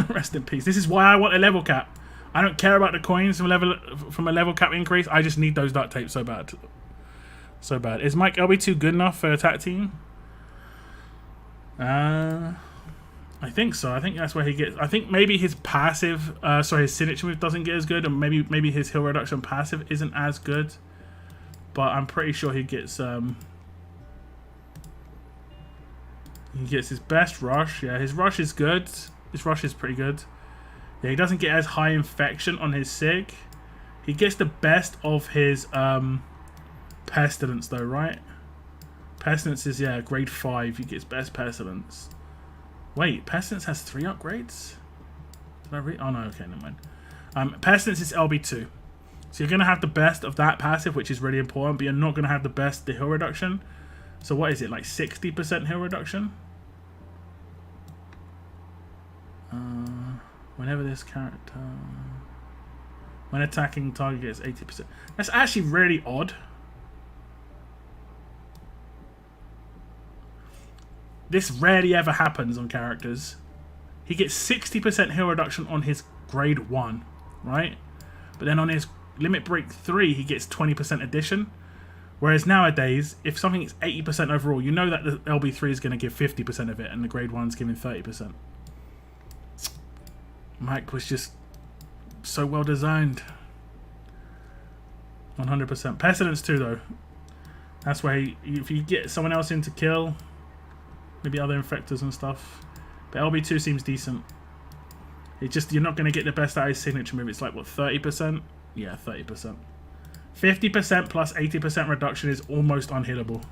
Rest in peace. This is why I want a level cap. I don't care about the coins from a level cap increase. I just need those duct tapes so bad. So bad. Is Mike LB2 good enough for attack team? I think so. I think that's where he gets. I think maybe his passive, his signature move doesn't get as good, and maybe his heal reduction passive isn't as good. But I'm pretty sure he gets his best rush. Yeah, his rush is good. His rush is pretty good. Yeah, he doesn't get as high infection on his sig. He gets the best of his pestilence though, right? Pestilence is, yeah, grade 5. He gets best pestilence. Wait, pestilence has 3 upgrades? Did I read? Oh no, okay, never mind. Pestilence is LB2. So you're going to have the best of that passive, which is really important, but you're not going to have the heal reduction. So what is it, like 60% heal reduction? Whenever this character... When attacking, target gets 80%. That's actually really odd. This rarely ever happens on characters. He gets 60% heal reduction on his grade 1, right? But then on his limit break 3, he gets 20% addition. Whereas nowadays, if something is 80% overall, you know that the LB3 is going to give 50% of it, and the grade 1's giving 30%. Mike was just so well designed. 100%. Pestilence too, though. That's where if you get someone else in to kill, maybe other infectors and stuff. But LB2 seems decent. It just, you're not going to get the best out of his signature move. It's like, what, 30%? Yeah, 30%. 50% plus 80% reduction is almost unhittable.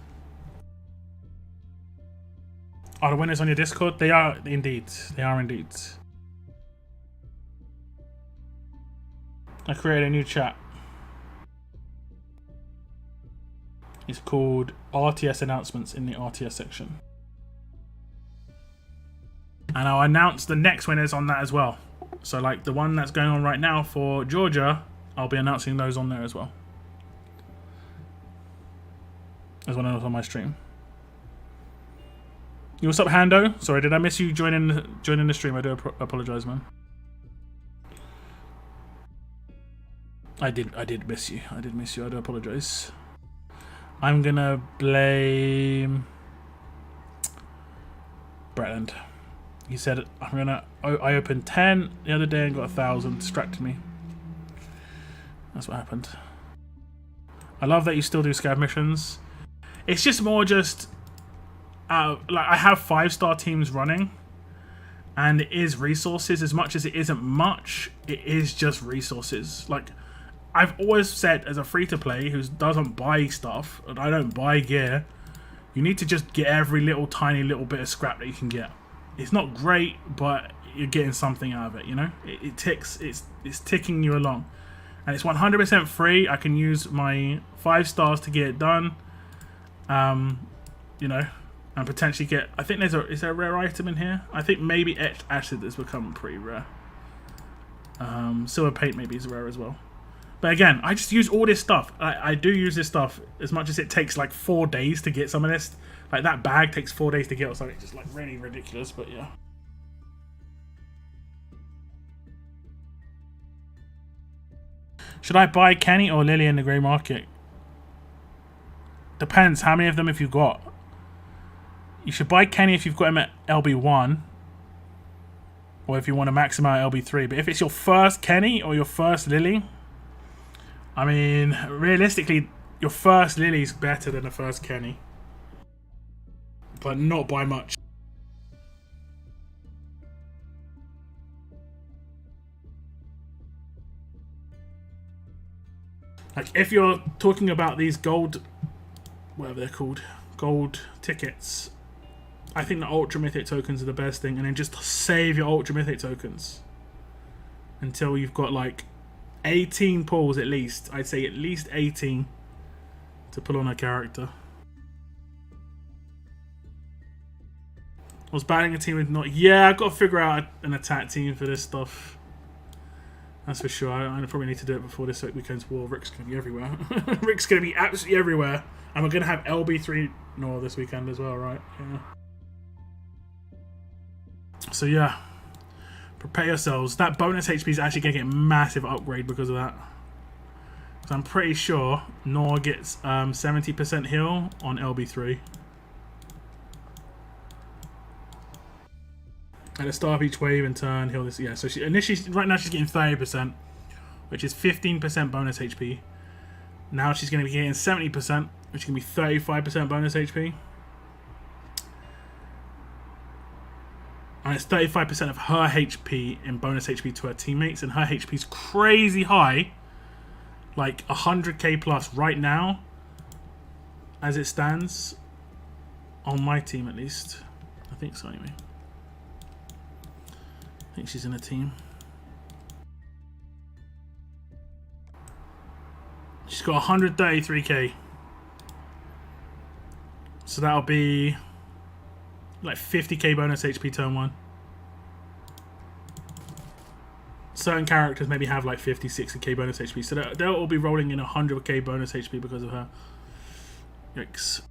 Are the winners on your Discord? They are indeed. They are indeed. I created a new chat. It's called RTS announcements in the RTS section. And I'll announce the next winners on that as well. So like the one that's going on right now for Georgia, I'll be announcing those on there as well. As well as on my stream. You what's up, Hando? Sorry, did I miss you joining the stream? I do apologize, man. I did miss you. I did miss you. I do apologize. I'm gonna blame Bretland. He said I opened 10 the other day and got 1,000. Distracted me. That's what happened. I love that you still do scav missions. It's just more just like I have 5-star teams running, and it is resources. As much as it isn't much, it is just resources. Like I've always said, as a free-to-play who doesn't buy stuff, and I don't buy gear, you need to just get every tiny little bit of scrap that you can get. It's not great, but you're getting something out of it, you know? It ticks, it's ticking you along. And it's 100% free. I can use my 5 stars to get it done. You know, and potentially get, I think is there a rare item in here? I think maybe etched acid has become pretty rare. Silver paint maybe is rare as well. But again, I just use all this stuff. I do use this stuff as much as it takes like 4 days to get some of this. Like that bag takes 4 days to get or something. It's just like really ridiculous, but yeah. Should I buy Kenny or Lily in the grey market? Depends. How many of them have you got? You should buy Kenny if you've got him at LB1. Or if you want to max him out at LB3. But if it's your first Kenny or your first Lily, I mean, realistically, your first Lily's better than the first Kenny. But not by much. Like, if you're talking about these gold, whatever they're called, gold tickets, I think the Ultra Mythic tokens are the best thing. And then just save your Ultra Mythic tokens until you've got like 18 pulls at least. I'd say at least 18 to pull on a character. I was batting a team with not... Yeah, I've got to figure out an attack team for this stuff. That's for sure. I probably need to do it before this weekend's war. Rick's going to be everywhere. Rick's going to be absolutely everywhere. And we're going to have LB3 Nor this weekend as well, right? Yeah. So yeah, prepare yourselves. That bonus HP is actually going to get massive upgrade because of that. So I'm pretty sure Nor gets 70% heal on LB3. At the start of each wave and turn, heal this. Yeah, so she initially, right now she's getting 30%, which is 15% bonus HP. Now she's going to be getting 70%, which can be 35% bonus HP. And it's 35% of her HP in bonus HP to her teammates, and her HP is crazy high, like 100k plus right now, as it stands, on my team at least. I think so anyway. I think she's in a team. She's got 133k. So that'll be like 50k bonus HP turn 1. Certain characters maybe have like 50, 60k bonus HP. So they'll all be rolling in 100k bonus HP because of her. Yikes.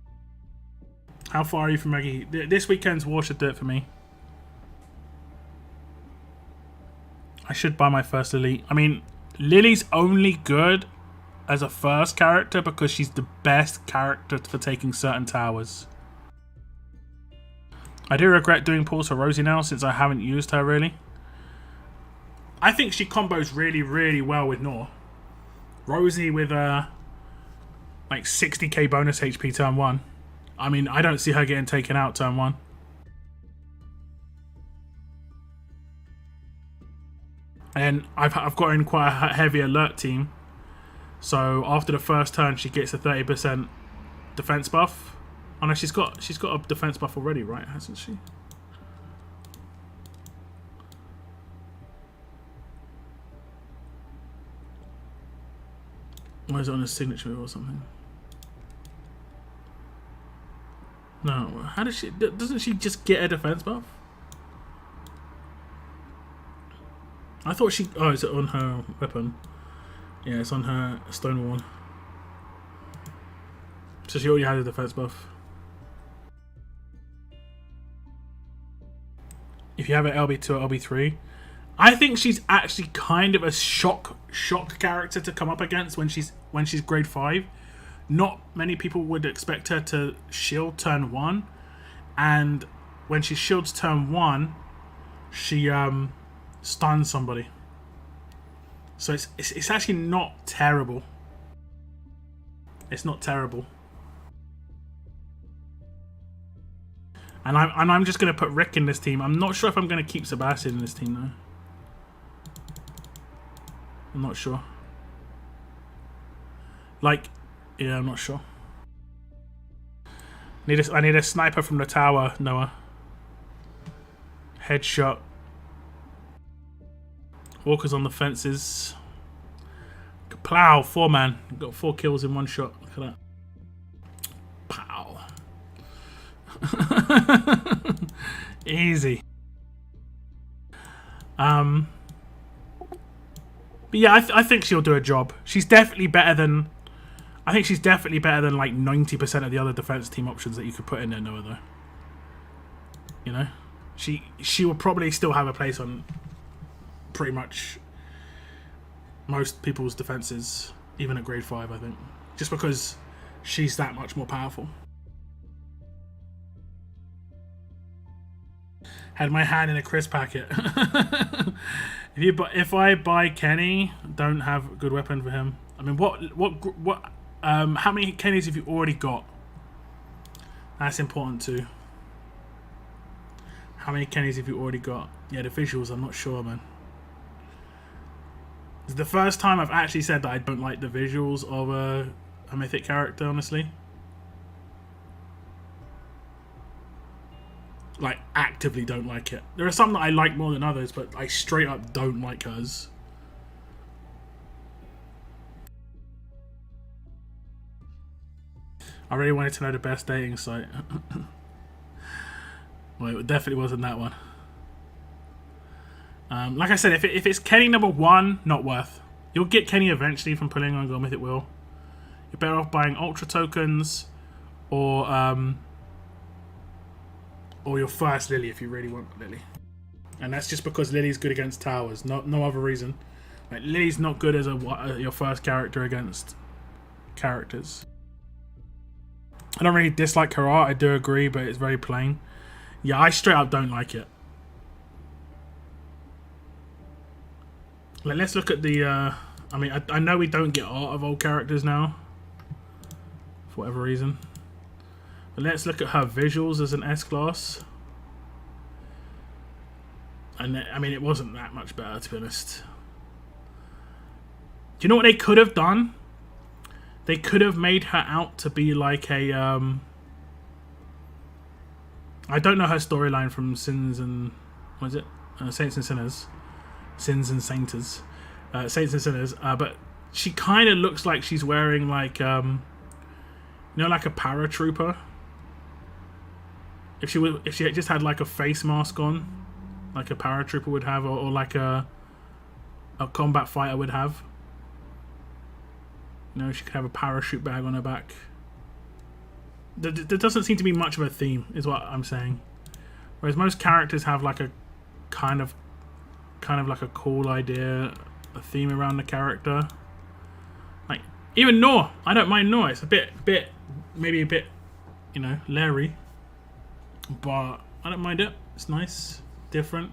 How far are you from Maggie? This weekend's war should do it for me. I should buy my first elite. I mean, Lily's only good as a first character because she's the best character for taking certain towers. I do regret doing pulls for Rosie now since I haven't used her really. I think she combos really, really well with Nor. Rosie with like 60k bonus HP turn 1. I mean, I don't see her getting taken out turn 1. And I've got in quite a heavy alert team. So after the first turn, she gets a 30% defense buff. Oh no, she's got a defense buff already, right? Hasn't she? Or is it on a signature or something? No, how does she? Doesn't she just get a defense buff? I thought she. Oh, is it on her weapon? Yeah, it's on her Stonewall. So she already had a defense buff. If you have an LB2 or LB3, I think she's actually kind of a shock character to come up against when she's grade 5. Not many people would expect her to shield turn 1, and when she shields turn 1, she stuns somebody. So it's actually not terrible. It's not terrible. And I'm just gonna put Rick in this team. I'm not sure if I'm gonna keep Sebastian in this team though. I'm not sure. Like, yeah, I'm not sure. I need a sniper from the tower, Noah. Headshot. Walkers on the fences. Plow, 4-man. Got 4 kills in 1 shot. Look at that. Pow. Easy. But yeah, I think she'll do a job. She's definitely better than. I think she's definitely better than like 90% of the other defense team options that you could put in there, Noah. Though, you know, she will probably still have a place on pretty much most people's defenses, even at grade 5. I think, just because she's that much more powerful. Had my hand in a crisp packet. If I buy Kenny, don't have a good weapon for him. I mean, what? How many Kennys have you already got? That's important too. How many Kennys have you already got? Yeah, the visuals, I'm not sure, man. It's the first time I've actually said that I don't like the visuals of a mythic character, honestly. Like, actively don't like it. There are some that I like more than others, but I straight up don't like hers. I really wanted to know the best dating site. Well, it definitely wasn't that one. Like I said, if it's Kenny number 1, not worth. You'll get Kenny eventually from pulling on Go Mythic Will. You're better off buying Ultra tokens or your first Lily if you really want Lily. And that's just because Lily's good against towers, no other reason. Like, Lily's not good as your first character against characters. I don't really dislike her art, I do agree, but it's very plain. Yeah, I straight up don't like it. Like, let's look at the, I mean, I know we don't get art of old characters now, for whatever reason. But let's look at her visuals as an S-class. And, I mean, it wasn't that much better, to be honest. Do you know what they could have done? They could have made her out to be like a, I don't know her storyline from Sins and, what is it? Saints and Sinners. Sins and Sainters. Saints and Sinners. But she kind of looks like she's wearing like, you know, like a paratrooper. If she had just had like a face mask on, like a paratrooper would have, or like a combat fighter would have. You know, she could have a parachute bag on her back. There doesn't seem to be much of a theme, is what I'm saying. Whereas most characters have like a kind of like a cool idea, a theme around the character. Like even Noor, I don't mind Noor. It's a bit, maybe a bit, you know, Larry, but I don't mind it. It's nice, different.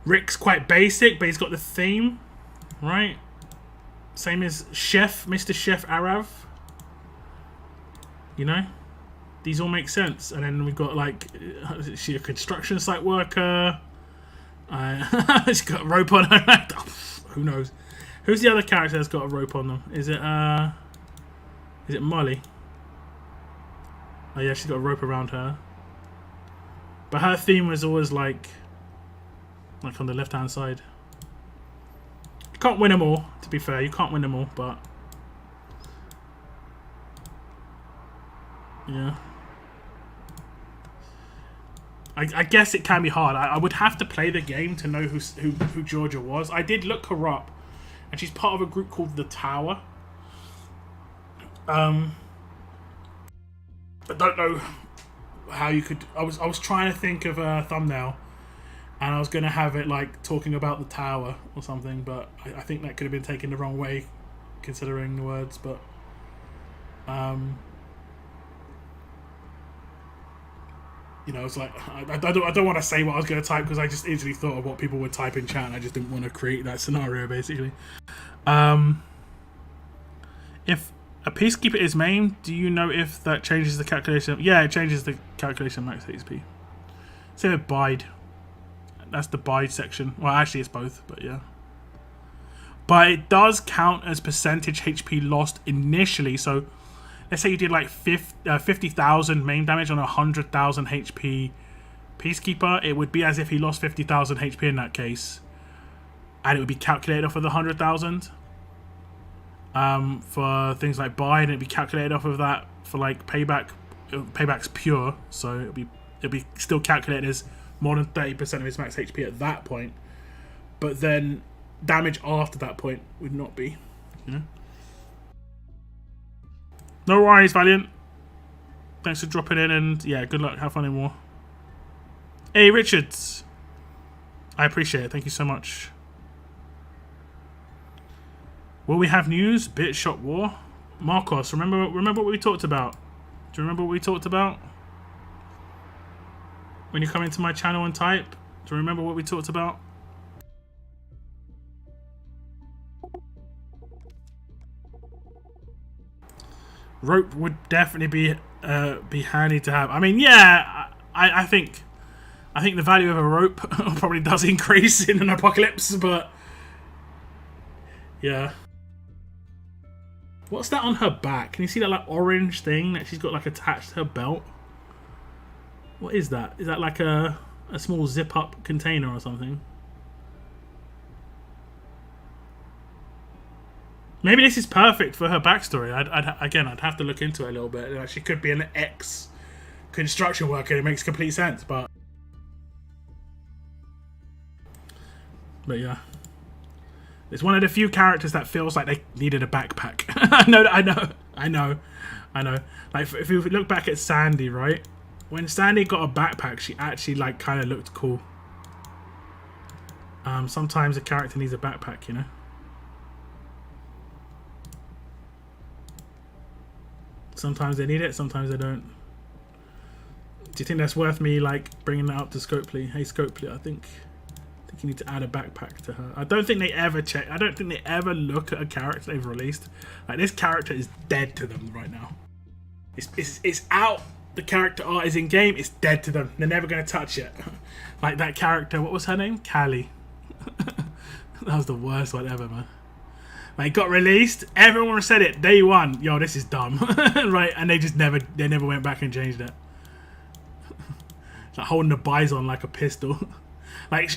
Rick's quite basic, but he's got the theme, right? Same as Chef, Mr. Chef Arav. You know, these all make sense. And then we've got like, is she a construction site worker? She's got a rope on her. Who knows? Who's the other character that's got a rope on them? Is it Molly? Oh yeah, she's got a rope around her. But her theme was always like on the left hand side. You can't win them all, to be fair. You can't win them all, but yeah. I guess it can be hard. I would have to play the game to know who Georgia was. I did look her up, and she's part of a group called The Tower. I don't know how you could. I was trying to think of a thumbnail, and I was gonna have it like talking about the tower or something, but I think that could have been taken the wrong way, considering the words. But you know, it's like I don't want to say what I was going to type because I just easily thought of what people would type in chat, and I just didn't want to create that scenario. Basically, if a peacekeeper is maimed, do you know if that changes the calculation? Yeah, it changes the calculation max HP. Say with bide. That's the bide section. Well, actually, it's both, but yeah. But it does count as percentage HP lost initially. So, let's say you did like 50,000 main damage on a 100,000 HP peacekeeper. It would be as if he lost 50,000 HP in that case, and it would be calculated off of the 100,000. For things like buy, and it'd be calculated off of that for like payback. Payback's pure, so it'll be still calculated as more than 30% of his max HP at that point. But then damage after that point would not be, you know. No worries, Valiant. Thanks for dropping in, and yeah, good luck. Have fun in war. Hey, Richards. I appreciate it. Thank you so much. Will we have news? Bit shot war. Marcos, remember what we talked about? Do you remember what we talked about? When you come into my channel and type, do you remember what we talked about? Rope would definitely be handy to have. I mean, yeah, I think the value of a rope probably does increase in an apocalypse, but yeah. What's that on her back? Can you see that like orange thing that she's got like attached to her belt? What is that? Is that like a small zip up container or something? Maybe this is perfect for her backstory. I'd have to look into it a little bit. Like, she could be an ex-construction worker. It makes complete sense, but yeah, it's one of the few characters that feels like they needed a backpack. I know. Like if you look back at Sandy, right? When Sandy got a backpack, she actually like kind of looked cool. Sometimes a character needs a backpack, you know. Sometimes they need it, sometimes they don't. Do you think that's worth me like bringing that up to Scopely? Hey Scopely, I think you need to add a backpack to her. I don't think they ever check. I don't think they ever look at a character they've released. Like, this character is dead to them right now. It's out. The character art is in game. It's dead to them. They're never going to touch it. Like that character. What was her name? Callie. That was the worst one ever, man. Like, it got released. Everyone said it day one. Yo, this is dumb, right? And they never went back and changed it. It's like holding the bison like a pistol. Like,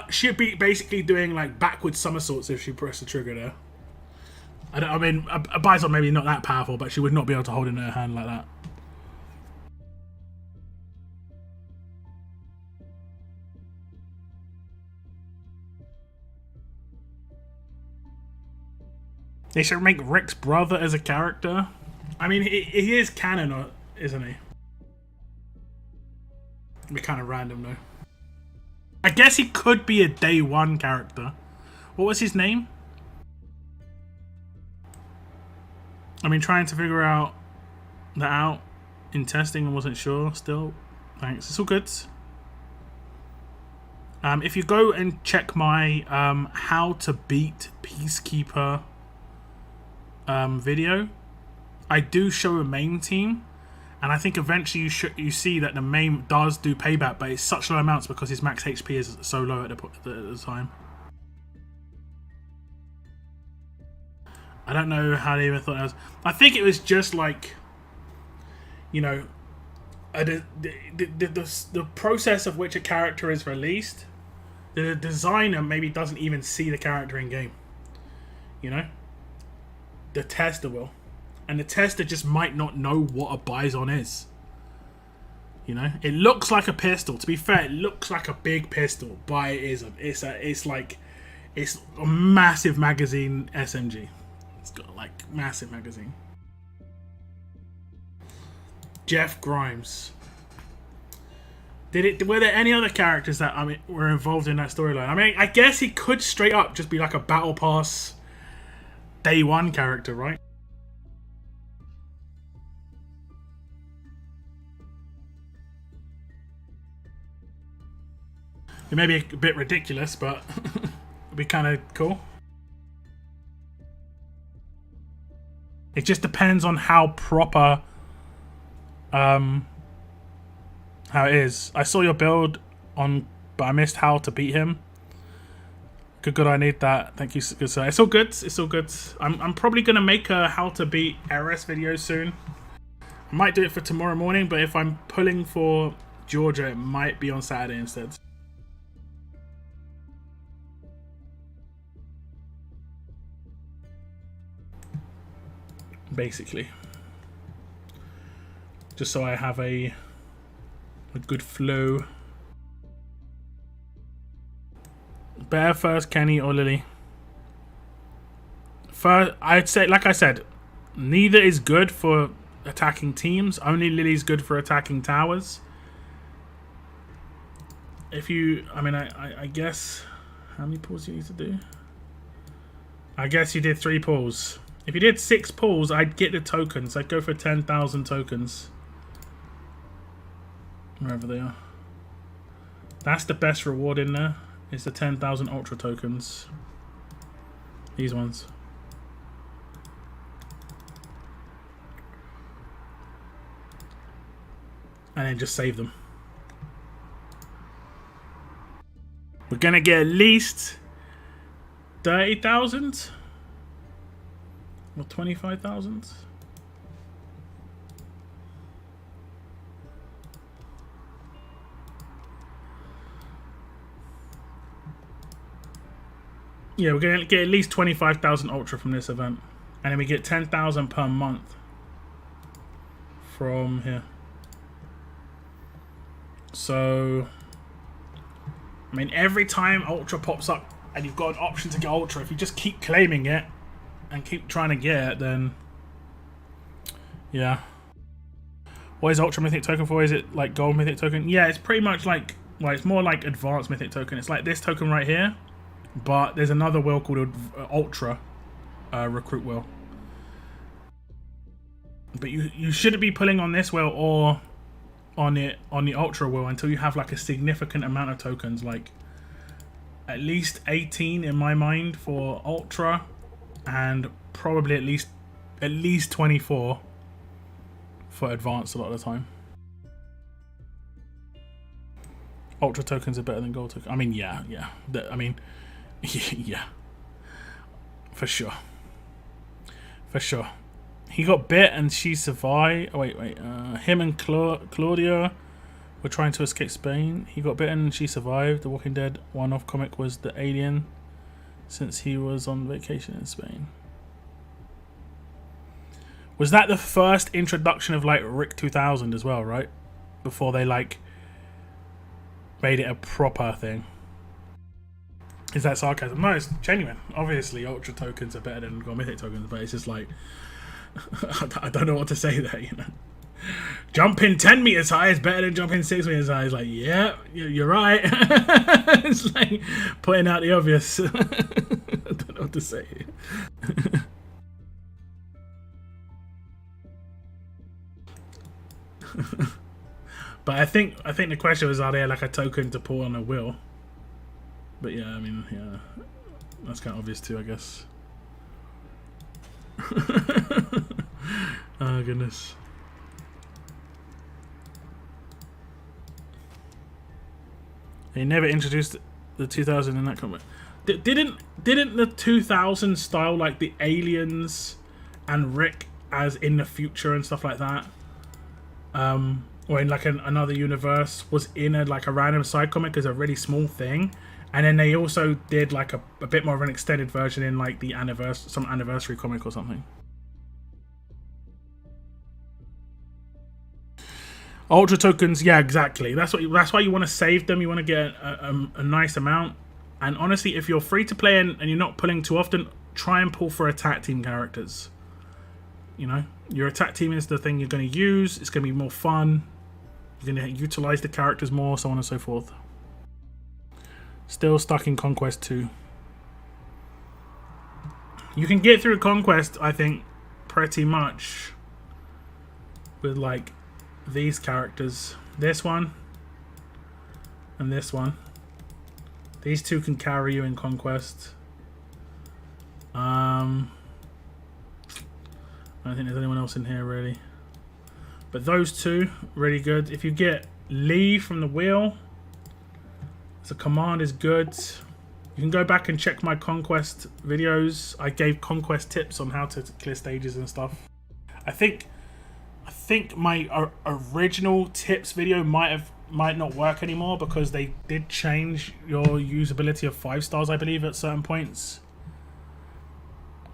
she'd be basically doing like backward somersaults if she pressed the trigger there. I mean, a bison maybe not that powerful, but she would not be able to hold it in her hand like that. They should make Rick's brother as a character. I mean, he is canon, isn't he? It'd be kind of random though. I guess he could be a day one character. What was his name? I mean, trying to figure that out in testing and wasn't sure still. Thanks. It's all good. If you go and check my how to beat Peacekeeper video, I do show a main team. And I think eventually you see that the main does do payback, but it's such low amounts because his max HP is so low at the time. I don't know how they even thought that was. I think it was just like, you know, the process of which a character is released. The designer maybe doesn't even see the character in game. You know, the tester will. And the tester just might not know what a bison is. You know, it looks like a pistol. To be fair, it looks like a big pistol, but it isn't. It's a massive magazine SMG. It's got like massive magazine. Jeff Grimes. Were there any other characters that were involved in that storyline? I mean, I guess he could straight up just be like a battle pass day one character, right? It may be a bit ridiculous, but it'd be kind of cool. It just depends on how proper, how it is. I saw your build on, but I missed how to beat him. Good. I need that. Thank you, good sir. It's all good. It's all good. I'm probably gonna make a how to beat RS video soon. I might do it for tomorrow morning, but if I'm pulling for Georgia, it might be on Saturday instead. Basically, just so I have a good flow. Bear first, Kenny or Lily? First, I'd say, like I said, neither is good for attacking teams. Only Lily's good for attacking towers. If you, I mean, I guess, how many pulls do you need to do? I guess you did 3 pulls. If you did 6 pulls, I'd get the tokens. I'd go for 10,000 tokens. Wherever they are. That's the best reward in there. It's the 10,000 ultra tokens. These ones. And then just save them. We're gonna get at least 30,000. Or 25,000? Yeah, we're going to get at least 25,000 ultra from this event. And then we get 10,000 per month from here. So, I mean, every time ultra pops up and you've got an option to get ultra, if you just keep claiming it, and keep trying to get it, then yeah. What is Ultra Mythic token for? Is it like Gold Mythic token? Yeah, it's pretty much like, well, it's more like Advanced Mythic token. It's like this token right here. but there's another wheel called Ultra Recruit Wheel. But you shouldn't be pulling on this wheel or on the Ultra wheel until you have like a significant amount of tokens, like at least 18 in my mind for Ultra, and probably at least 24 for Advanced a lot of the time. Ultra tokens are better than gold tokens. I mean, yeah. I mean, yeah, for sure. He got bit and she survived. Oh, wait. Him and Claudia were trying to escape Spain. He got bitten and she survived. The Walking Dead one-off comic was the alien, since he was on vacation in Spain. Was that the first introduction of like Rick 2000 as well, right? Before they like made it a proper thing. Is that sarcasm? No, it's genuine. Obviously, Ultra tokens are better than Gold Mythic tokens, but it's just like I don't know what to say there, you know. Jumping 10 meters high is better than jumping 6 meters high. It's like, yeah, you're right. It's like pointing out the obvious. I don't know what to say. But I think the question was, are there like a token to pull on a wheel? But yeah, I mean, yeah, that's kind of obvious too, I guess. Oh goodness. They never introduced the 2000 in that comic. Didn't the 2000 style like the aliens and Rick as in the future and stuff like that, or in like another universe, was in a random side comic as a really small thing, and then they also did like a bit more of an extended version in like the some anniversary comic or something. Ultra tokens, yeah, exactly. That's why you want to save them. You want to get a nice amount. And honestly, if you're free to play and you're not pulling too often, try and pull for attack team characters. You know, your attack team is the thing you're going to use. It's going to be more fun. You're going to utilize the characters more, so on and so forth. Still stuck in Conquest 2. You can get through Conquest, I think, pretty much with like these characters. This one and this one. These two can carry you in Conquest. I don't think there's anyone else in here really. But those two, really good. If you get Lee from the wheel, the command is good. You can go back and check my Conquest videos. I gave Conquest tips on how to clear stages and stuff. I think my original tips video might not work anymore because they did change your usability of 5 stars, I believe, at certain points.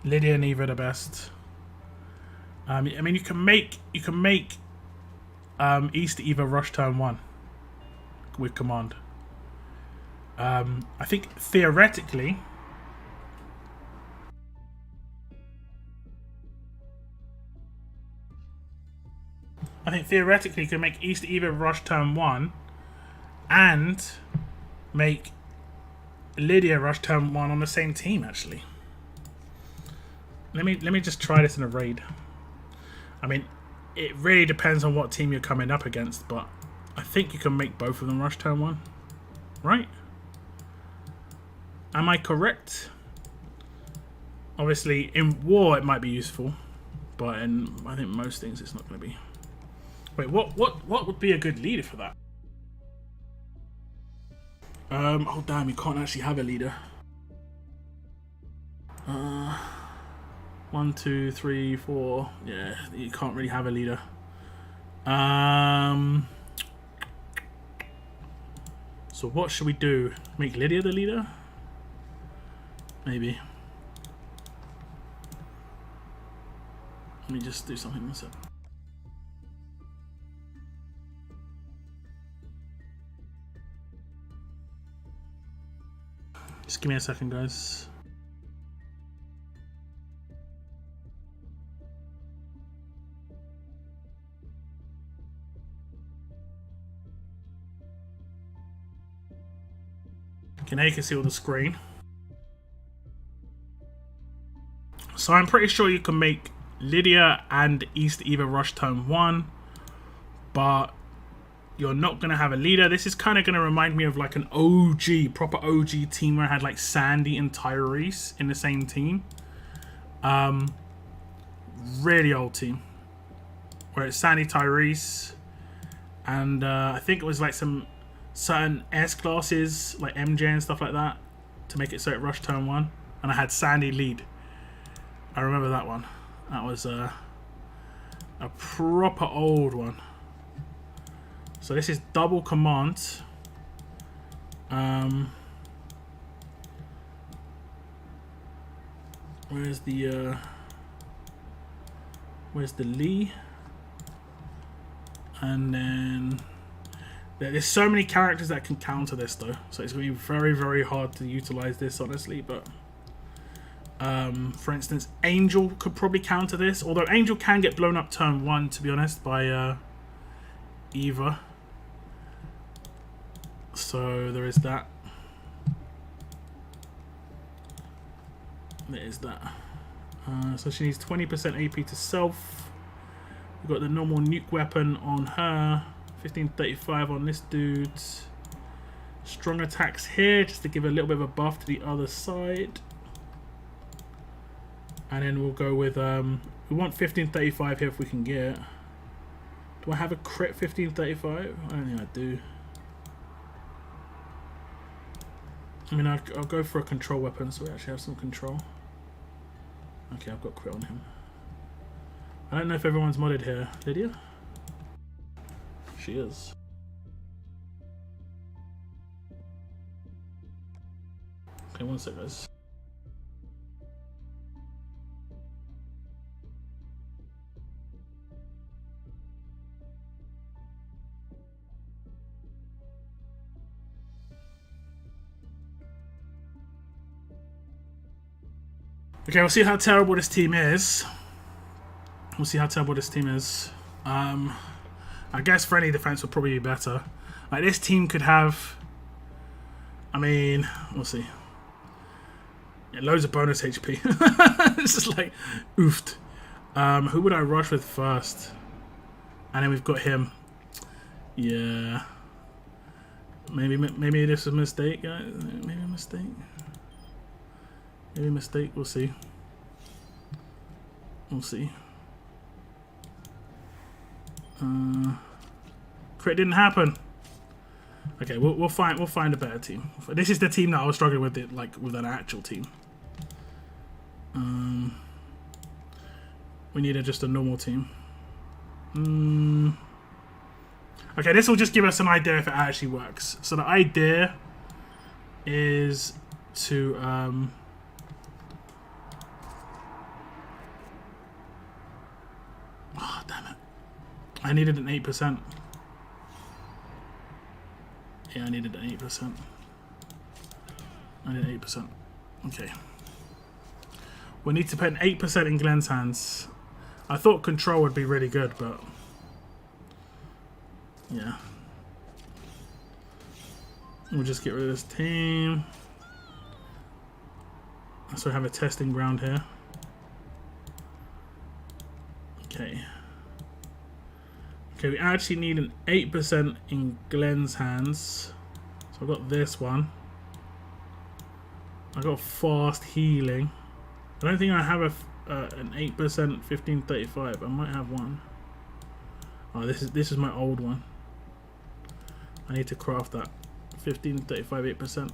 Lydia and Eva are the best. I mean, you can make East Eva rush turn 1 with command. I think theoretically, you can make East Eva rush turn 1 and make Lydia rush turn 1 on the same team. Actually, let me just try this in a raid. I mean, it really depends on what team you're coming up against, but I think you can make both of them rush turn 1, right? Am I correct? Obviously, in war it might be useful, but in I think most things it's not going to be. Wait, what would be a good leader for that? Oh damn, you can't actually have a leader. 1, 2, 3, 4. Yeah, you can't really have a leader. So what should we do? Make Lydia the leader? Maybe. Let me just do something with it. Just give me a second, guys. Okay, now you can see all the screen. So I'm pretty sure you can make Lydia and East either rush turn 1, but you're not going to have a leader. This is kind of going to remind me of like an OG, proper OG team where I had like Sandy and Tyrese in the same team. Really old team. Where it's Sandy, Tyrese, and I think it was like some certain S classes, like MJ and stuff like that, to make it so it rushed turn 1. And I had Sandy lead. I remember that one. That was a proper old one. So this is double command. Where's the Lee? And then there's so many characters that can counter this though, so it's going to be very, very hard to utilize this honestly. But for instance, Angel could probably counter this, although Angel can get blown up turn 1 to be honest by Eva. So there is that. There is that. So she needs 20% AP to self. We've got the normal nuke weapon on her. 1535 on this dude. Strong attacks here just to give a little bit of a buff to the other side. And then we'll go with we want 1535 here if we can get. Do I have a crit 1535? I don't think I do. I mean, I'll go for a control weapon so we actually have some control. Okay, I've got crit on him. I don't know if everyone's modded here. Lydia? She is. Okay, one sec, guys. Okay, we'll see how terrible this team is. We'll see how terrible this team is. I guess friendly defense would probably be better. Like this team could have. I mean, we'll see. Yeah, loads of bonus HP. It's just like oofed. Who would I rush with first? And then we've got him. Yeah. Maybe this is a mistake, guys. Maybe a mistake. Maybe a mistake. We'll see. We'll see. Crit didn't happen. Okay, we'll find a better team. This is the team that I was struggling with it like with an actual team. We needed just a normal team. Okay, this will just give us an idea if it actually works. So the idea is to oh damn it. I needed an 8%. Yeah, I needed an 8%. I need 8%. Okay. We need to put an 8% in Glenn's hands. I thought control would be really good, but yeah. We'll just get rid of this team. So I have a testing ground here. Okay. Okay, we actually need an 8% in Glenn's hands. So I've got this one. I got fast healing. I don't think I have an 8% 1535. I might have one. Oh, this is my old one. I need to craft that 1535 8%. I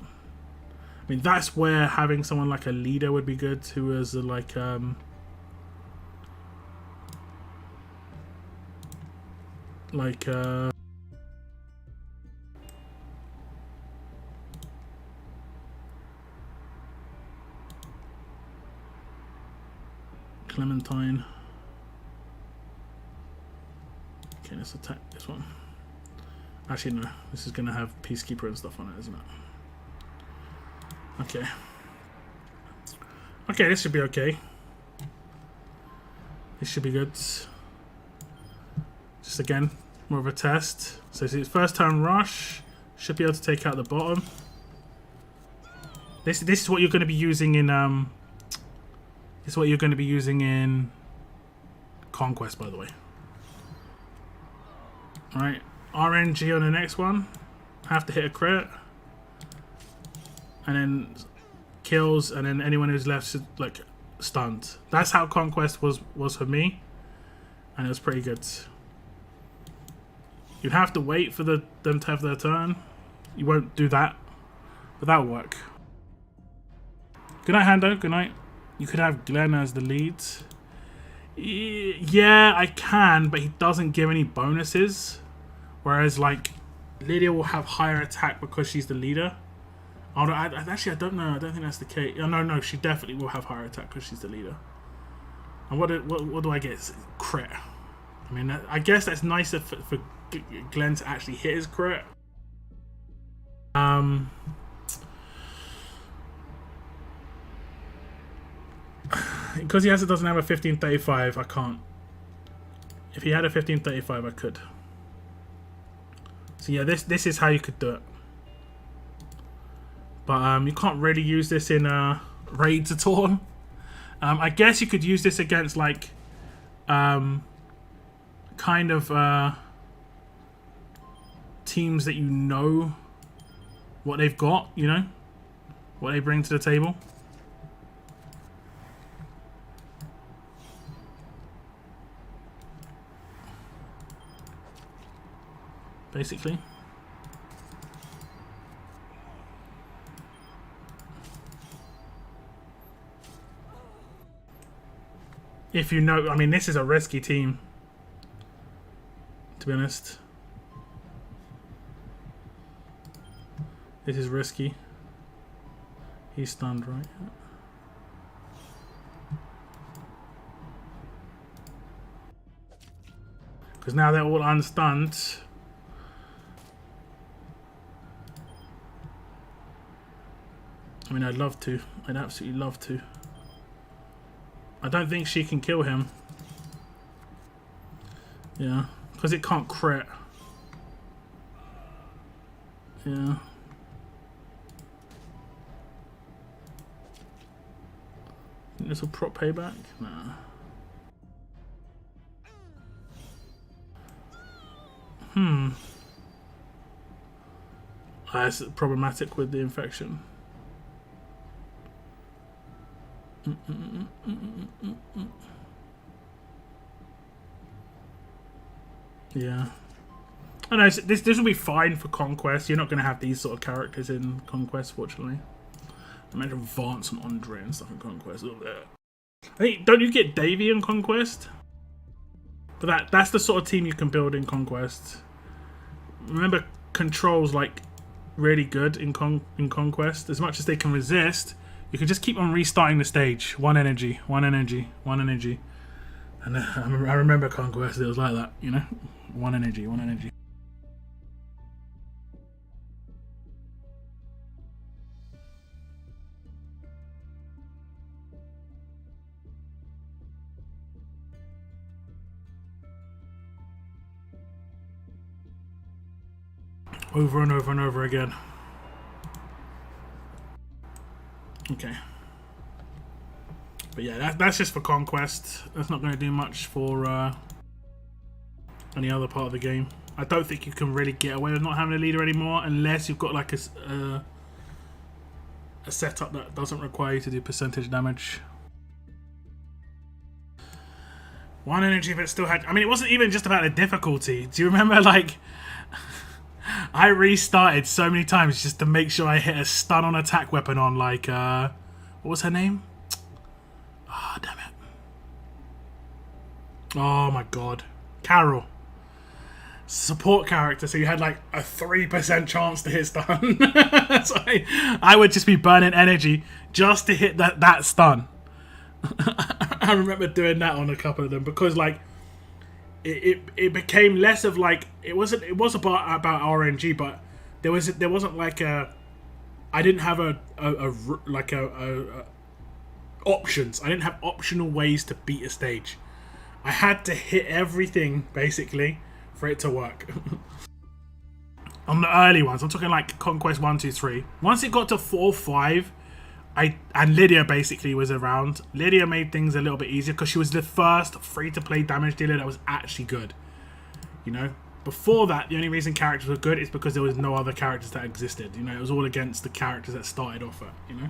mean, that's where having someone like a leader would be good, who is like Clementine. Okay, let's attack this one. Actually, no. This is going to have Peacekeeper and stuff on it, isn't it? Okay. Okay, this should be okay. This should be good. Just again, more of a test. So it's first turn rush. Should be able to take out the bottom. This is what you're going to be using in This is what you're going to be using in Conquest, by the way. Alright, RNG on the next one. Have to hit a crit. And then kills, and then anyone who's left should, like, stunned. That's how Conquest was for me. And it was pretty good. You'd have to wait for them to have their turn. You won't do that. But that'll work. Good night, Hando. Good night. You could have Glenn as the lead. Yeah, I can, but he doesn't give any bonuses. Whereas, like, Lydia will have higher attack because she's the leader. Oh, no, actually, I don't know. I don't think that's the case. Oh, no, she definitely will have higher attack because she's the leader. And what do I get? Crit. I mean, I guess that's nicer for Glenn to actually hit his crit. Because he doesn't have a 1535, I can't. If he had a 1535, I could. So yeah, this is how you could do it. But you can't really use this in raids at all. I guess you could use this against like kind of teams that you know what they've got, you know, what they bring to the table. Basically. If you know, I mean, this is a risky team, to be honest. This is risky. He's stunned, right? Because now they're all unstunned. I mean, I'd love to. I'd absolutely love to. I don't think she can kill him. Yeah, because it can't crit. Yeah. Think this will prop payback? Nah. That's problematic with the infection. Yeah. I know, this will be fine for Conquest. You're not going to have these sort of characters in Conquest, fortunately. Imagine Vance and Andre and stuff in Conquest. I think, don't you get Davy in Conquest? But that's the sort of team you can build in Conquest. Remember, Control's like really good in Conquest. As much as they can resist, you can just keep on restarting the stage. One energy, one energy, one energy. And I remember Conquest, it was like that, you know? One energy, one energy. Over and over and over again. Okay. But yeah, that's just for Conquest. That's not going to do much for any other part of the game. I don't think you can really get away with not having a leader anymore unless you've got like a setup that doesn't require you to do percentage damage. One energy, but still had... I mean, it wasn't even just about the difficulty. Do you remember, like... I restarted so many times just to make sure I hit a stun on attack weapon on, like, what was her name? Oh, damn it. Oh, my God. Carol. Support character, so you had, like, a 3% chance to hit stun. So I would just be burning energy just to hit that stun. I remember doing that on a couple of them because, like, it became less of like it was about RNG, but there wasn't like a I didn't have a options. I didn't have optional ways to beat a stage. I had to hit everything basically for it to work. On the early ones, I'm talking like Conquest 1, 2, 3. Once it got to 4, 5, and Lydia basically was around. Lydia made things a little bit easier because she was the first free-to-play damage dealer that was actually good. You know, before that, the only reason characters were good is because there was no other characters that existed. You know, it was all against the characters that started off at, you know.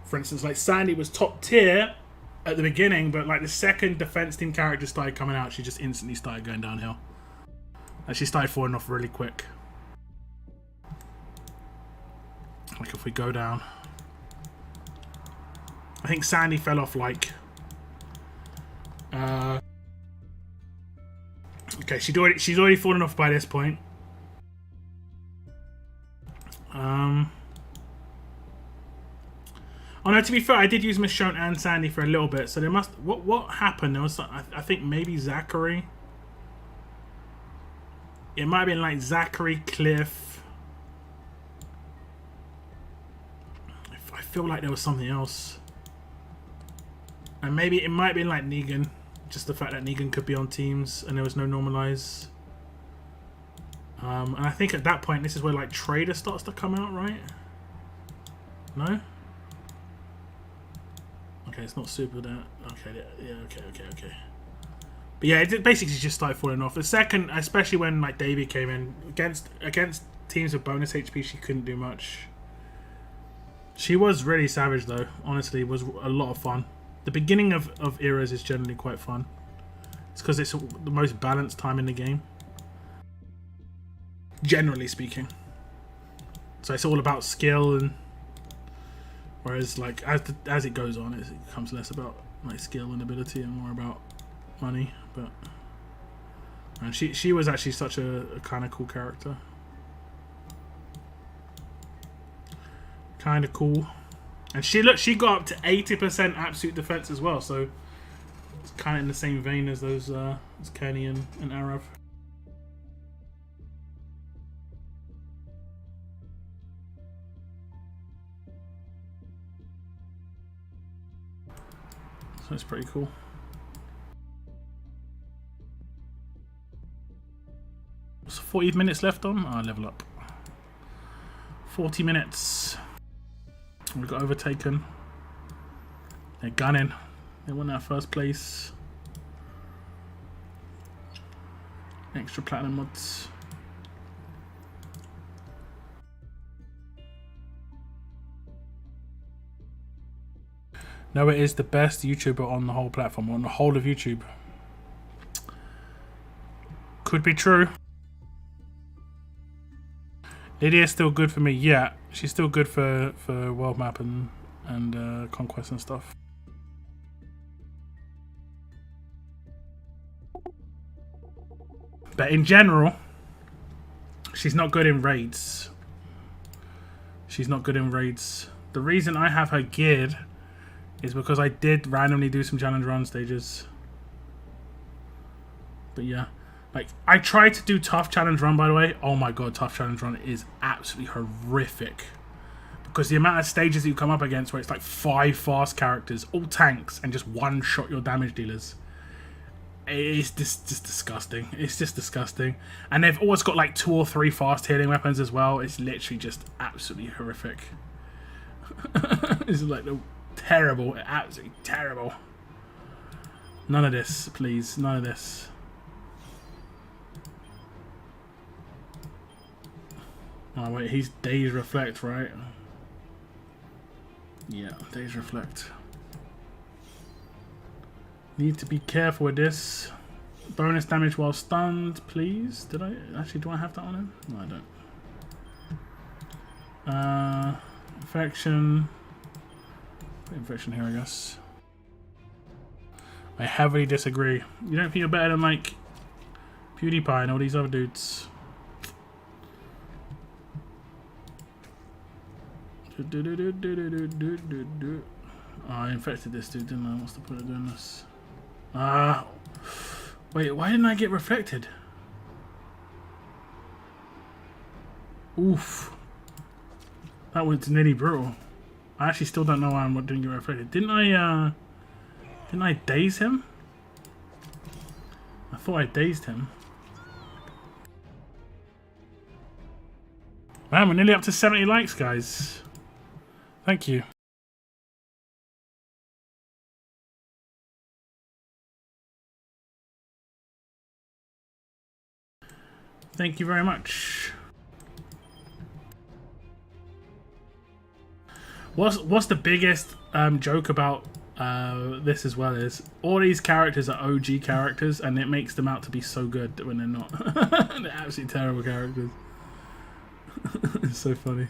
For instance, like Sandy was top tier at the beginning, but like the second defense team characters started coming out, she just instantly started going downhill. And she started falling off really quick. Like if we go down, I think Sandy fell off like okay, she's already fallen off by this point. Oh no, to be fair, I did use Michonne and Sandy for a little bit, so there must what happened? There was I think maybe Zachary. It might have been like Zachary, Cliff. I feel like there was something else. And maybe it might have been like Negan. Just the fact that Negan could be on teams and there was no normalize. And I think at that point, this is where like Trader starts to come out, right? No? Okay, it's not super that. Okay, yeah, okay. But yeah, it basically just started falling off. The second, especially when like Davey came in against teams with bonus HP, she couldn't do much. She was really savage though. Honestly, it was a lot of fun. The beginning of eras is generally quite fun. It's because it's the most balanced time in the game, generally speaking. So it's all about skill, and whereas like as it goes on, it becomes less about like skill and ability and more about money. But and she was actually such a kind of cool character. Kind of cool. And she got up to 80% absolute defense as well, so it's kind of in the same vein as those as Kenny and Arav. So it's pretty cool. What's 40 minutes left on? Oh, level up. 40 minutes. We got overtaken. They're gunning. They won our first place. Extra platinum mods. Noah is the best YouTuber on the whole platform, on the whole of YouTube. Could be true. Lydia's still good for me, yeah. She's still good for world map and conquest and stuff. But in general, she's not good in raids. She's not good in raids. The reason I have her geared is because I did randomly do some challenge run stages. But yeah. Like, I tried to do tough challenge run, by the way. Oh my god, tough challenge run is absolutely horrific. Because the amount of stages that you come up against where it's like 5 fast characters, all tanks, and just one-shot your damage dealers. It's just disgusting. It's just disgusting. And they've always got like 2 or 3 fast healing weapons as well. It's literally just absolutely horrific. It's like terrible, absolutely terrible. None of this, please. None of this. Oh wait, he's Days Reflect, right? Yeah, Days Reflect. Need to be careful with this. Bonus damage while stunned, please. Did I actually, do I have that on him? No, I don't. Infection. Put infection here, I guess. I heavily disagree. You don't think you're better than like PewDiePie and all these other dudes? Oh, I infected this dude, didn't I? What's the point of doing this? Wait, why didn't I get reflected? Oof. That was nearly brutal. I actually still don't know why I didn't get reflected. Didn't I daze him? I thought I dazed him. Man, we're nearly up to 70 likes, guys. Thank you. Thank you very much. What's the biggest joke about this as well is all these characters are OG characters, and it makes them out to be so good when they're not. They're absolutely terrible characters. It's so funny.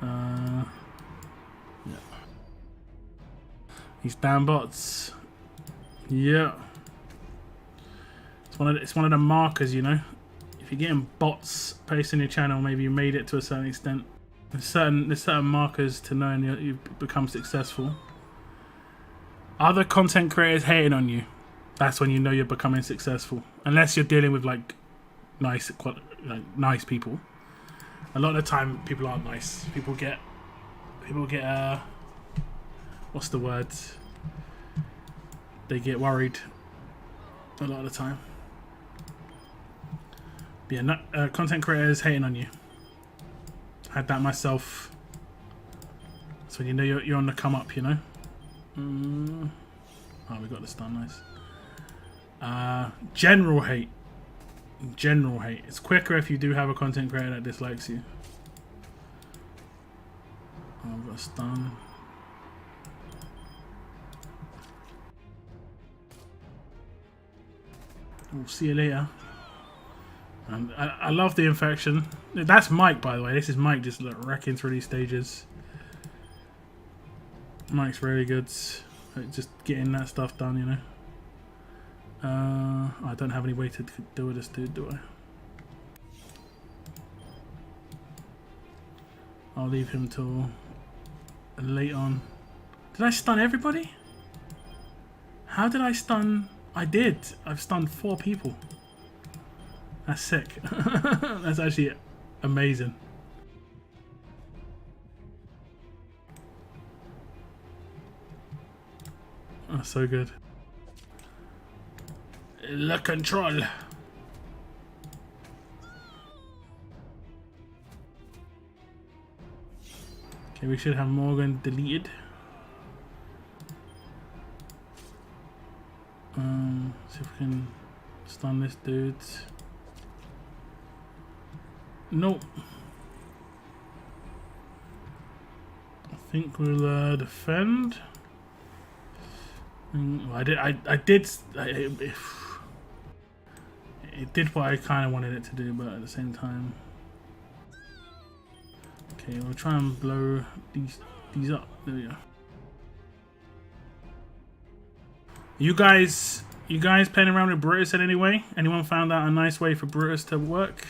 Yeah. These damn bots. Yeah. It's one of the markers, you know. If you're getting bots pasted in your channel, maybe you made it to a certain extent. There's certain markers to knowing you've become successful. Other content creators hating on you, that's when you know you're becoming successful. Unless you're dealing with like nice people. A lot of the time, people aren't nice. People get what's the word? They get worried a lot of the time. But yeah, content creators hating on you. I had that myself. So when you know you're on the come up, you know. Oh, we got the stun, nice. General hate. General hate. It's quicker if you do have a content creator that dislikes you. Oh, I've got a stun. We'll see you later. And I love the infection. That's Mike, by the way. This is Mike just wrecking through these stages. Mike's really good at just getting that stuff done, you know. I don't have any way to deal with this dude, do I? I'll leave him till late on. Did I stun everybody? How did I stun? I did. I've stunned 4 people. That's sick. That's actually amazing. Oh, so good. Le control. Okay, we should have Morgan deleted. See if we can stun this dude. Nope. I think we'll defend. I did. It did what I kind of wanted it to do, but at the same time. Okay, we'll try and blow these up. There we go. You guys playing around with Brutus in any way? Anyone found out a nice way for Brutus to work?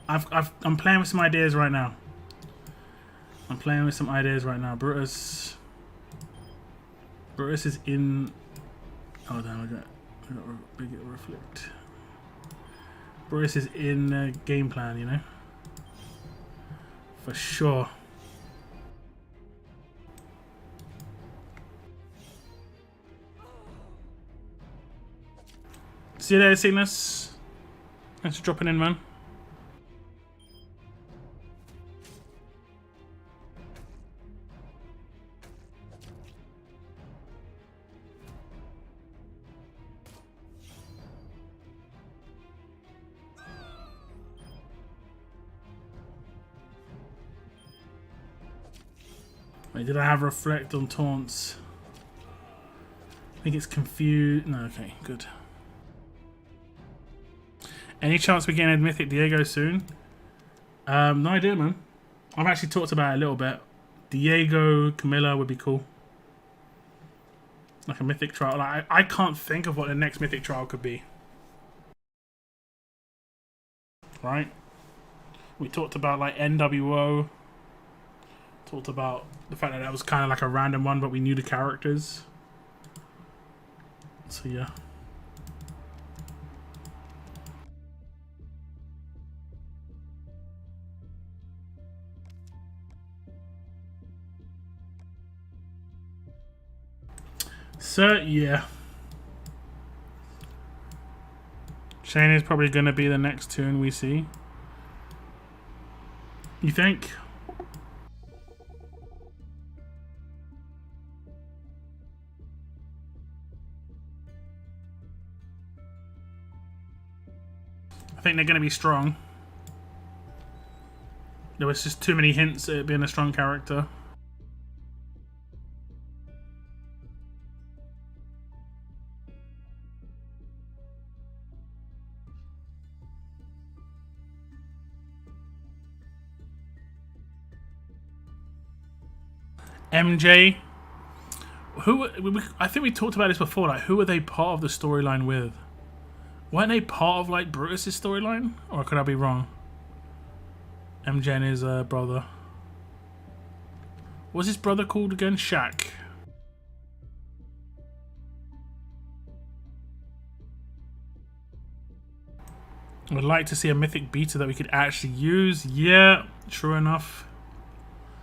I'm playing with some ideas right now. Brutus is in. Oh damn! I got big reflect. Brutus is in game plan, you know, for sure. See you there, Cygnus. Thanks for dropping in, man. Wait, did I have reflect on taunts? I think it's confused. No, okay, good. Any chance we get a mythic Diego soon? No idea, man. I've actually talked about it a little bit. Diego, Camilla would be cool. Like a mythic trial. Like, I can't think of what the next mythic trial could be. Right? We talked about like NWO. Talked about the fact that that was kind of like a random one, but we knew the characters. So yeah. So yeah. Shane is probably going to be the next tune we see. You think? think they're going to be strong. There was just too many hints at it being a strong character. MJ. I think we talked about this before. Like, who are they part of the storyline with? Weren't they part of like Brutus's storyline? Or could I be wrong? MJ and his brother. What's his brother called again? Shaq. I would like to see a mythic beta that we could actually use. Yeah, true enough.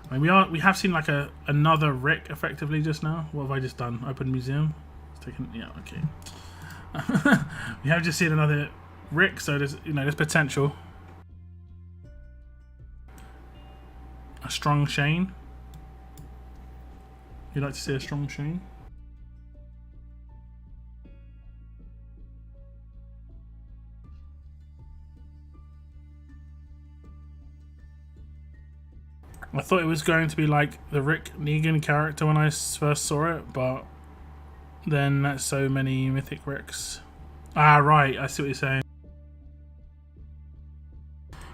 I mean, we have seen like another Rick effectively just now. What have I just done? Open museum. It's taken, yeah, okay. We have just seen another Rick, so there's there's potential. A strong Shane. You'd like to see a strong Shane? I thought it was going to be like the Rick Negan character when I first saw it, but then that's so many mythic Ricks. Ah, right, I see what you're saying.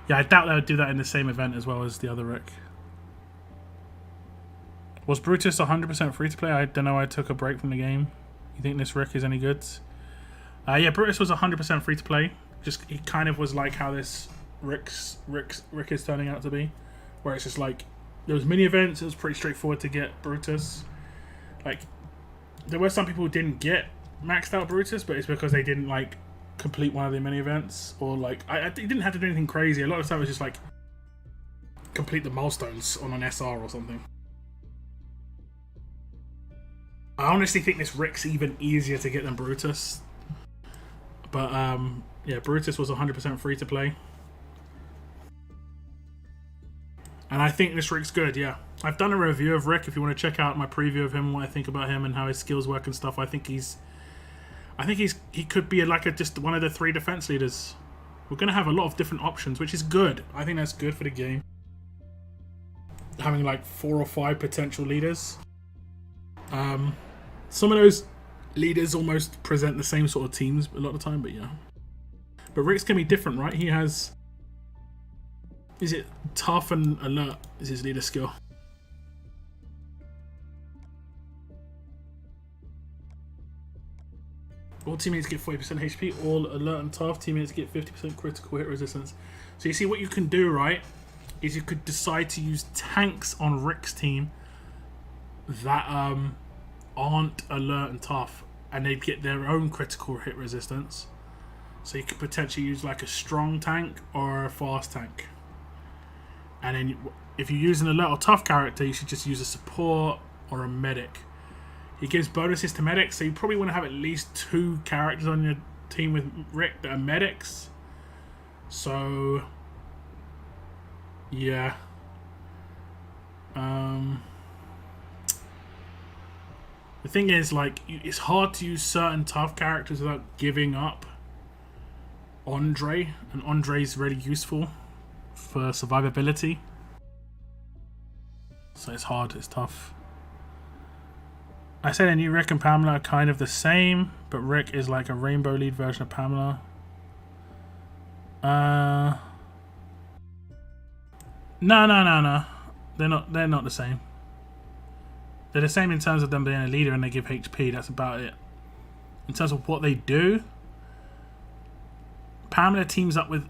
Yeah, I doubt they would do that in the same event as well as the other Rick. Was Brutus 100% free to play? I don't know, I took a break from the game. You think this Rick is any good? Yeah, Brutus was 100% free to play. Just, he kind of was like how this Rick is turning out to be. Where it's just like, there was mini events, it was pretty straightforward to get Brutus. Like, there were some people who didn't get maxed out Brutus, but it's because they didn't like complete one of the mini events, or like, I didn't have to do anything crazy. A lot of the time it was just like, complete the milestones on an SR or something. I honestly think this Rick's even easier to get than Brutus. But, yeah, Brutus was 100% free to play. And I think this Rick's good, yeah. I've done a review of Rick. If you want to check out my preview of him, what I think about him and how his skills work and stuff, I think he could be like just one of the 3 defense leaders. We're going to have a lot of different options, which is good. I think that's good for the game. Having like 4 or 5 potential leaders. Some of those leaders almost present the same sort of teams a lot of the time, but yeah. But Rick's can be different, right? He has... Is it tough and alert is his leader skill? All teammates get 40% HP, all alert and tough teammates get 50% critical hit resistance. So you see what you can do, right? Is you could decide to use tanks on Rick's team that aren't alert and tough, and they get their own critical hit resistance. So you could potentially use like a strong tank or a fast tank. And then if you use an alert or tough character, you should just use a support or a medic. He gives bonuses to medics, so you probably want to have at least 2 characters on your team with Rick that are medics. So, yeah. The thing is, like, it's hard to use certain tough characters without giving up Andre, and Andre is really useful for survivability. So it's hard, it's tough. I said a new Rick and Pamela are kind of the same, but Rick is like a rainbow lead version of Pamela. No. They're not the same. They're the same in terms of them being a leader and they give HP, that's about it. In terms of what they do, Pamela teams up with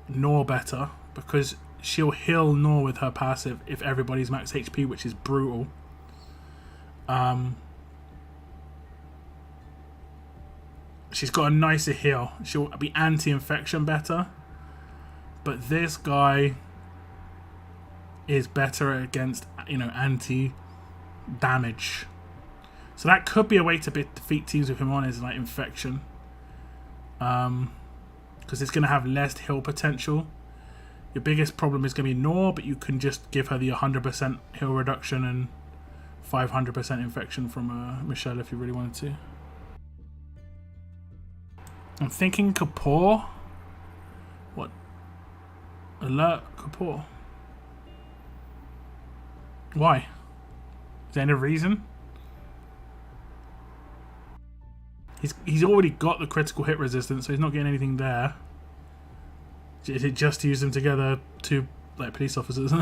Nor better, because she'll heal Nor with her passive if everybody's max HP, which is brutal. She's got a nicer heal. She'll be anti-infection better. But this guy is better against, anti-damage. So that could be a way to defeat teams with him on, is like infection. Because it's going to have less heal potential. Your biggest problem is going to be Nor, but you can just give her the 100% heal reduction and 500% infection from Michelle if you really wanted to. I'm thinking Kapoor. What? Alert Kapoor. Why? Is there any reason? He's already got the critical hit resistance, so he's not getting anything there. Is it just to use them together, two like police officers?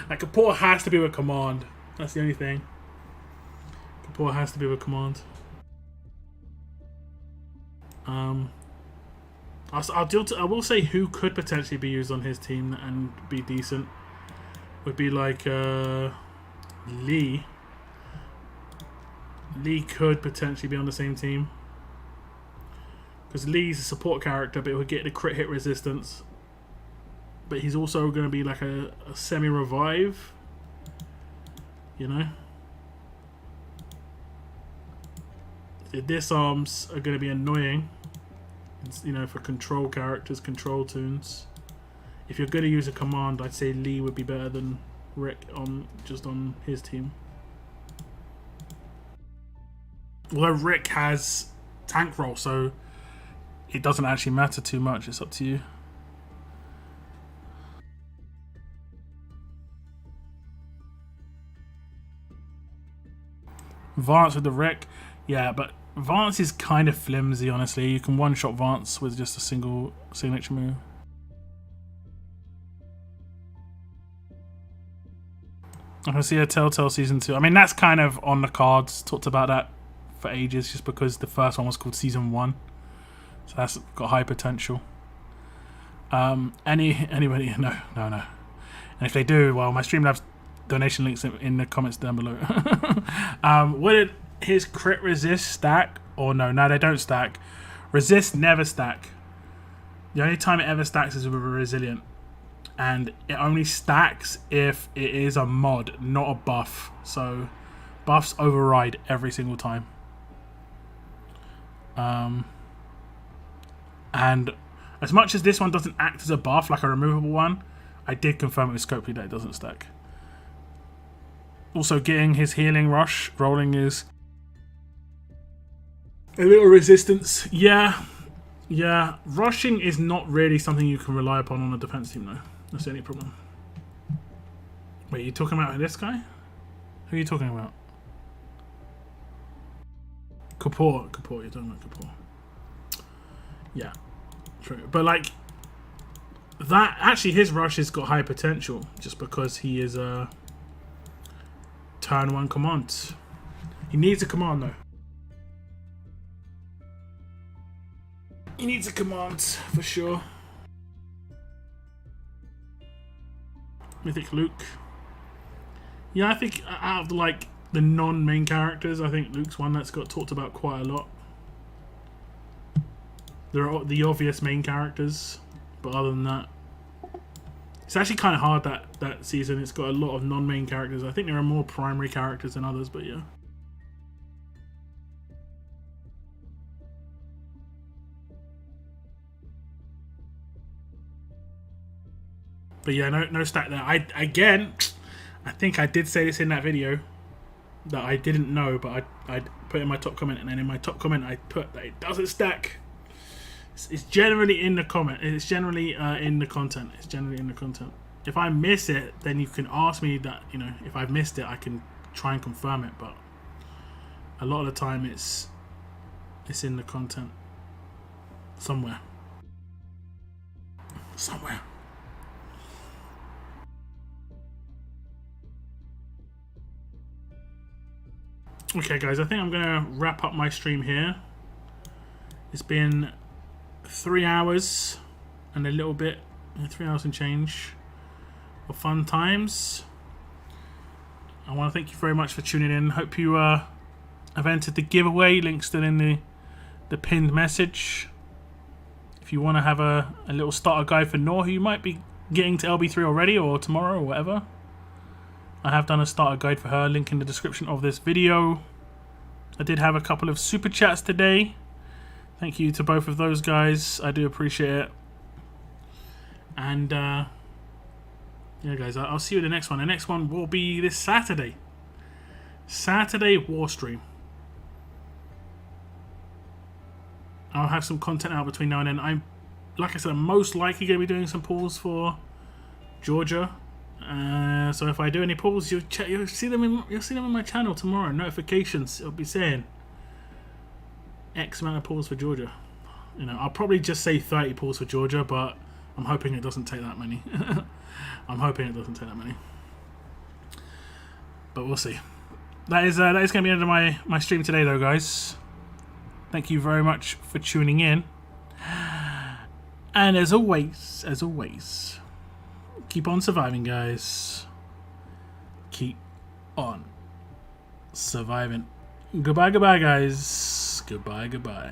Like Kapoor has to be with command. That's the only thing. Kapoor has to be with command. I will say who could potentially be used on his team and be decent would be like Lee. Lee could potentially be on the same team because Lee's a support character, but it would get the crit hit resistance. But he's also going to be like a semi-revive, you know. The disarms are going to be annoying. It's, you know, for control characters, control tunes. If you're going to use a command, I'd say Lee would be better than Rick on his team. Although Rick has tank roll, so it doesn't actually matter too much. It's up to you. Vance with the Rick, yeah, but Vance is kind of flimsy, honestly. You can one-shot Vance with just a single signature move. I can see a Telltale Season 2. I mean, that's kind of on the cards. Talked about that for ages, just because the first one was called Season 1. So that's got high potential. Anybody? No. And if they do, well, my Streamlabs donation links in the comments down below. Would his crit resist stack or no? No, they don't stack. Resist never stack. The only time it ever stacks is with a resilient, and it only stacks if it is a mod, not a buff. So buffs override every single time. And as much as this one doesn't act as a buff like a removable one, I did confirm it with Scopely that it doesn't stack. Also, getting his healing rush rolling is a little resistance. Yeah. Rushing is not really something you can rely upon on a defense team, though. That's the only problem. Wait, you talking about this guy? Who are you talking about? Kapoor. You're talking about Kapoor. Yeah, true. But like that, actually, his rush has got high potential just because he is a turn 1 command. He needs a command though. He needs a command for sure. Mythic Luke. Yeah, I think out of the non-main characters, I think Luke's one that's got talked about quite a lot. There are the obvious main characters, but other than that, it's actually kind of hard that season. It's got a lot of non-main characters. I think there are more primary characters than others, but yeah. But yeah, no stack there. I think I did say this in that video that I didn't know, but I put in my top comment, and then in my top comment I put that it doesn't stack. It's generally in the comment. It's generally in the content. It's generally in the content. If I miss it, then you can ask me that. You know, if I've missed it, I can try and confirm it. But a lot of the time, it's in the content somewhere. Okay, guys, I think I'm gonna wrap up my stream here. It's been 3 hours and a little bit, 3 hours and change of fun times. I want to thank you very much for tuning in. Hope you have entered the giveaway. Link still in the pinned message. If you want to have a little starter guide for Noor, who you might be getting to LB3 already or tomorrow or whatever, I have done a starter guide for her. Link in the description of this video. I did have a couple of super chats today. Thank you to both of those guys. I do appreciate it. And yeah, guys, I'll see you in the next one. The next one will be this Saturday. Saturday War Stream. I'll have some content out between now and then. I'm like I said, I'm most likely going to be doing some pulls for Georgia. So if I do any pulls, you'll see them in my channel tomorrow. Notifications. It'll be saying X amount of pulls for Georgia. You know, I'll probably just say 30 pulls for Georgia, but I'm hoping it doesn't take that many. I'm hoping it doesn't take that many. But we'll see. That is going to be the end of my stream today, though, guys. Thank you very much for tuning in. And as always, keep on surviving, guys. Keep on surviving. Goodbye, guys. Goodbye.